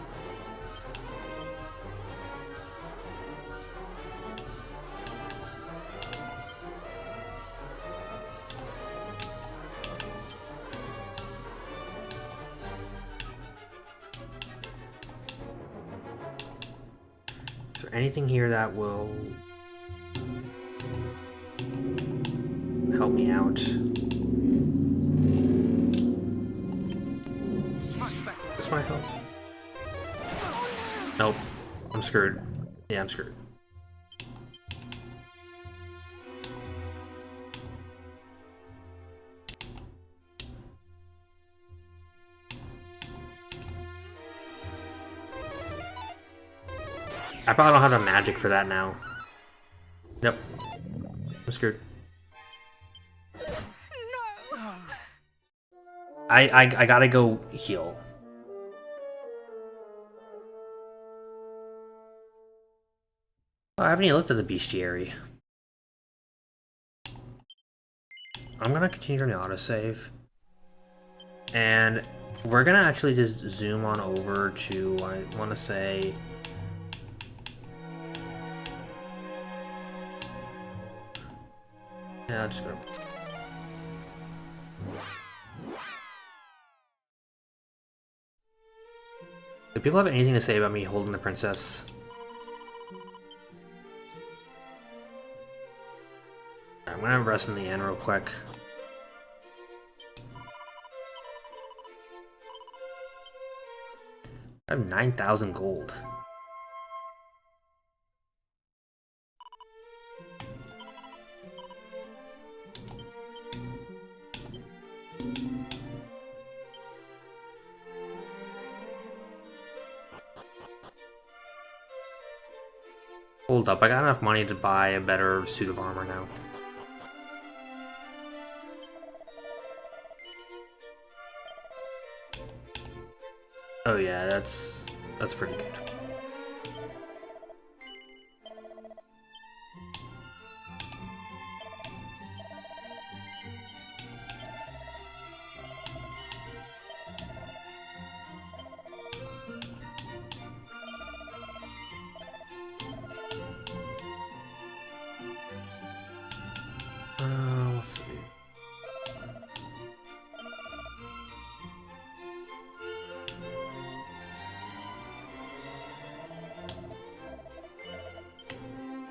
S1: Is there anything here that will help me out? This might help. Nope. I'm screwed. Yeah, I'm screwed. I probably don't have the magic for that now. Yep. I'm screwed.
S7: No!
S1: I gotta go heal. Oh, I haven't even looked at the bestiary. I'm gonna continue on the autosave. And we're gonna actually just zoom on over to, I wanna say... Yeah, I'll just go. Do people have anything to say about me holding the princess? I'm gonna rest in the inn real quick. I have 9,000 gold. Hold up, I got enough money to buy a better suit of armor now. Oh yeah, that's pretty good. Let's see.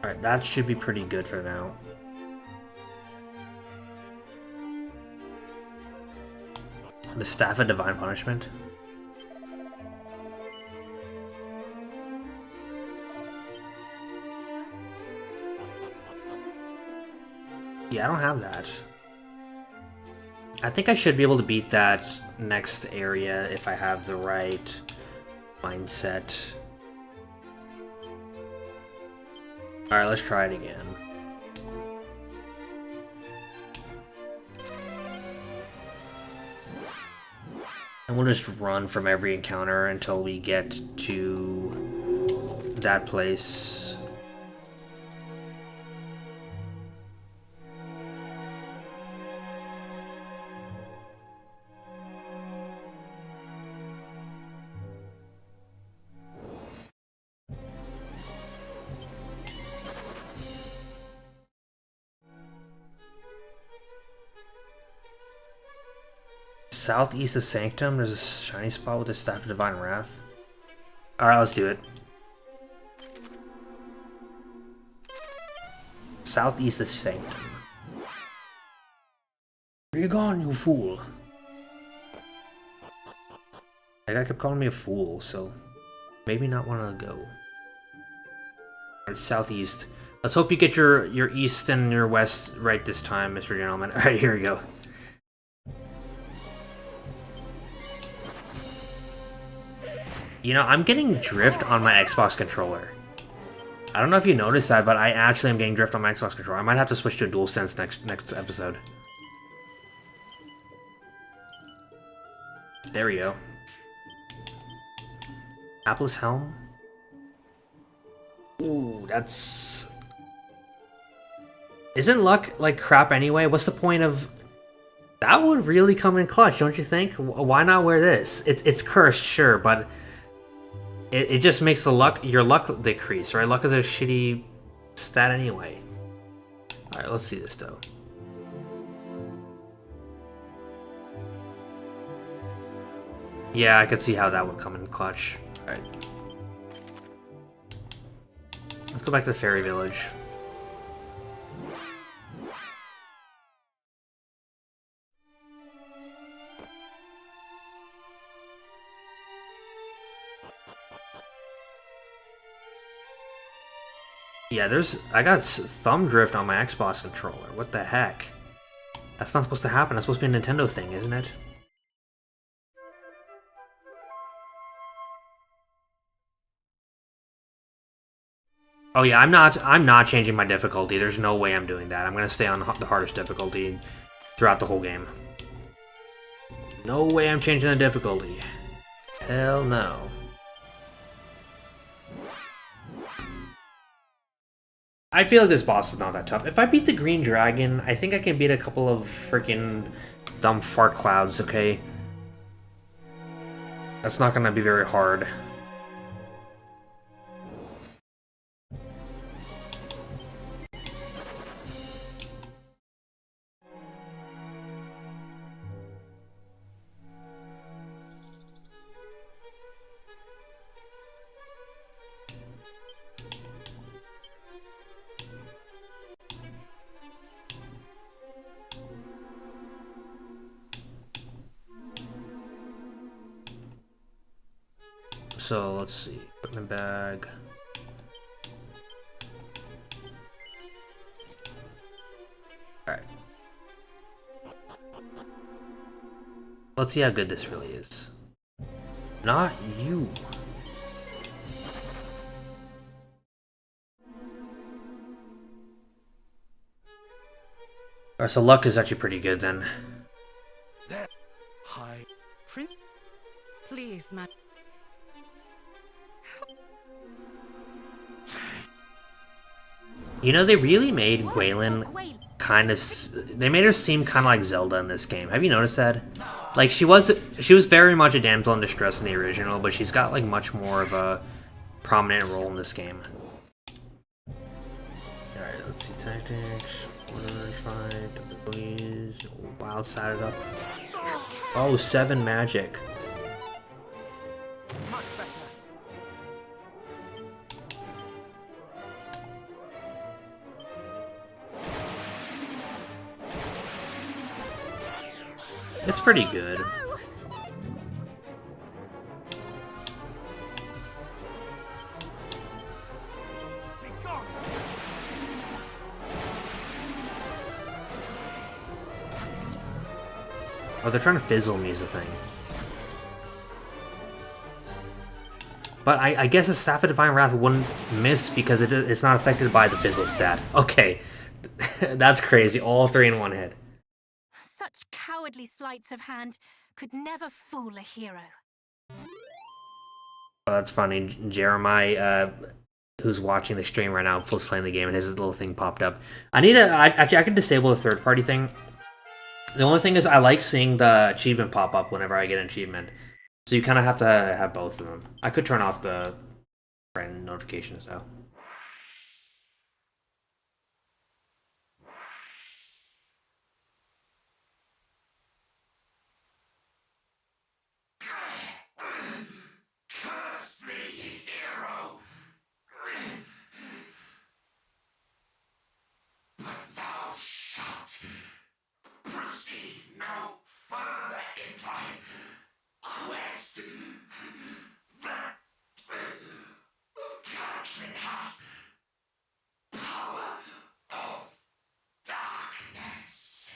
S1: Alright, that should be pretty good for now. The Staff of Divine Punishment. Yeah, I don't have that. I think I should be able to beat that next area if I have the right mindset. Alright, let's try it again. And we'll just run from every encounter until we get to that place. Southeast of Sanctum, there's a shiny spot with the Staff of Divine Wrath. Alright, let's do it. Southeast of Sanctum. Where you gone, you fool? That guy kept calling me a fool, so maybe not want to go. Alright, Southeast. Let's hope you get your east and your west right this time, Mr. Gentleman. Alright, here we go. You know, I'm getting drift on my Xbox controller. I don't know if you noticed that, but I actually am getting drift on my Xbox controller. I might have to switch to a DualSense next episode. There we go. Atlas Helm. Ooh, that's... Isn't luck like crap anyway? What's the point of... That would really come in clutch, don't you think? Why not wear this? It's cursed, sure, but... It just makes your luck decrease, right? Luck is a shitty stat anyway. Alright, let's see this though. Yeah, I could see how that would come in clutch. Alright. Let's go back to the Fairy Village. Yeah, I got thumb drift on my Xbox controller. What the heck? That's not supposed to happen. That's supposed to be a Nintendo thing, isn't it? Oh yeah, I'm not changing my difficulty. There's no way I'm doing that. I'm gonna stay on the hardest difficulty throughout the whole game. No way I'm changing the difficulty. Hell no. I feel like this boss is not that tough. If I beat the Green Dragon, I think I can beat a couple of freaking dumb fart clouds, okay? That's not gonna be very hard. So let's see, equipment bag. Alright. Let's see how good this really is. Not you. Alright, so luck is actually pretty good then.
S3: Hi. Please, madam.
S1: You know, they really made Gwaelin kind of... They made her seem kind of like Zelda in this game. Have you noticed that? Like, she was very much a damsel in distress in the original, but she's got, like, much more of a prominent role in this game. Alright, let's see. Tactics, orders, fight, abilities, wild side it up. Oh, 7 magic. pretty good. Oh, they're trying to fizzle me is the thing. But I guess a Staff of Divine Wrath wouldn't miss because it's not affected by the fizzle stat. Okay. That's crazy. All 3 in one hit.
S7: Such cowardly sleights of hand could never fool a hero.
S1: Oh, that's funny. Jeremiah, who's watching the stream right now, was playing the game and his little thing popped up. Actually, I can disable the third-party thing. The only thing is I like seeing the achievement pop up whenever I get an achievement. So you kind of have to have both of them. I could turn off the friend notifications, though.
S2: Curse me, hero! But thou shalt proceed no further in thy quest. That of Cantalin hath power of darkness.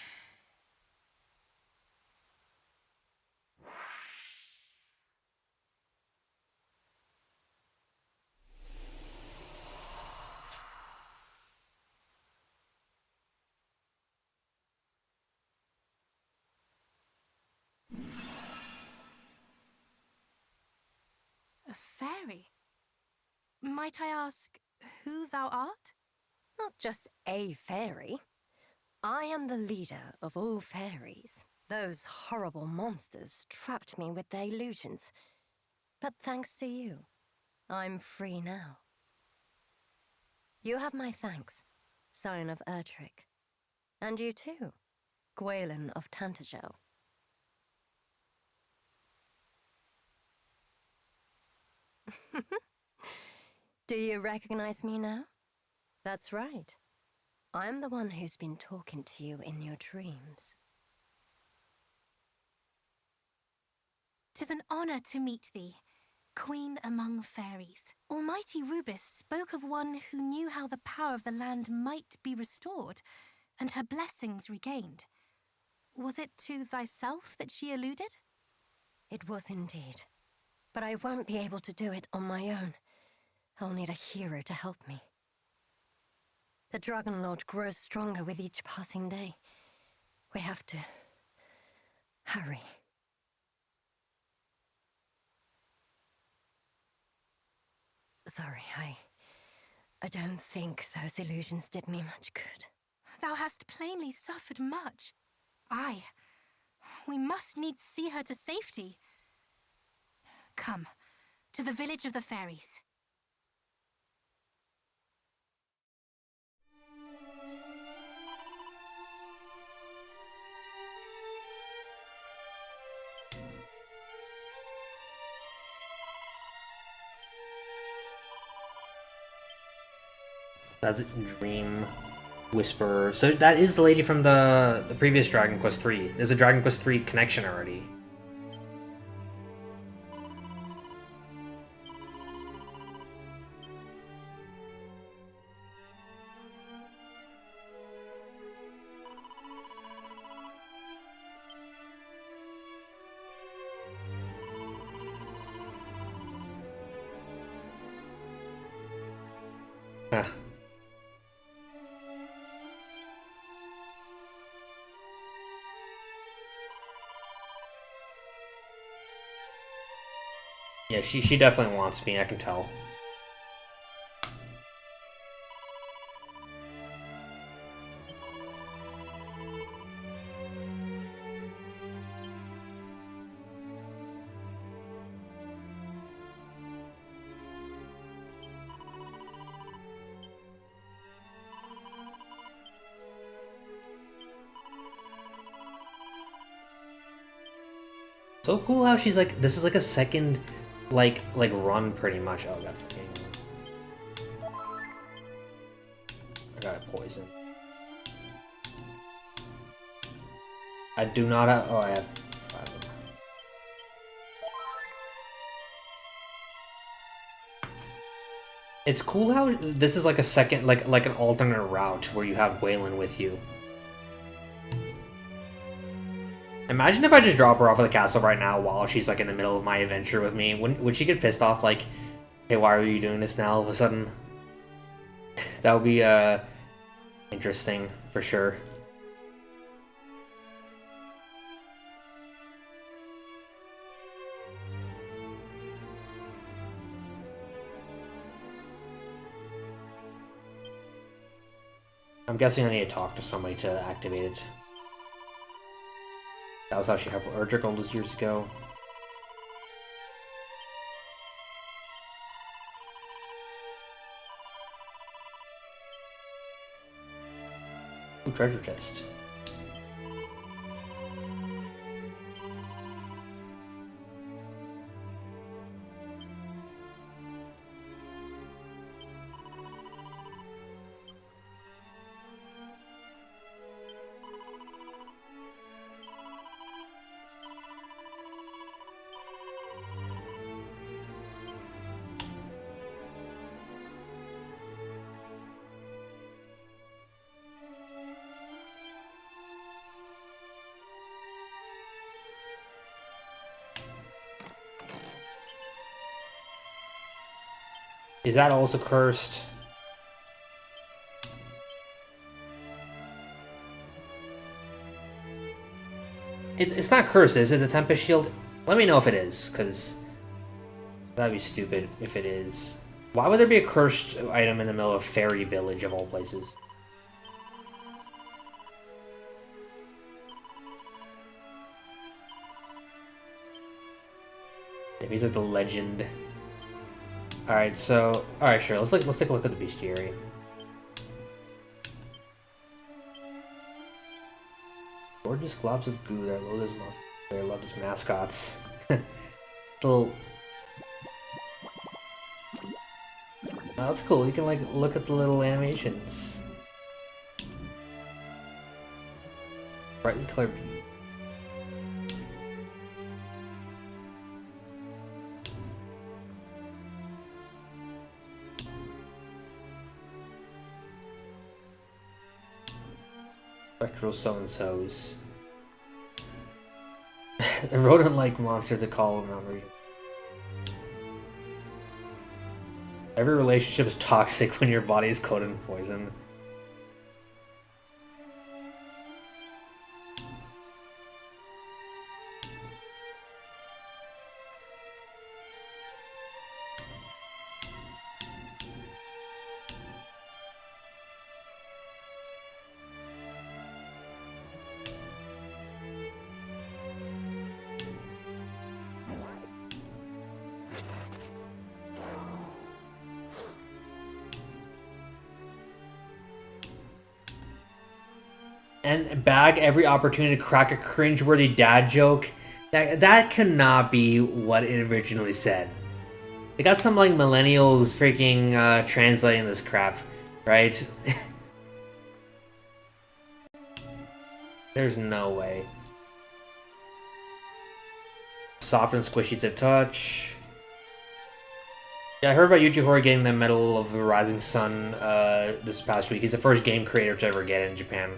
S7: A fairy? Might I ask who thou art?
S9: Not just a fairy. I am the leader of all fairies. Those horrible monsters trapped me with their illusions. But thanks to you, I'm free now. You have my thanks, Scion of Erdrick. And you too, Gwaelin of Tantegel. Do you recognize me now? That's right. I'm the one who's been talking to you in your dreams.
S7: 'Tis an honor to meet thee, Queen among fairies. Almighty Rubis spoke of one who knew how the power of the land might be restored, and her blessings regained. Was it to thyself that she alluded?
S9: It was indeed. But I won't be able to do it on my own. I'll need a hero to help me. The Dragon Lord grows stronger with each passing day. We have to hurry. Sorry, I don't think those illusions did me much good.
S7: Thou hast plainly suffered much. Aye, we must needs see her to safety. Come, to the village of the fairies.
S1: That's Dream Whisperer. So that is the lady from the previous Dragon Quest III. There's a Dragon Quest III connection already. Huh. Yeah, she definitely wants me, I can tell. So cool how she's like, this is like a second, like run pretty much. Oh god, fucking. I got a poison. I do not have, oh I have It's cool how this is like a second, like an alternate route where you have Gwaelin with you. Imagine if I just drop her off at the castle right now while she's like in the middle of my adventure with me. Would she get pissed off? Like, hey, why are you doing this now all of a sudden? That would be interesting for sure. I'm guessing I need to talk to somebody to activate it. That was how she helped Erdrick all those years ago. Ooh, treasure chest. Is that also cursed? It's not cursed, is it? The Tempest Shield? Let me know if it is, because that'd be stupid if it is. Why would there be a cursed item in the middle of Fairy Village, of all places? Maybe he's like the legend. Alright, so... Alright, sure, let's take a look at the bestiary. Gorgeous globs of goo, they're loved as mascots. Little... Oh, that's cool, you can like look at the little animations. Brightly colored beauty. Spectral so-and-sos. Rodent-like monsters that call them on region. Every relationship is toxic when your body is coated in poison. And bag every opportunity to crack a cringeworthy dad joke. That cannot be what it originally said. They got some like millennials freaking translating this crap, right? There's no way. Soft and squishy to touch. Yeah, I heard about Yuji Horii getting the Medal of the Rising Sun this past week. He's the first game creator to ever get it in Japan.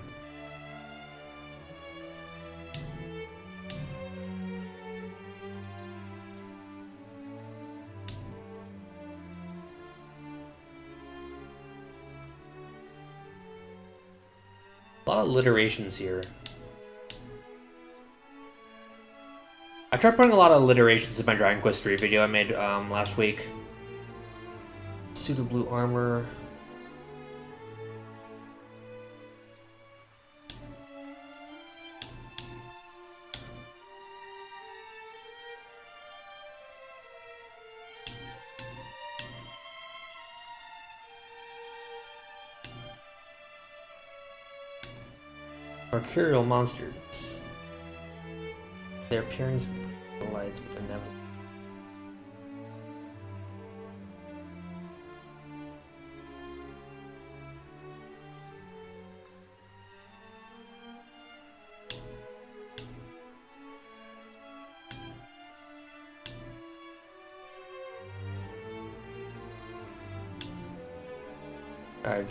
S1: A lot of alliterations here. I tried putting a lot of alliterations in my Dragon Quest III video I made last week. Suit of blue armor. Mercurial monsters. Their appearance delights, but they're never.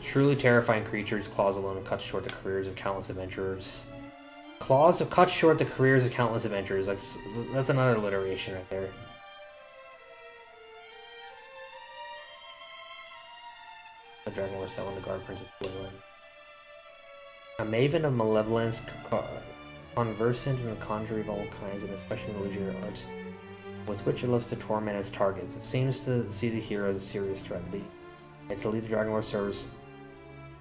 S1: Truly terrifying creatures, claws alone cut short the careers of countless adventurers. Claws have cut short the careers of countless adventurers. That's another alliteration right there. The dragon was selling the guard Princess Gwaelin. A maven of malevolence, conversant in the conjuring of all kinds, and especially in illusionary arts, with which it loves to torment its targets. It seems to see the hero as a serious threat. It's to lead the Dragon Lord serves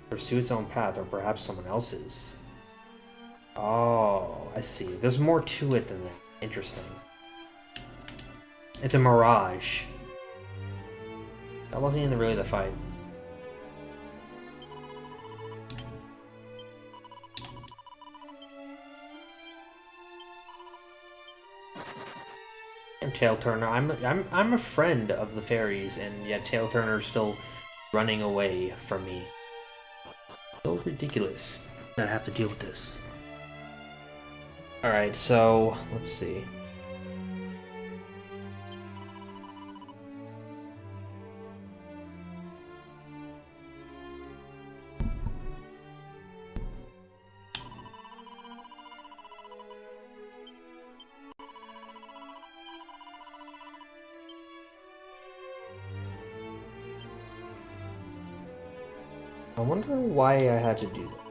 S1: pursue its own path, or perhaps someone else's. Oh, I see. There's more to it than that. Interesting. It's a mirage. That wasn't even really the fight. Tail Turner. I'm a friend of the fairies, and yet Tail Turner's still running away from me. So ridiculous that I have to deal with this. Alright, so let's see. I wonder why I had to do that.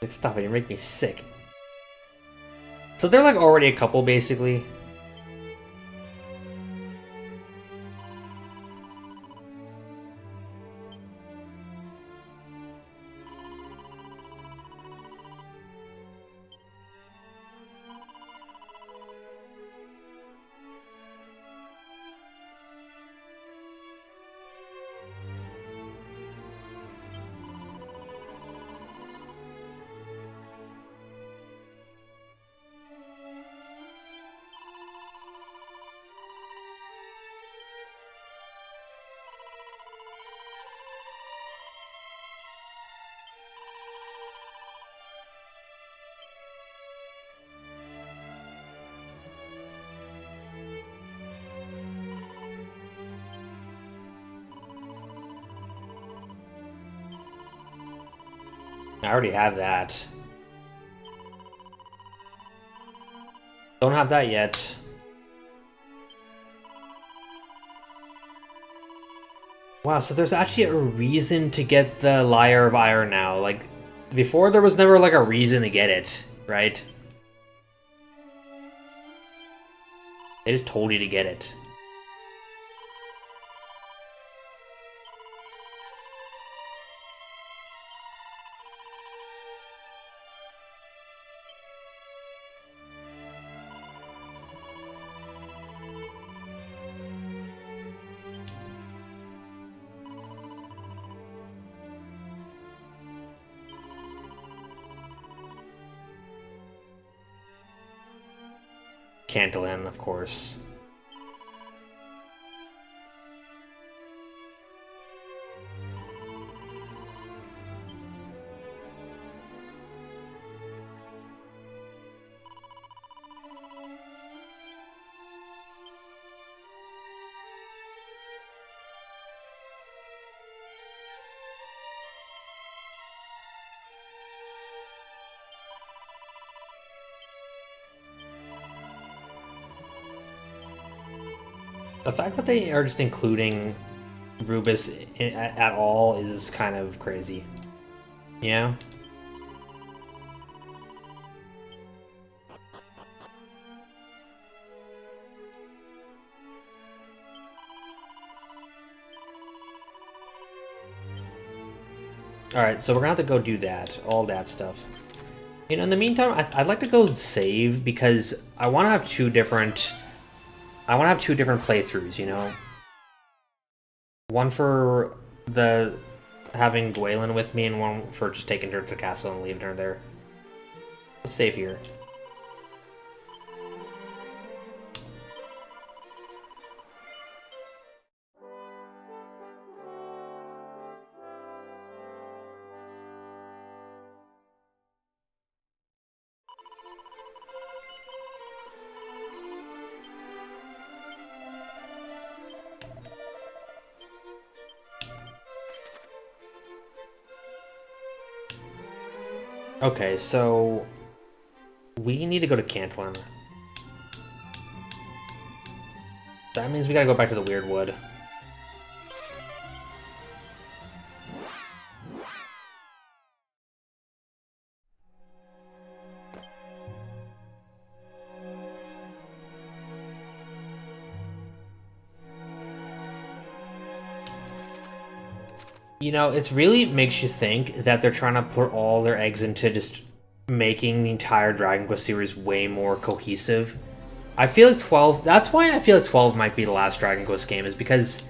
S1: Like, stop it, you make me sick. So they're like already a couple, basically. I already have that. Don't have that yet. Wow, so there's actually a reason to get the Lyre of Ire now. Like, before there was never like a reason to get it, right? They just told you to get it. Cantalin, of course. The fact that they are just including Rubus at all is kind of crazy. Yeah. Alright, so we're gonna have to go do that. All that stuff. You know, in the meantime, I'd like to go save because I want to have two different playthroughs, you know? One for having Gwaelin with me, and one for just taking her to the castle and leaving her there. Let's save here. Okay, so we need to go to Cantalin. That means we gotta go back to the Weirdwood. You know, it really makes you think that they're trying to put all their eggs into just making the entire Dragon Quest series way more cohesive. I feel like 12... That's why I feel like 12 might be the last Dragon Quest game, is because,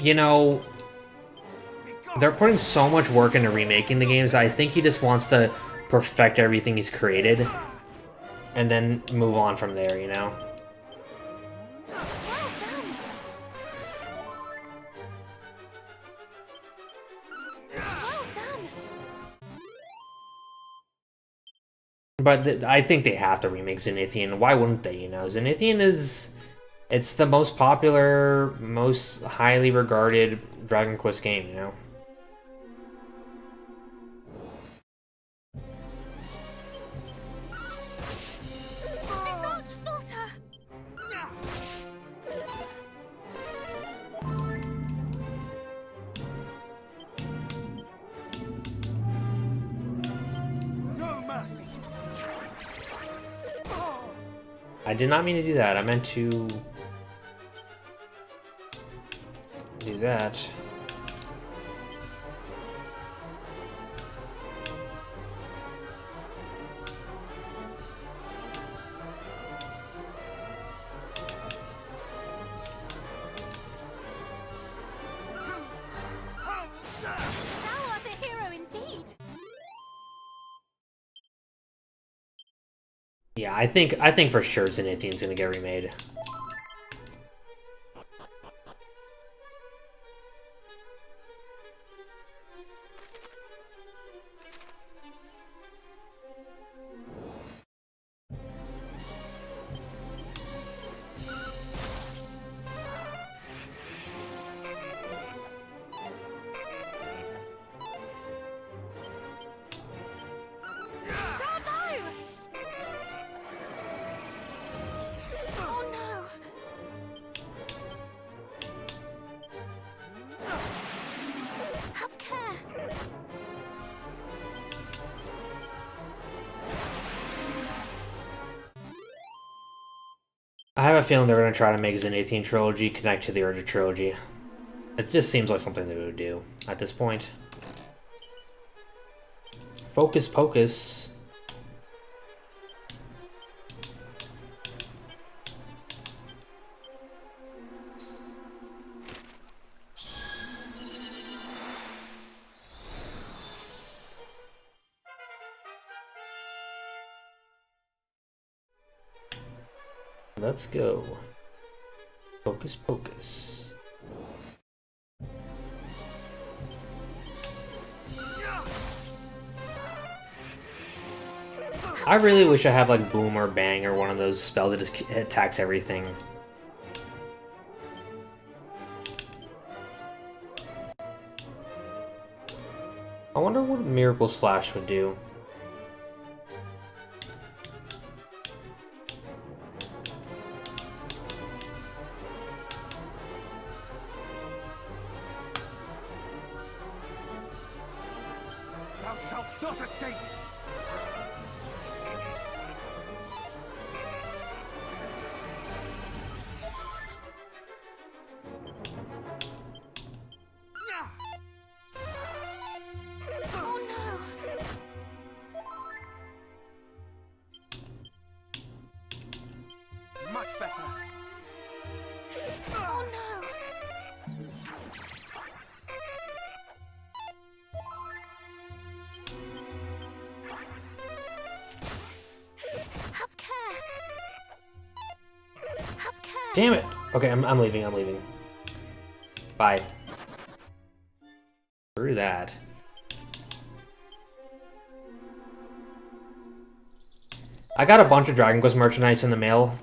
S1: you know, they're putting so much work into remaking the games. I think he just wants to perfect everything he's created and then move on from there, you know? But I think they have to remake Zenithian. Why wouldn't they, you know? Zenithian is... It's the most popular, most highly regarded Dragon Quest game, you know?
S6: Do not falter!
S2: No mercy.
S1: I did not mean to do that. I meant to... do that.
S6: Thou art a hero indeed!
S1: Yeah, I think for sure Zenithian's gonna get remade.
S6: Bravo! Oh no! Have care!
S1: I have a feeling they're gonna try to make Zenithian trilogy connect to the Urza trilogy. It just seems like something they would do at this point. Focus Pocus. Let's go. Focus Pocus. I really wish I had like Boom or Bang or one of those spells that just attacks everything. I wonder what Miracle Slash would do.
S2: Not escape!
S6: Oh no!
S2: Much better.
S6: Oh no! Have care! Have care!
S1: Damn it! Okay, I'm leaving, I'm leaving. Bye. Screw that. I got a bunch of Dragon Quest merchandise in the mail,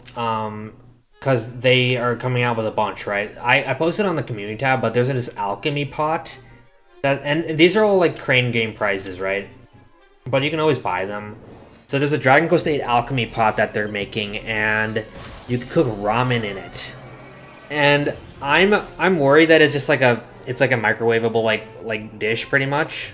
S1: because they are coming out with a bunch, right? I posted on the community tab, but there's this alchemy pot, and these are all like Crane game prizes, right? But you can always buy them. So there's a Dragon Quest 8 alchemy pot that they're making, and you can cook ramen in it. And I'm worried that it's just like a microwavable like dish pretty much.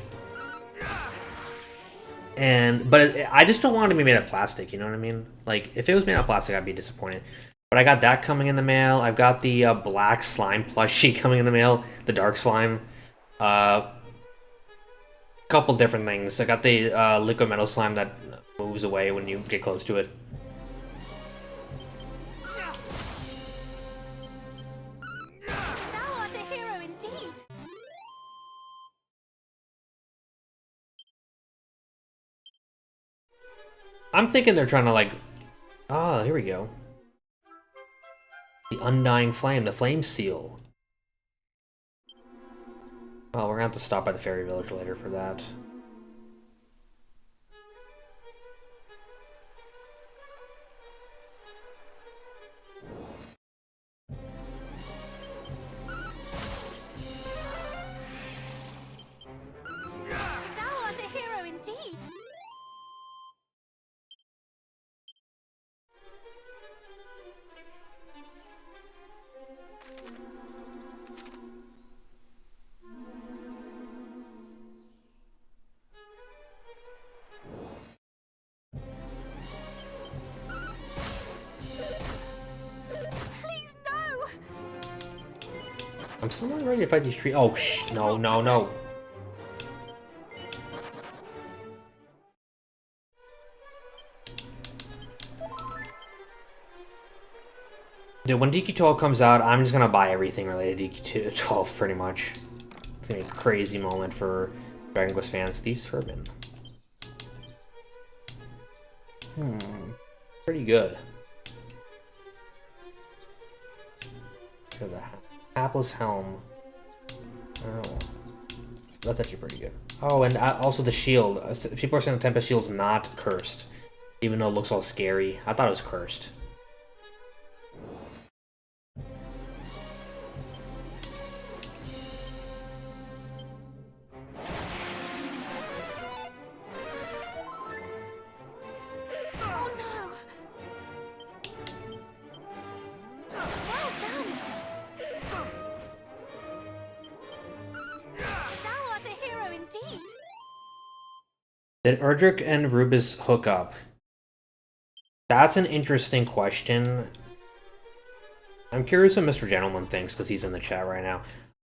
S1: But I just don't want it to be made of plastic, you know what I mean? Like, if it was made out of plastic, I'd be disappointed. But I got that coming in the mail. I've got the black slime plushie coming in the mail, the dark slime. Couple different things. I got the liquid metal slime that moves away when you get close to it.
S6: Thou art a hero indeed!
S1: I'm thinking they're trying to like... Oh, here we go. The Undying Flame, the Flame Seal. Well, we're gonna have to stop by the Fairy Village later for that.
S6: Thou art a hero indeed! Please, no!
S1: I'm still not ready to fight these trees. Oh, no, no, no. Dude, when DQ12 comes out, I'm just gonna buy everything related to DQ12, pretty much. It's gonna be a crazy moment for Dragon Quest fans. Steve Turbin. Pretty good. For the Hapless Helm. Oh. That's actually pretty good. Oh, and also the shield. People are saying the Tempest Shield's not cursed. Even though it looks all scary. I thought it was cursed.
S6: Oh no! Well done! Thou art a hero indeed!
S1: Did Erdrick and Rubis hook up? That's an interesting question. I'm curious what Mr. Gentleman thinks, because he's in the chat right now.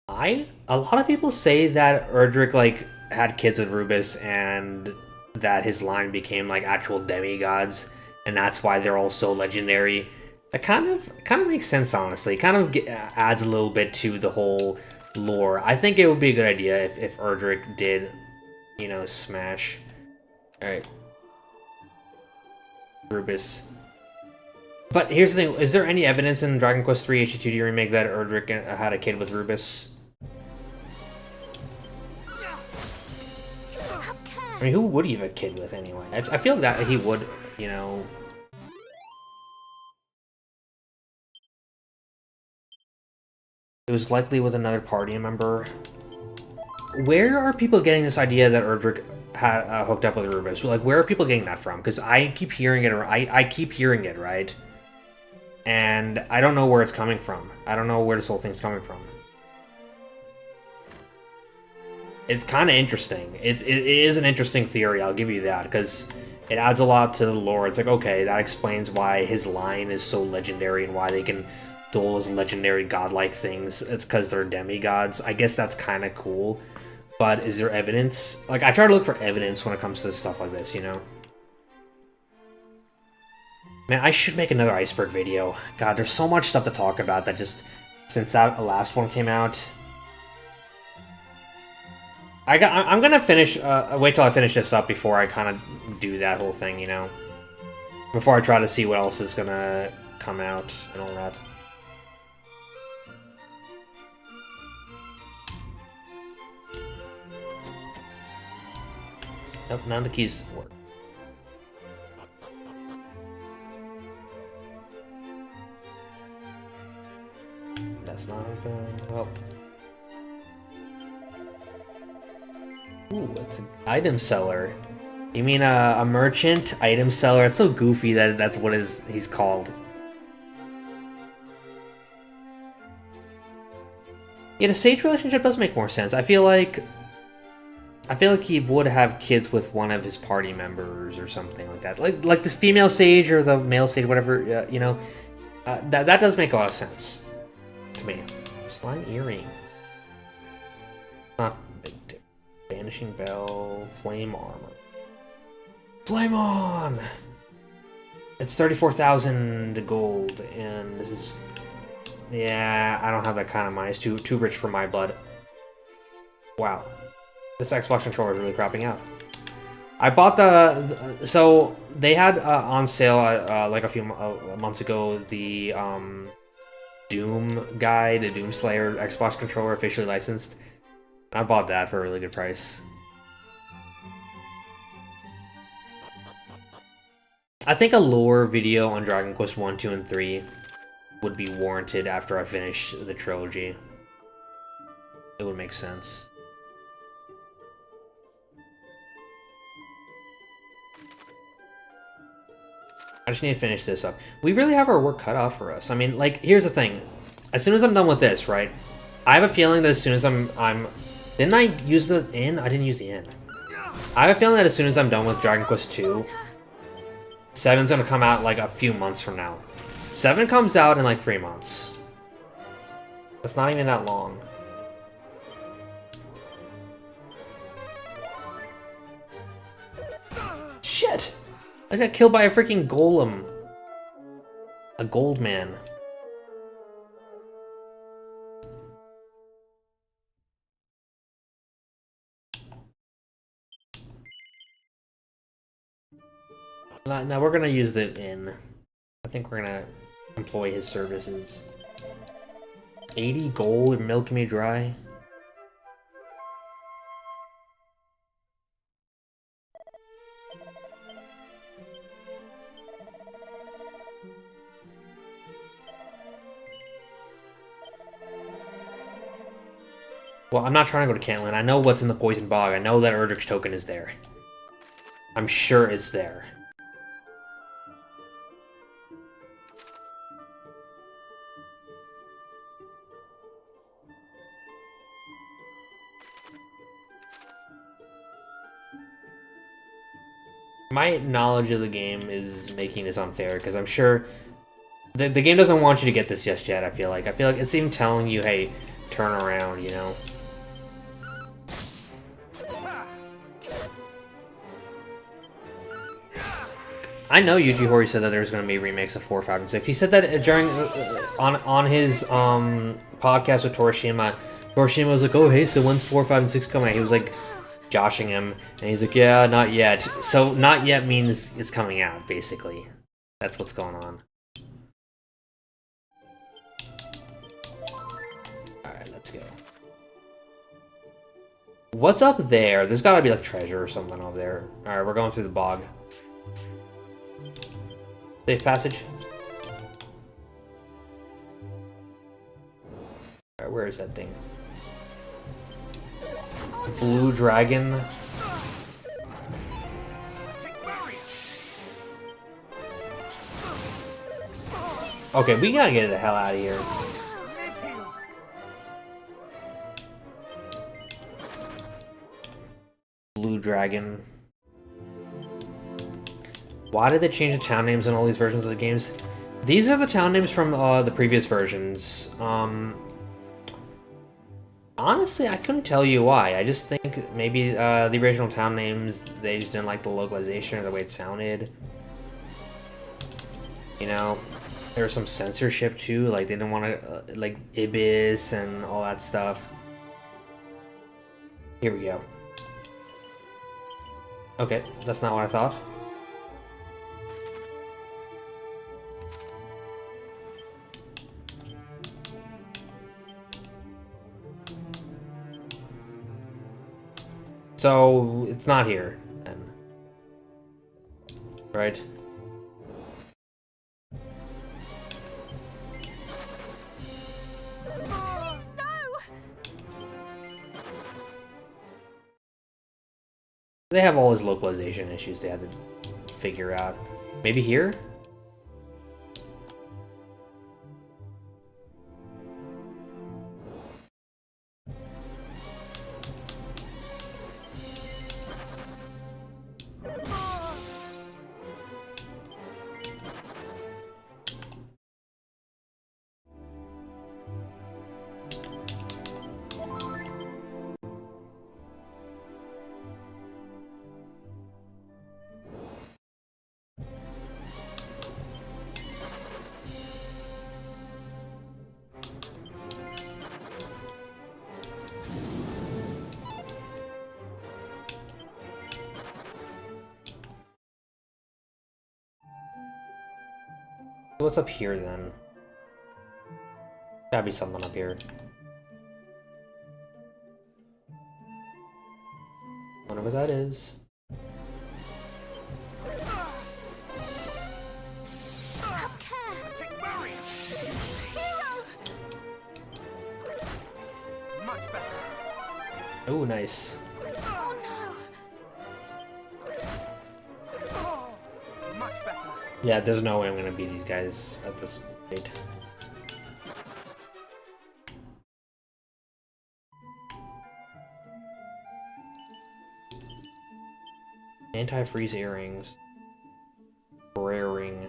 S1: A lot of people say that Erdrick, like, had kids with Rubis, and that his line became, like, actual demigods, and that's why they're all so legendary. That kind of makes sense, honestly. It kind of adds a little bit to the whole lore. I think it would be a good idea if Erdrick did, you know, smash. Alright. Rubis. But here's the thing, is there any evidence in Dragon Quest III HD2D Remake that Erdrick had a kid with Rubis? I mean, who would he have a kid with anyway? I feel that he would, you know... It was likely with another party member. Where are people getting this idea that Erdrick had hooked up with Rubis? Like, where are people getting that from? Because I keep hearing it, I keep hearing it, right? And I don't know where it's coming from. I don't know where this whole thing's coming from. It's kind of interesting. It is an interesting theory, I'll give you that, because it adds a lot to the lore. It's like, okay, that explains why his line is so legendary and why they can duel as legendary godlike things. It's because they're demigods. I guess that's kind of cool, but is there evidence? Like, I try to look for evidence when it comes to stuff like this, you know? Man, I should make another iceberg video. God, there's so much stuff to talk about that just, since that last one came out. I'm gonna finish, wait till I finish this up before I kind of do that whole thing, you know? Before I try to see what else is gonna come out and all that. Nope, none of the keys work. That's not open. Oh. Ooh, it's an item seller. You mean a merchant item seller? It's so goofy that that's what he's called. Yeah, the Sage relationship does make more sense. I feel like he would have kids with one of his party members or something like that. Like this female Sage or the male Sage, whatever, you know. That does make a lot of sense to me. Slime earring. Not big difference. Vanishing Bell, Flame Armor. Flame on! It's 34,000 gold, and this is... Yeah, I don't have that kind of money. It's too rich for my blood. Wow. This Xbox controller is really crapping out. I bought so, they had on sale, like a few months ago, the Doom guy, the Doom Slayer Xbox controller, officially licensed. I bought that for a really good price. I think a lore video on Dragon Quest 1, 2, and 3 would be warranted after I finish the trilogy. It would make sense. I just need to finish this up. We really have our work cut off for us. I mean, like, here's the thing. As soon as I'm done with this, right? I have a feeling that as soon as I'm didn't I use the inn? I didn't use the inn. I have a feeling that as soon as I'm done with Dragon Quest 2, 7's gonna come out like a few months from now. 7 comes out in like 3 months. That's not even that long. Shit! I just got killed by a freaking golem. A gold man. Now we're gonna use the inn. I think we're gonna employ his services. 80 gold and milk me dry. Well, I'm not trying to go to Cantalin. I know what's in the Poison Bog. I know that Erdrick's token is there. I'm sure it's there. My knowledge of the game is making this unfair, because I'm sure the game doesn't want you to get this just yet, I feel like. It's even telling you, hey, turn around, you know? I know Yuji Horii said that there's going to be remakes of 4, 5, and 6. He said that during on his podcast with Torishima. Torishima was like, oh, hey, so when's 4, 5, and 6 coming out? He was like, joshing him, and he's like, yeah, not yet. So not yet means it's coming out, basically. That's what's going on. Alright, let's go. What's up there? There's gotta be like treasure or something over there. Alright, we're going through the bog. Safe passage. Alright, where is that thing? Blue dragon. Okay, we gotta get the hell out of here. Dragon. Why did they change the town names in all these versions of the games? These are the town names from the previous versions. Honestly, I couldn't tell you why. I just think maybe the original town names, they just didn't like the localization or the way it sounded. You know, there was some censorship too, like they didn't want to, like Ibis and all that stuff. Here we go. Okay, that's not what I thought. So, it's not here, then. Right?
S6: Please, no!
S1: They have all these localization issues they had to figure out. Maybe here? What's up here then? Gotta be something up here. Whatever that is.
S6: Have care! Hero!
S2: Much better.
S1: Oh, nice.
S6: Oh no!
S2: Much better.
S1: Yeah, there's no way I'm gonna beat these guys at this rate. Anti-freeze earrings. Rare ring.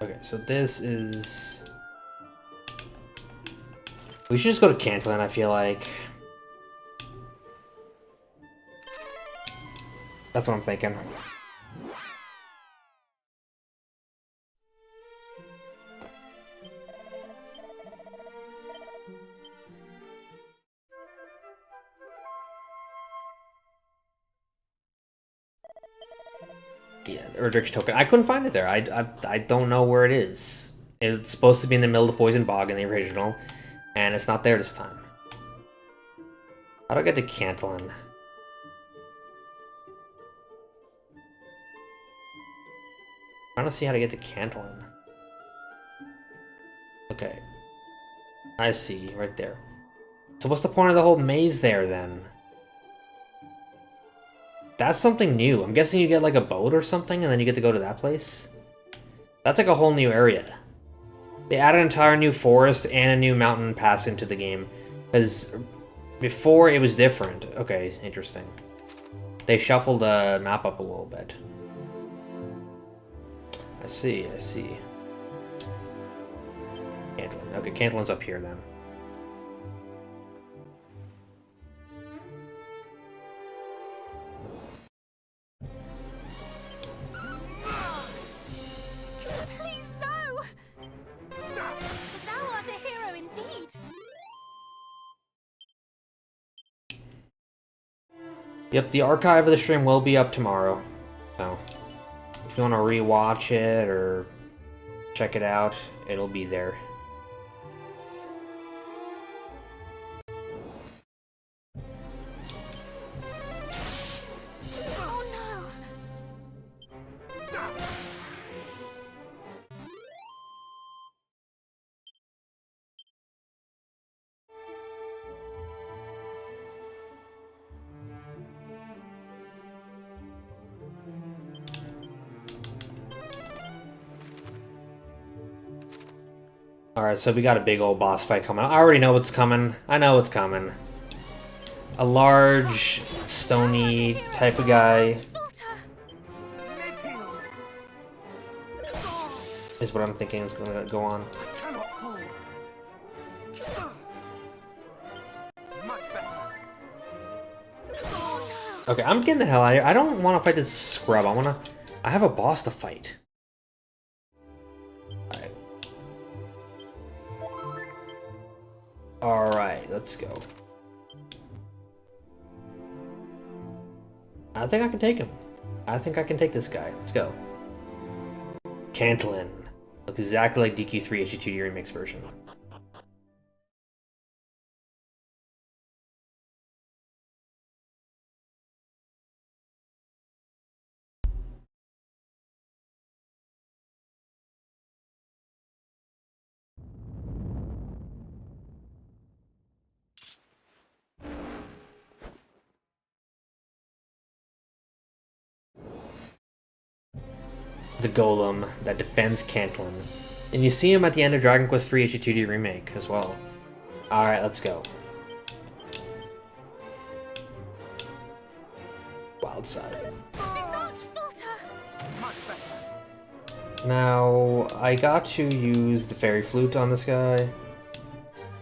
S1: Okay, so this is... We should just go to Cantalin, I feel like. That's what I'm thinking. Yeah, the Erdrich token. I couldn't find it there. I don't know where it is. It's supposed to be in the middle of the Poison Bog in the original, and it's not there this time. How do I get to Cantalin? Trying to see how to get to Cantalin. Okay. I see, right there. So what's the point of the whole maze there, then? That's something new. I'm guessing you get like a boat or something, and then you get to go to that place? That's like a whole new area. They added an entire new forest and a new mountain pass into the game. Because before it was different. Okay, interesting. They shuffled the map up a little bit. I see, I see. Cantalin. Okay, Cantalin's up here then.
S6: Please, no! Thou art a hero indeed!
S1: Yep, the archive of the stream will be up tomorrow. So, if you want to rewatch it or check it out, it'll be there.
S6: Oh no!
S1: Alright, so we got a big old boss fight coming. I already know what's coming. I know what's coming. a large, stony type of guy is what I'm thinking is going to go on. Okay, I'm getting the hell out of here. I don't want to fight this scrub. I have a boss to fight. Alright. Alright, let's go. I think I can take him. I think I can take this guy. Let's go. Cantalin. Looks exactly like DQ3 HD2D Remake's version. The golem that defends Cantalin. And you see him at the end of Dragon Quest III HD2D Remake as well. Alright, let's go. Wild side.
S6: Do not falter! Much better.
S1: Now, I got to use the fairy flute on this guy.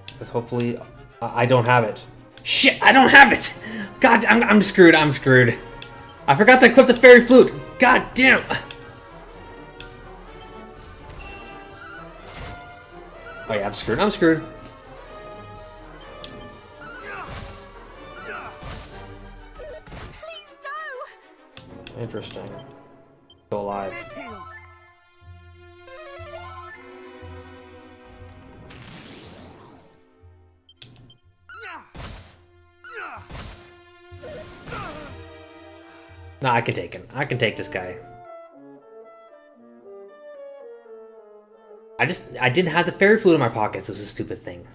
S1: Because hopefully... I don't have it. Shit, I don't have it! God, I'm screwed, I'm screwed. I forgot to equip the fairy flute! God damn! Oh yeah, I'm screwed. I'm screwed.
S6: Please no!
S1: Interesting. Still alive. Nah, I can take him. I can take this guy. I didn't have the fairy flute in my pockets. It was a stupid thing.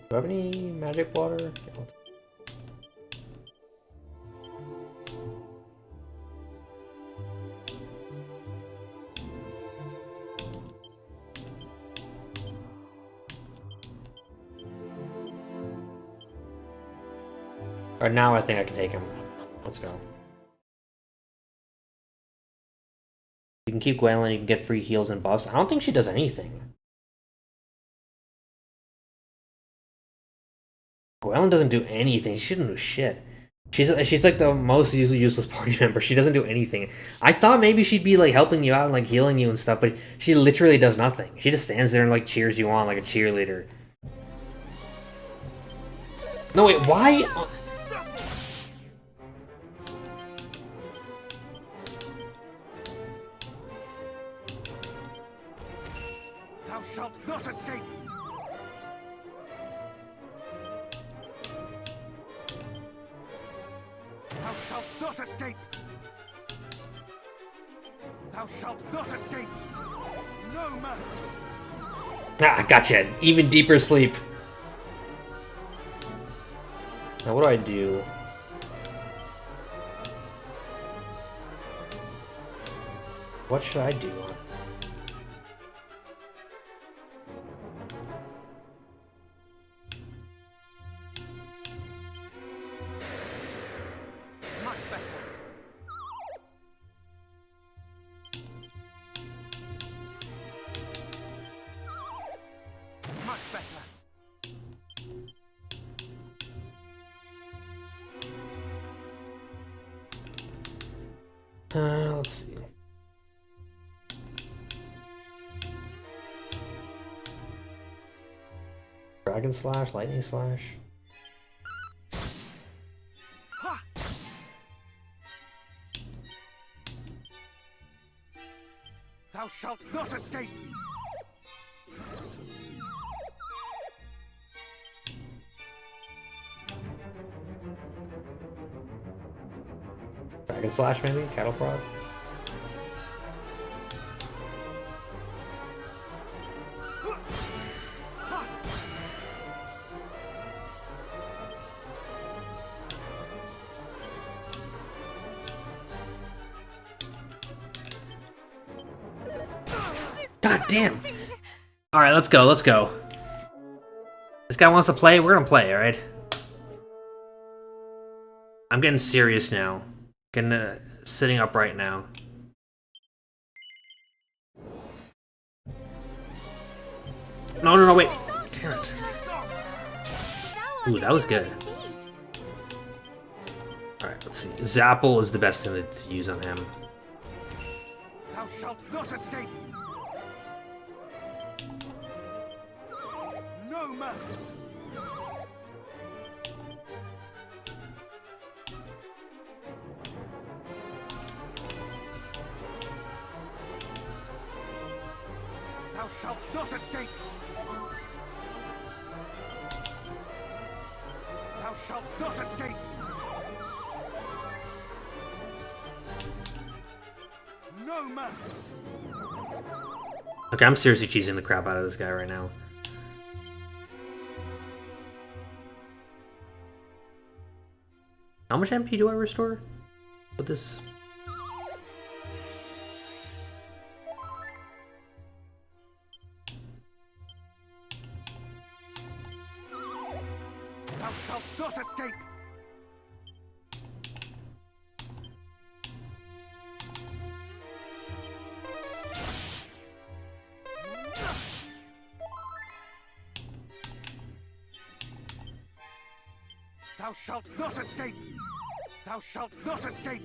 S1: Do I have any magic water? Alright, now I think I can take him. Let's go. You can keep Gwaelin, you can get free heals and buffs. I don't think she does anything. Gwaelin doesn't do anything. She didn't do shit. She's like the most useless party member. She doesn't do anything. I thought maybe she'd be like helping you out and like healing you and stuff, but she literally does nothing. She just stands there and like cheers you on like a cheerleader. No wait, why?
S2: Thou shalt not escape! Thou shalt not escape! Thou shalt not escape! No mercy!
S1: Ah, gotcha. Even deeper sleep. Now what do I do? What should I do? Let's see. Dragon Slash, Lightning Slash.
S2: Thou shalt not escape!
S1: Dragon Slash, maybe? Cattle Prod? God damn! Alright, let's go, let's go. This guy wants to play, we're gonna play, alright? I'm getting serious now. Getting sitting up right now. No, no, no, wait. Damn it. Ooh, that was good. Alright, let's see. Zapple is the best thing to use on him.
S2: Thou shalt not escape! No mercy! Thou shalt not escape! Thou shalt not escape! No mercy!
S1: Okay, I'm seriously cheesing the crap out of this guy right now. How much MP do I restore with this?
S2: Thou shalt not escape! Thou shalt not escape! Thou shalt not escape!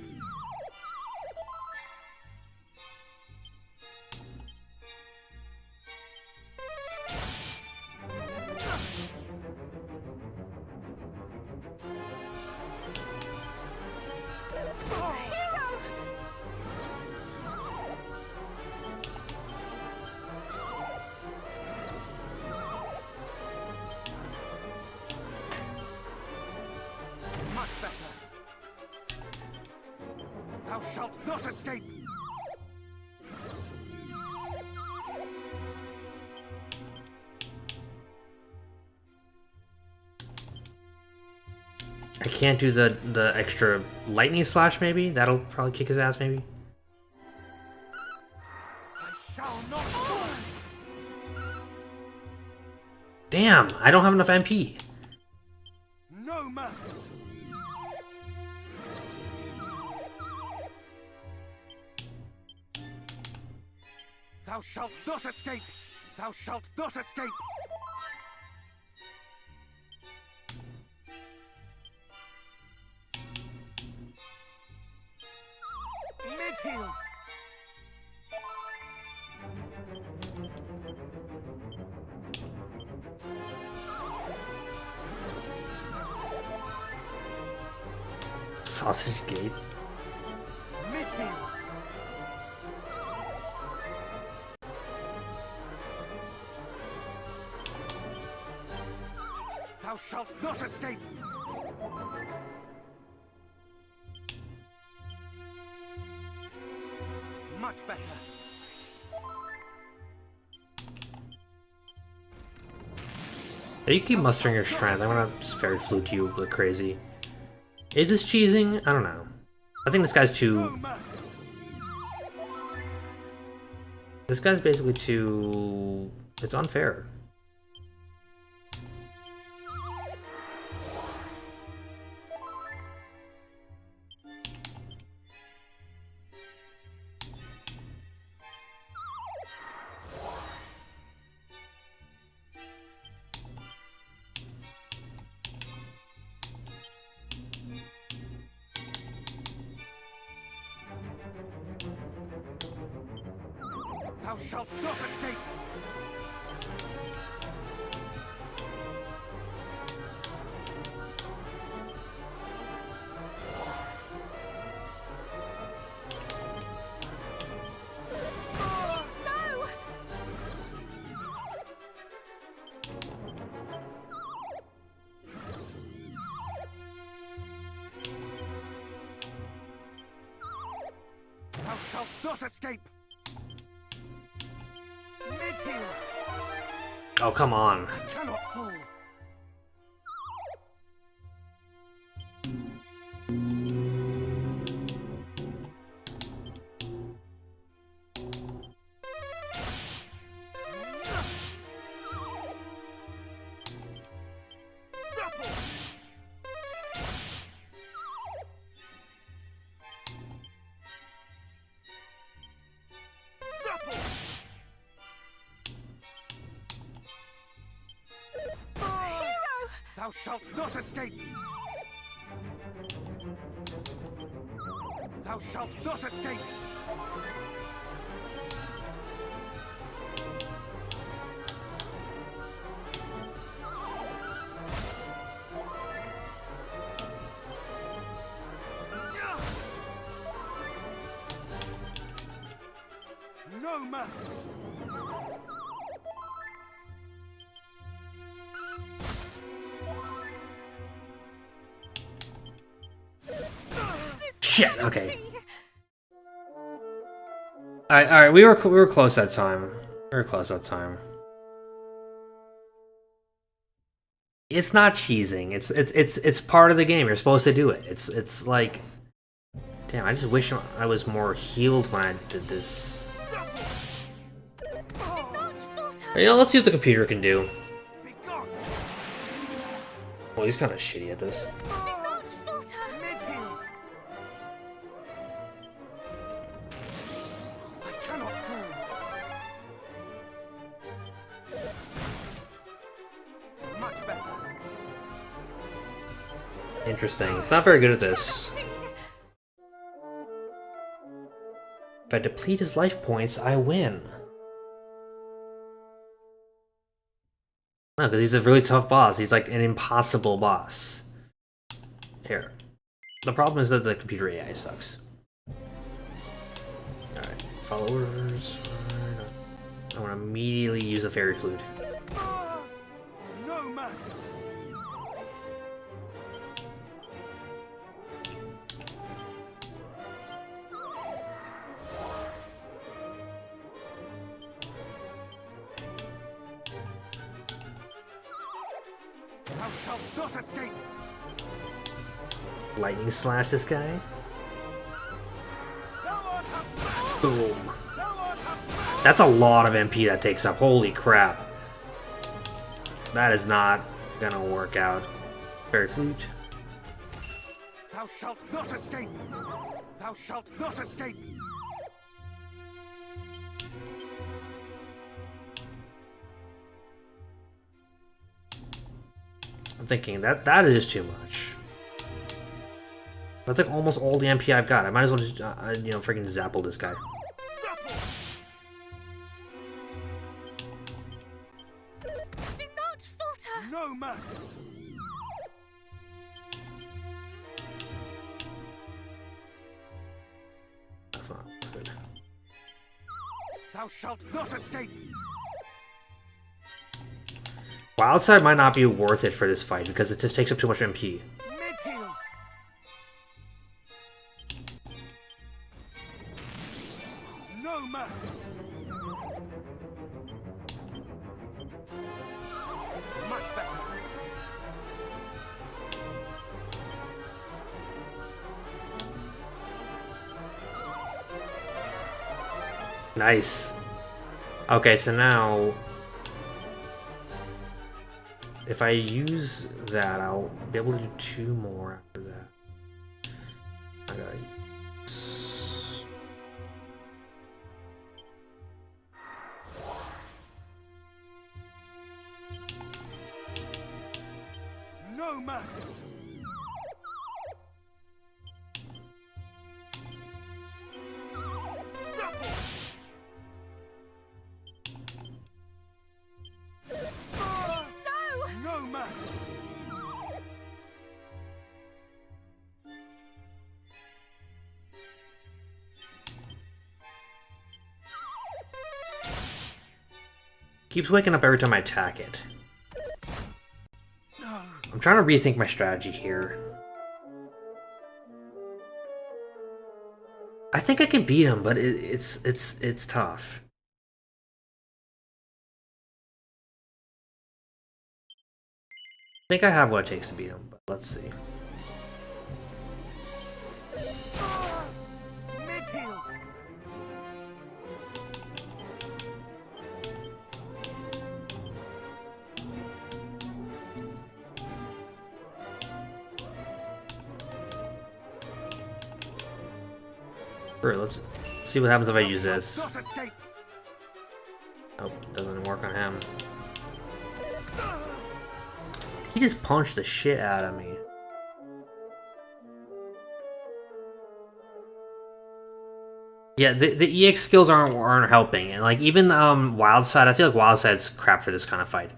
S2: Much better. Thou shalt not escape!
S1: I can't do the extra lightning slash, maybe? That'll probably kick his ass, maybe?
S2: I shall not fall!
S1: Damn, I don't have enough MP.
S2: No mercy! Thou shalt not escape! Thou shalt not escape! Mid-heal!
S1: Sausage Gate.
S2: Mid-heal! Thou shalt not escape! Much better.
S1: Yeah, you keep mustering your strength. I'm gonna just fairy flute you like crazy. Is this cheesing? I don't know. I think this guy's too... This guy's basically too... It's unfair.
S2: Thou shalt not escape!
S5: No!
S2: shalt not escape. Mid-heal.
S1: Oh, come on.
S2: I cannot fall. Thou shalt not escape! Thou shalt not escape! No mercy!
S1: Shit. Okay. All right. We were close that time. We were close that time. It's not cheesing. It's part of the game. You're supposed to do it. It's like, damn. I just wish I was more healed when I did this. You know, let's see what the computer can do. Well, he's kind of shitty at this. Interesting. It's not very good at this. If I deplete his life points, I win. No, because he's a really tough boss. He's like an impossible boss. Here. The problem is that the computer AI sucks. Alright, followers. I want to immediately use a fairy flute.
S2: No mercy. Thou shalt not escape.
S1: Lightning slash this guy. Boom. That's a lot of MP that takes up. Holy crap. That is not gonna work out. Fairy flute.
S2: Thou shalt not escape. Thou shalt not escape.
S1: I'm thinking that is just too much. That's like almost all the MP I've got. I might as well just, you know, freaking zapple this guy.
S6: Do not falter!
S2: No mercy!
S1: That's not good.
S2: Thou shalt not escape!
S1: Wildside might not be worth it for this fight because it just takes up too much MP.
S2: Mid-heal! No mercy! Much better!
S1: Nice. Okay, so now if I use that, I'll be able to do 2 more after that. I gotta use...
S2: No mercy! No mercy!
S1: Keeps waking up every time I attack it.
S2: No!
S1: I'm trying to rethink my strategy here. I think I can beat him, but it's tough. I think I have what it takes to beat him, but let's see. Alright, let's see what happens if I use this. Oh, doesn't work on him. He just punched the shit out of me. Yeah, the EX skills aren't helping, and like even Wild Side, I feel like Wild Side's crap for this kind of fight.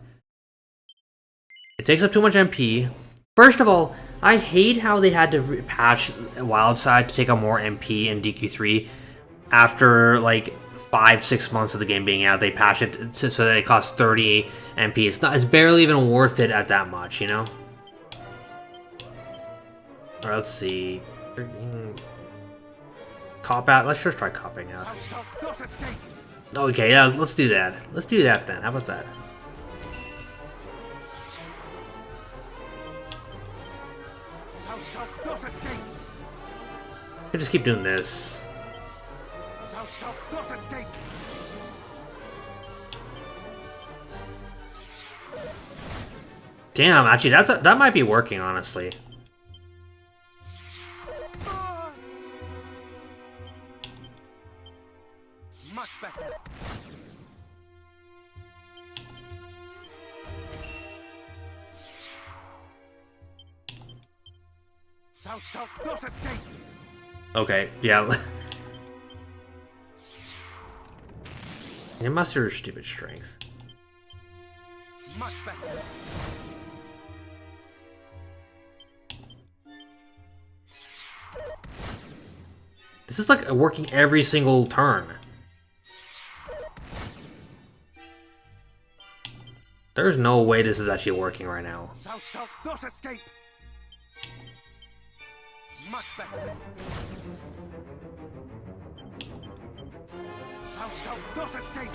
S1: It takes up too much MP. First of all, I hate how they had to patch Wild Side to take up more MP in DQ3 after like 5-6 months of the game being out. They patched it so that it costs 30 MP. It's barely even worth it at that much, you know. Alright, let's see. Cop out. Let's just try copping out. Okay, yeah, let's do that. Let's do that then. How about that? I just keep doing this. Damn, actually, that might be working, honestly.
S2: Much better. Thou shalt not escape.
S1: Okay, yeah. You must have stupid strength.
S2: Much better.
S1: This is like working every single turn. There's no way this is actually working right now.
S2: Thou shalt not escape. Much better. Thou shalt not escape.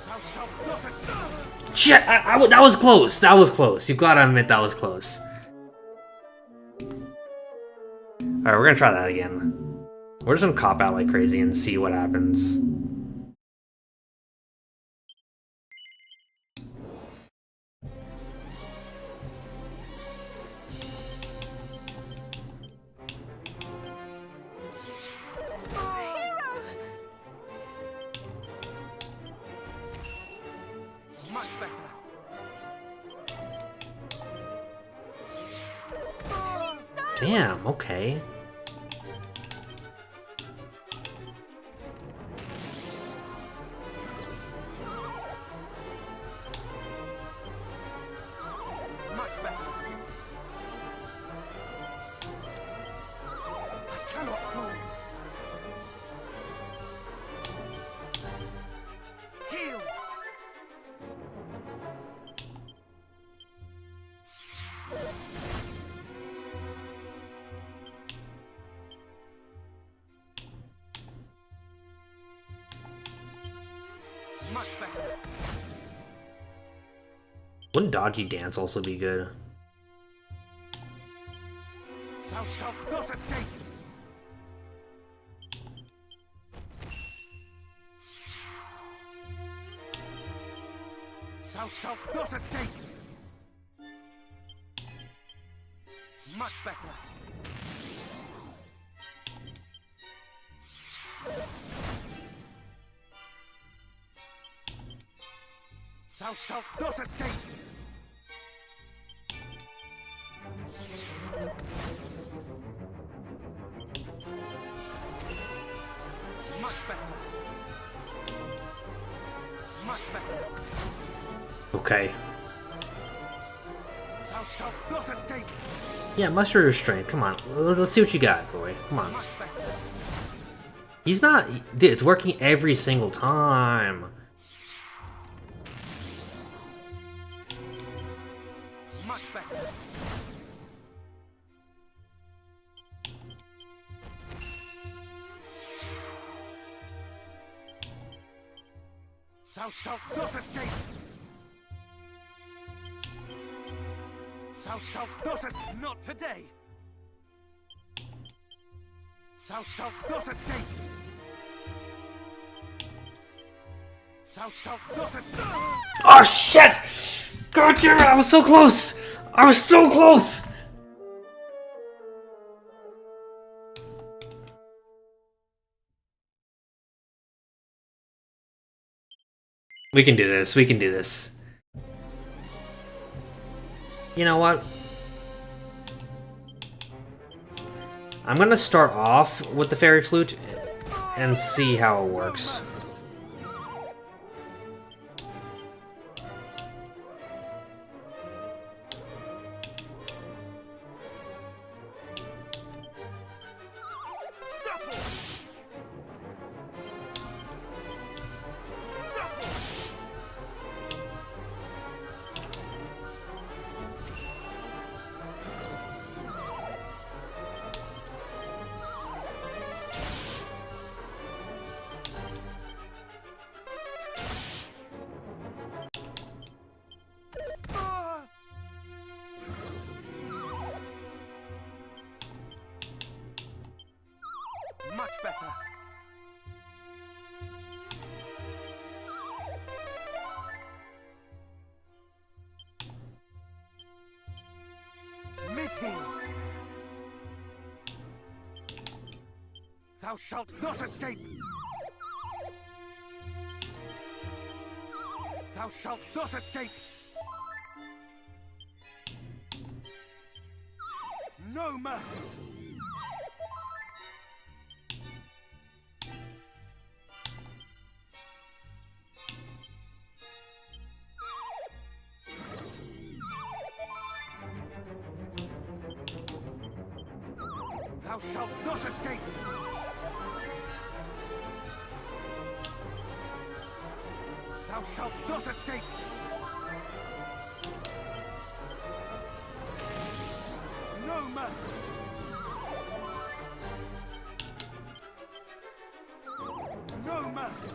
S2: Thou shalt not escape.
S1: Shit! That was close. That was close. You gotta admit that was close. Alright, we're gonna try that again. We're just gonna cop out like crazy and see what happens.
S2: Much better.
S1: Damn, okay.
S2: Much better. I cannot fall. Heal. Much better.
S1: Wouldn't dodgy dance also be good?
S2: Thou shalt not escape. Thou shalt not escape. Much better. Thou shalt not escape. Much better. Much better.
S1: Okay.
S2: Thou shalt not escape.
S1: Yeah, muster your strength. Come on. Let's see what you got, boy. Come on.
S2: Much better.
S1: He's not... Dude, it's working every single time.
S2: Much better. Thou shalt not escape! Thou shalt not escape! Not today! Thou shalt not escape! Thou shalt not escape!
S1: Oh shit! God damn it, I was so close! I was so close! We can do this, we can do this. You know what? I'm gonna start off with the fairy flute and see how it works.
S2: Much better. Meet him. Thou shalt not escape. Thou shalt not escape. No mercy. Thou shalt not escape! Thou shalt not escape! No mercy! No mercy!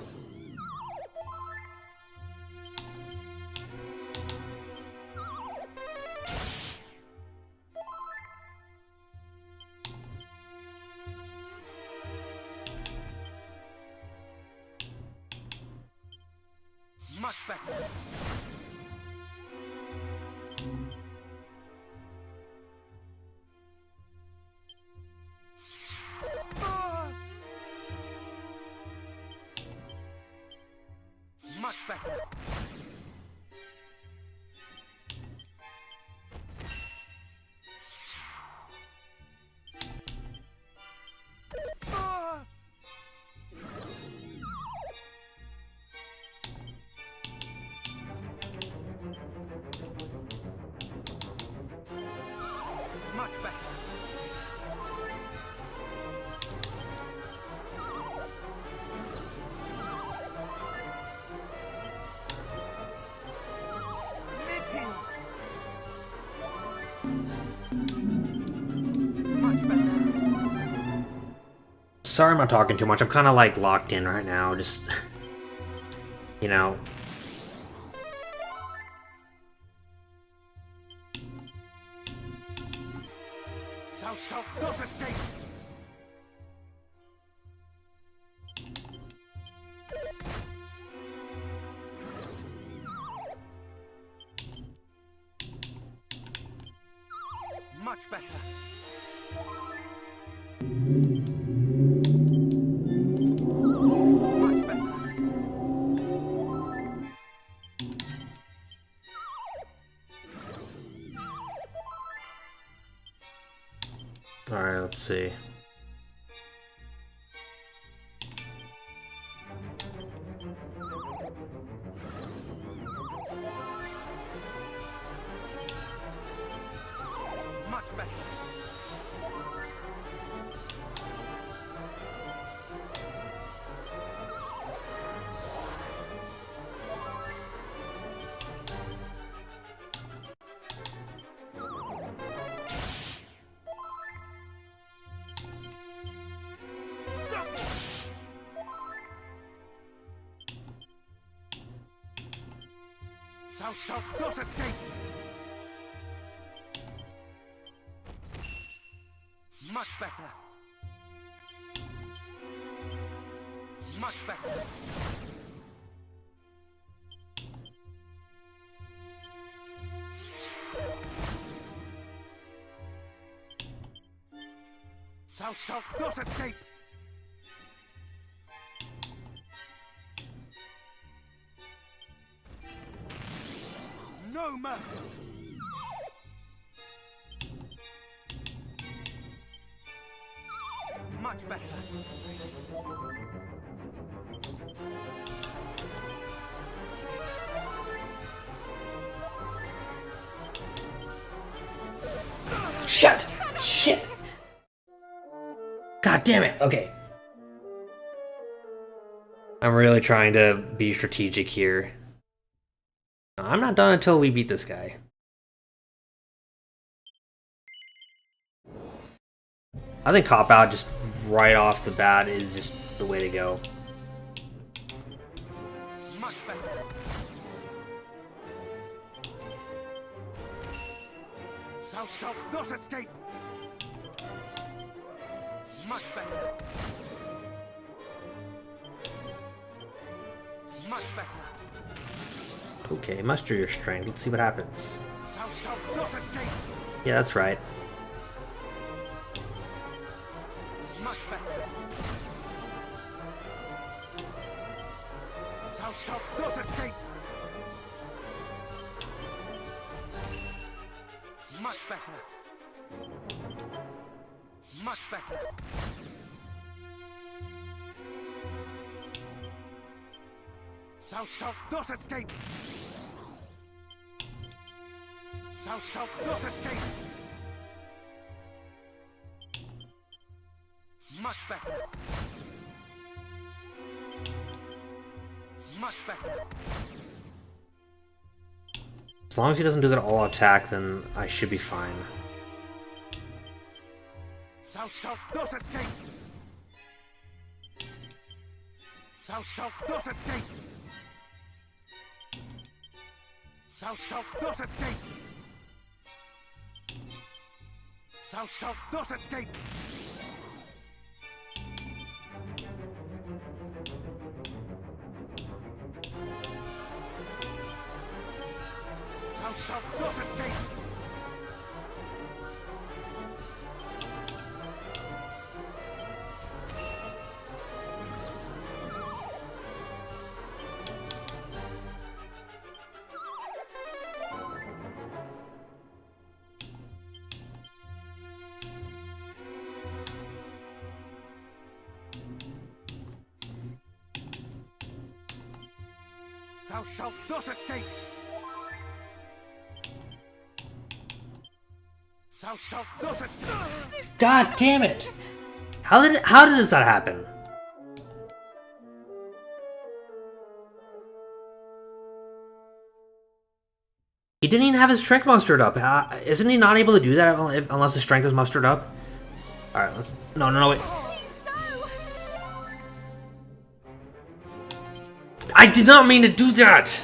S2: Much better. Much better. Much better. Mid-hill. Much better.
S1: Sorry I'm not talking too much, I'm kinda like locked in right now, just... you know...
S2: Thou shalt not escape! Much better. Much better.
S1: Alright, let's see.
S2: Much better. Thou shalt not escape! Much better. Much better. Thou shalt not escape! No mercy! Much better.
S1: Shut! Shit! God damn it! Okay. I'm really trying to be strategic here. I'm not done until we beat this guy. I think cop out just right off the bat is just the way to go.
S2: Much better. Thou shalt not escape. Much better. Much better.
S1: Okay, muster your strength. Let's see what happens.
S2: Thou shalt not escape.
S1: Yeah, that's right.
S2: Much better. Thou shalt not escape. Much better. Much better. Thou shalt not escape. Thou shalt not escape. Much better. Much better.
S1: As long as he doesn't do that all attack, then I should be fine.
S2: Thou shalt not escape. Thou shalt not escape. Thou shalt not escape. Thou shalt not escape. Thou shalt not escape! Thou shalt not escape! Thou shalt not escape!
S1: God damn it! How did that happen? He didn't even have his strength mustered up. Isn't he not able to do that unless his strength is mustered up? Alright, let's... No, wait. I did not mean to do that!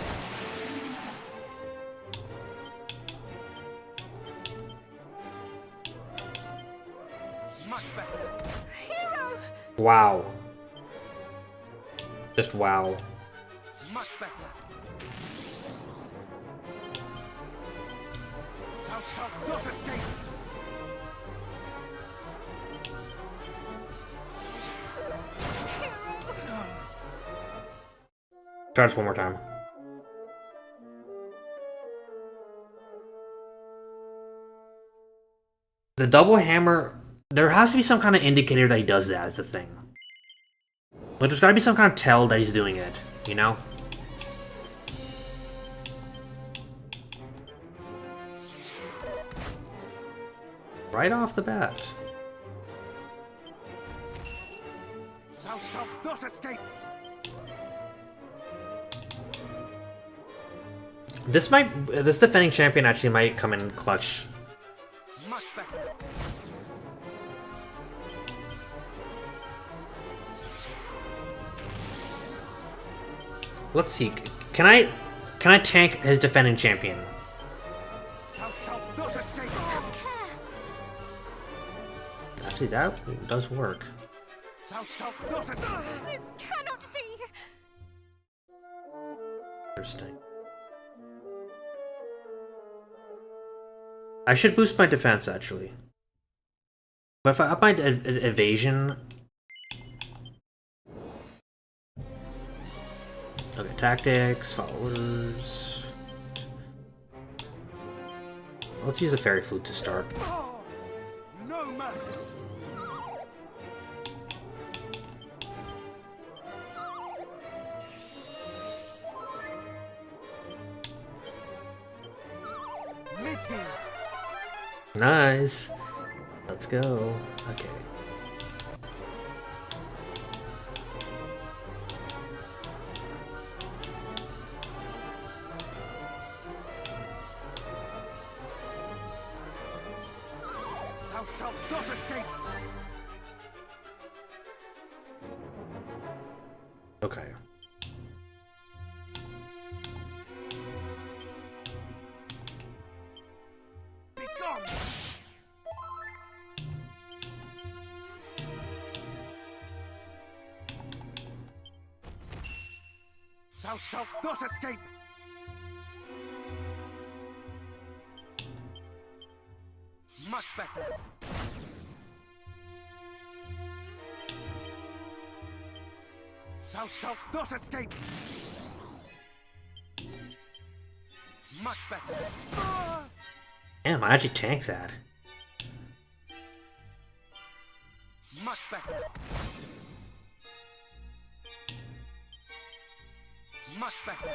S2: Much better.
S6: Hero!
S1: Wow. Just wow.
S2: Much better. Thou shalt not escape.
S1: Try this one more time. The double hammer, there has to be some kind of indicator that he does that, is the thing. Like, there's gotta be some kind of tell that he's doing it, you know? Right off the bat.
S2: Thou shalt not escape.
S1: This defending champion actually might come in clutch.
S2: Much better.
S1: Let's see. Can I Can I tank his defending champion?
S2: Thou shalt not escape.
S1: Actually, that does work.
S2: Thou shalt not escape.
S6: This cannot be!
S1: Interesting. I should boost my defense, actually. But if I up my evasion... Okay, tactics, follow orders... Let's use the fairy flute to start.
S2: Oh, no mercy. Meet him.
S1: Nice. Let's go. Okay.
S2: Thou shalt not escape.
S1: Okay.
S2: Be gone. Thou shalt not escape. Much better. Thou shalt not escape. Much better.
S1: Damn, I actually tanked that.
S2: Much better. Much better.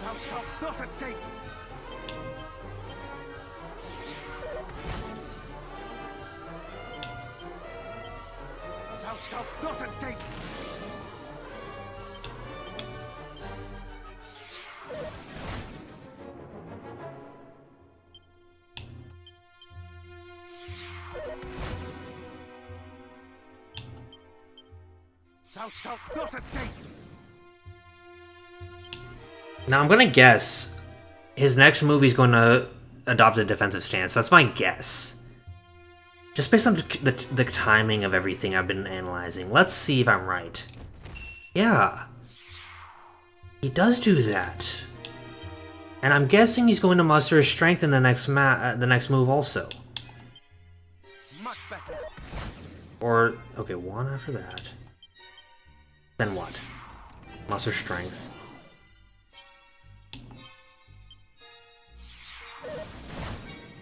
S2: Thou shalt not escape. Thou shalt not escape. Thou shalt not escape.
S1: Now I'm gonna guess his next move he's going to adopt a defensive stance. That's my guess. Just based on the timing of everything I've been analyzing. Let's see if I'm right. Yeah. He does do that. And I'm guessing he's going to muster his strength in the next move also.
S2: Much better.
S1: Or, okay, one after that. Then what? Muster strength.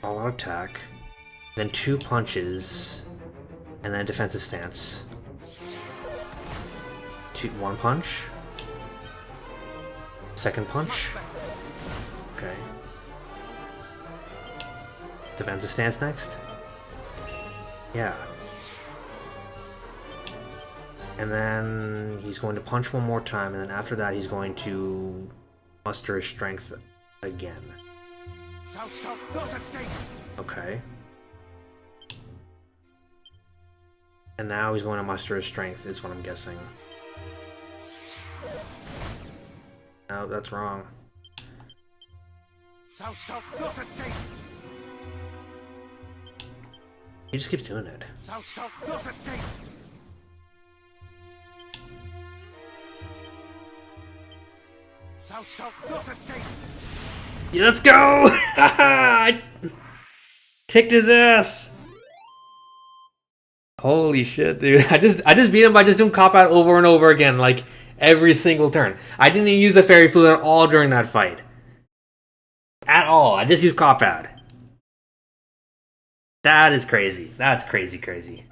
S1: All out attack. Then 2 punches. And then a defensive stance. 1 punch. Second punch. Okay. Defensive stance next. Yeah. And then he's going to punch one more time, and then after that he's going to muster his strength again.
S2: Thou shalt not escape.
S1: Okay. And now he's going to muster his strength, is what I'm guessing. No, that's wrong.
S2: Thou shalt not escape.
S1: He just keeps doing it.
S2: Thou shalt not escape. Thou shalt not escape.
S1: Yeah, let's go! I kicked his ass. Holy shit, dude! I just beat him by just doing cop out over and over again, like every single turn. I didn't even use the fairy flute at all during that fight. At all. I just used cop out. That is crazy. That's crazy, crazy.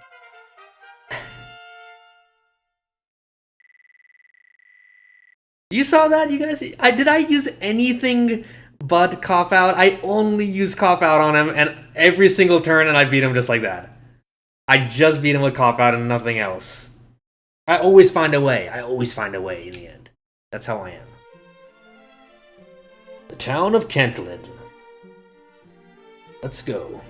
S1: You saw that, you guys? Did I use anything but cop out? I only used cop out on him, and every single turn, and I beat him just like that. I just beat him with cop out and nothing else. I always find a way. I always find a way in the end. That's how I am. The town of Cantalin. Let's go.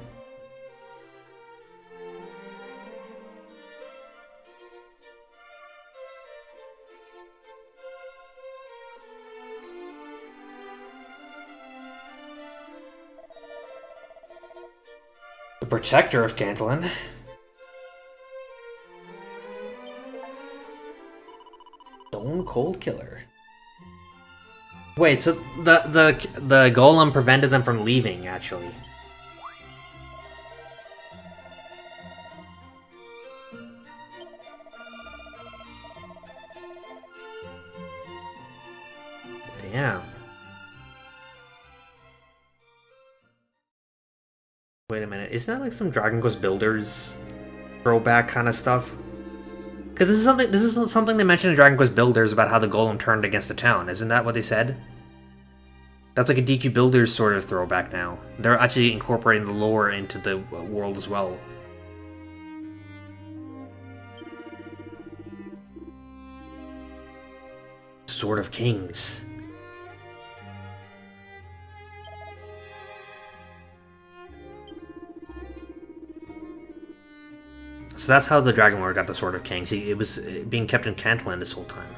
S1: The protector of Cantalin. Stone Cold Killer. Wait, so the golem prevented them from leaving, actually. Damn. Wait a minute, isn't that like some Dragon Quest Builders throwback kind of stuff? Because this is something they mentioned in Dragon Quest Builders about how the golem turned against the town. Isn't that what they said? That's like a DQ Builders sort of throwback now. They're actually incorporating the lore into the world as well. Sword of Kings. So that's how the Dragon Lord got the Sword of Kings. It was being kept in Cantalin this whole time.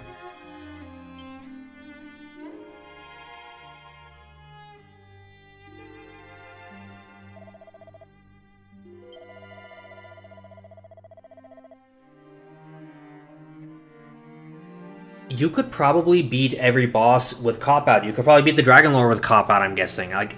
S1: You could probably beat every boss with Cop-Out. You could probably beat the Dragon Lord with Cop-Out, I'm guessing. Like,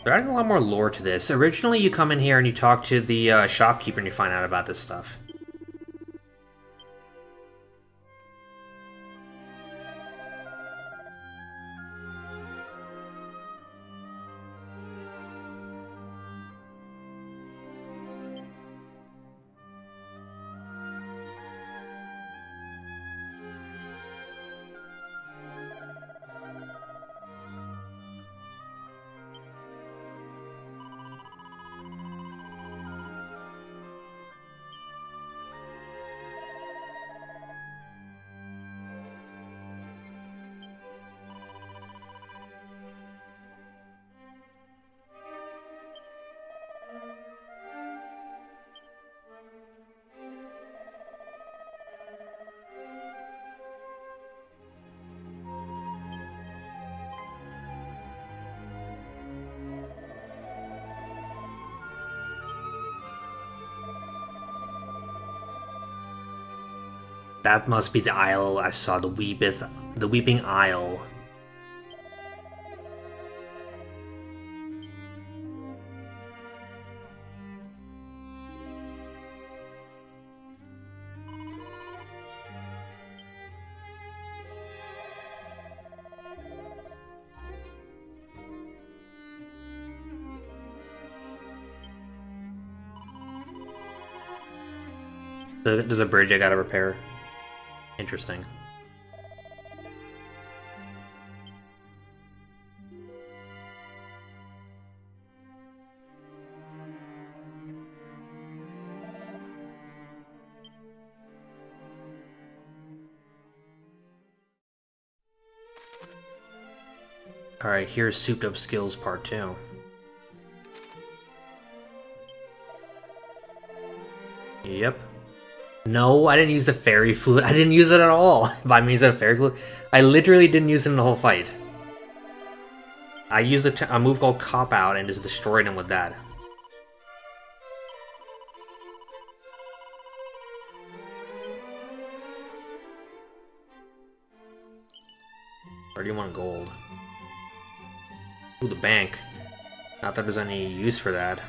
S1: they're adding a lot more lore to this. Originally, you come in here and you talk to the shopkeeper and you find out about this stuff. That must be the Isle I saw, the Weeping Isle. There's a bridge I gotta repair. Interesting. Alright, here's Souped Up Skills Part 2. Yep. No, I didn't use the fairy flute. I didn't use it at all. By means of fairy flute, I literally didn't use it in the whole fight. I used a move called Cop Out and just destroyed him with that. 31 gold. Ooh, the bank. Not that there's any use for that.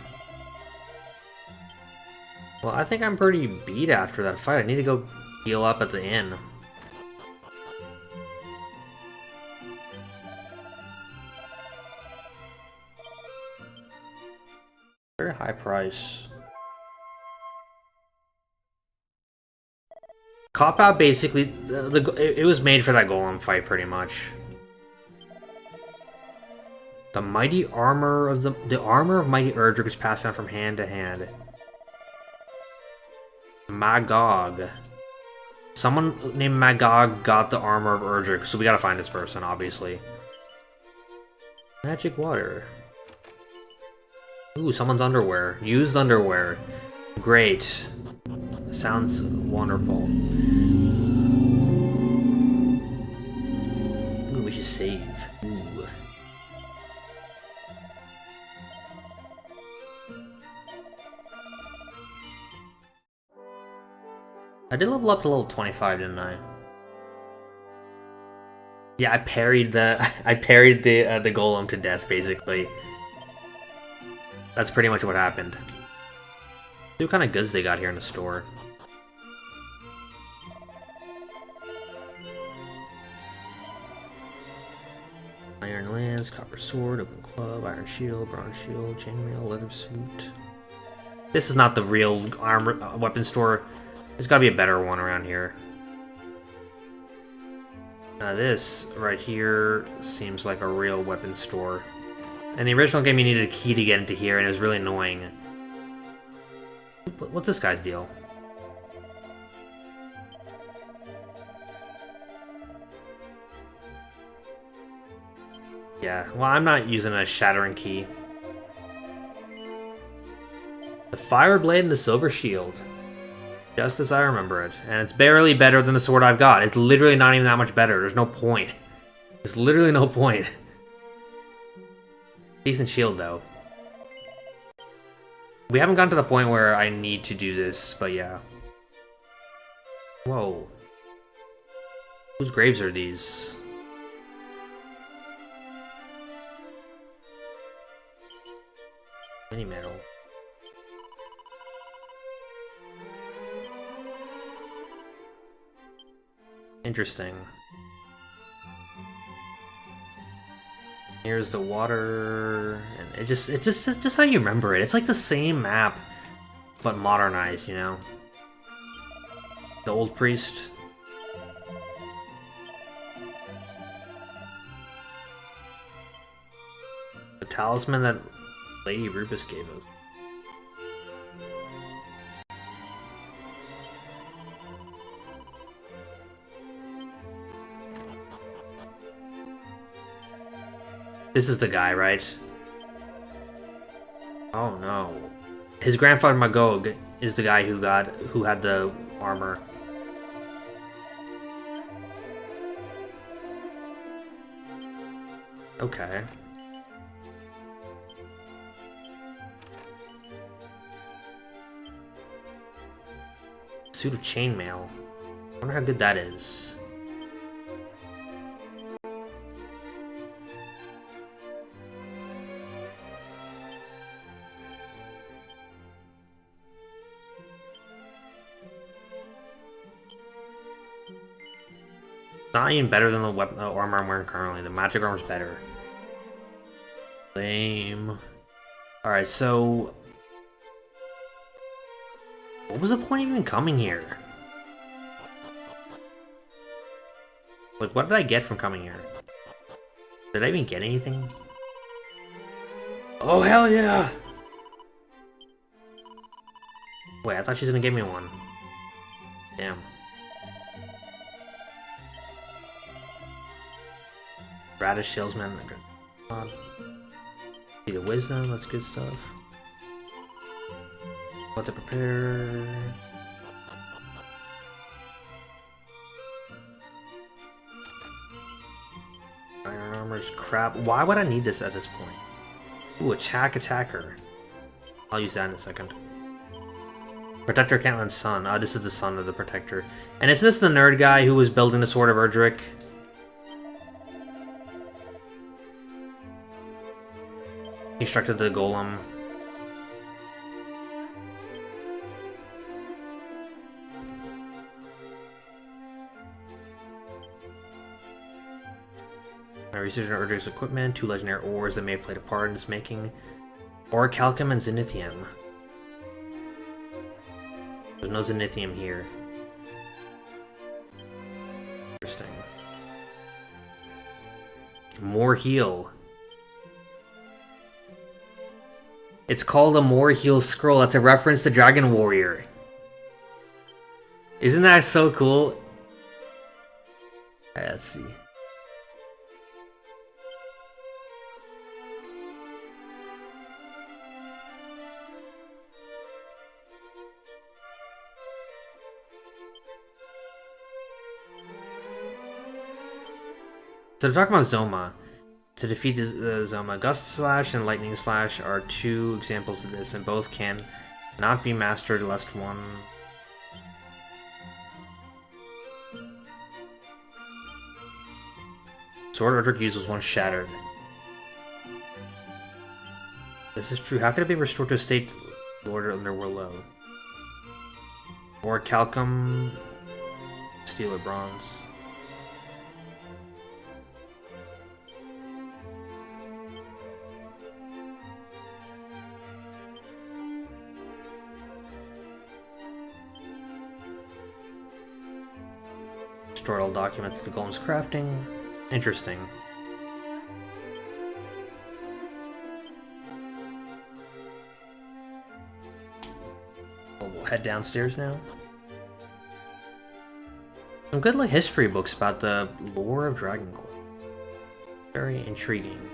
S1: Well, I think I'm pretty beat after that fight. I need to go heal up at the inn. Very high price. Cop Out basically, it was made for that golem fight pretty much. The mighty armor of the armor of mighty Erdrick is passed down from hand to hand. Magog. Someone named Magog got the armor of Erdrick, so we gotta find this person, obviously. Magic water. Ooh, someone's underwear. Used underwear. Great. Sounds wonderful. I did level up to level 25, didn't I? Yeah, I parried the the golem to death, basically. That's pretty much what happened. See what kind of goods they got here in the store. Iron lance, copper sword, open club, iron shield, bronze shield, chainmail, leather suit. This is not the real armor weapon store. There's gotta be a better one around here. This right here seems like a real weapon store. In the original game, you needed a key to get into here, and it was really annoying. What's this guy's deal? Yeah, well, I'm not using a shattering key. The fire blade and the silver shield. Just as I remember it. And it's barely better than the sword I've got. It's literally not even that much better. There's no point. There's literally no point. Decent shield, though. We haven't gotten to the point where I need to do this, but yeah. Whoa. Whose graves are these? Mini metal. Interesting. Here's the water, and it just how you remember it. It's like the same map, but modernized, you know? The old priest. The talisman that Lady Rubus gave us. This is the guy, right? Oh no. His grandfather Magog is the guy who had the armor. Okay. Suit of chainmail. I wonder how good that is. Not even better than the weapon, armor I'm wearing currently. The magic armor's better. Lame. Alright, so... what was the point of even coming here? Like, what did I get from coming here? Did I even get anything? Oh, hell yeah! Wait, I thought she was gonna give me one. Damn. Radish salesman. Seed of wisdom, that's good stuff. What to prepare. Iron armor's crap. Why would I need this at this point? Ooh, attacker. I'll use that in a second. Protector Cantalin's son. This is the son of the Protector. And is this the nerd guy who was building the Sword of Erdrick? He constructed the golem. Research and Erdrick's equipment, 2 legendary ores that may have played a part in its making. Orichalcum and Zenithium. There's no Zenithium here. Interesting. More heal. It's called a More Heal Scroll. That's a reference to Dragon Warrior. Isn't that so cool? Alright, let's see. So to talk about Zoma, to defeat Zoma, Gust Slash and Lightning Slash are 2 examples of this, and both can not be mastered lest one Sword Eldrick used was once shattered. This is true. How could it be restored to a state Lord Underworld low? Or Calcum, steel or bronze. Destroy all documents of the golem's crafting. Interesting. We'll head downstairs now. Some good like history books about the lore of Dragon Quest. Very intriguing.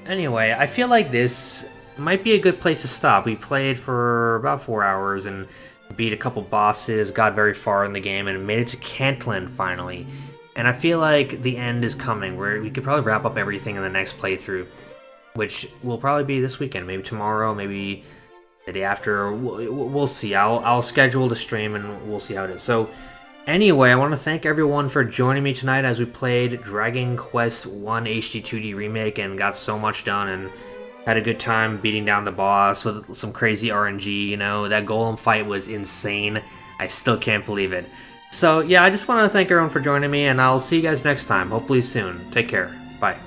S1: Anyway, I feel like this might be a good place to stop. We played for about 4 hours and beat a couple bosses, got very far in the game, and made it to Cantalin finally. And I feel like the end is coming, where we could probably wrap up everything in the next playthrough, which will probably be this weekend, maybe tomorrow, maybe the day after. We'll see. I'll schedule the stream and we'll see how it is. So anyway, I want to thank everyone for joining me tonight as we played Dragon Quest I HD 2D Remake and got so much done and had a good time beating down the boss with some crazy RNG, you know. That golem fight was insane. I still can't believe it. So yeah, I just want to thank everyone for joining me, and I'll see you guys next time, hopefully soon. Take care. Bye.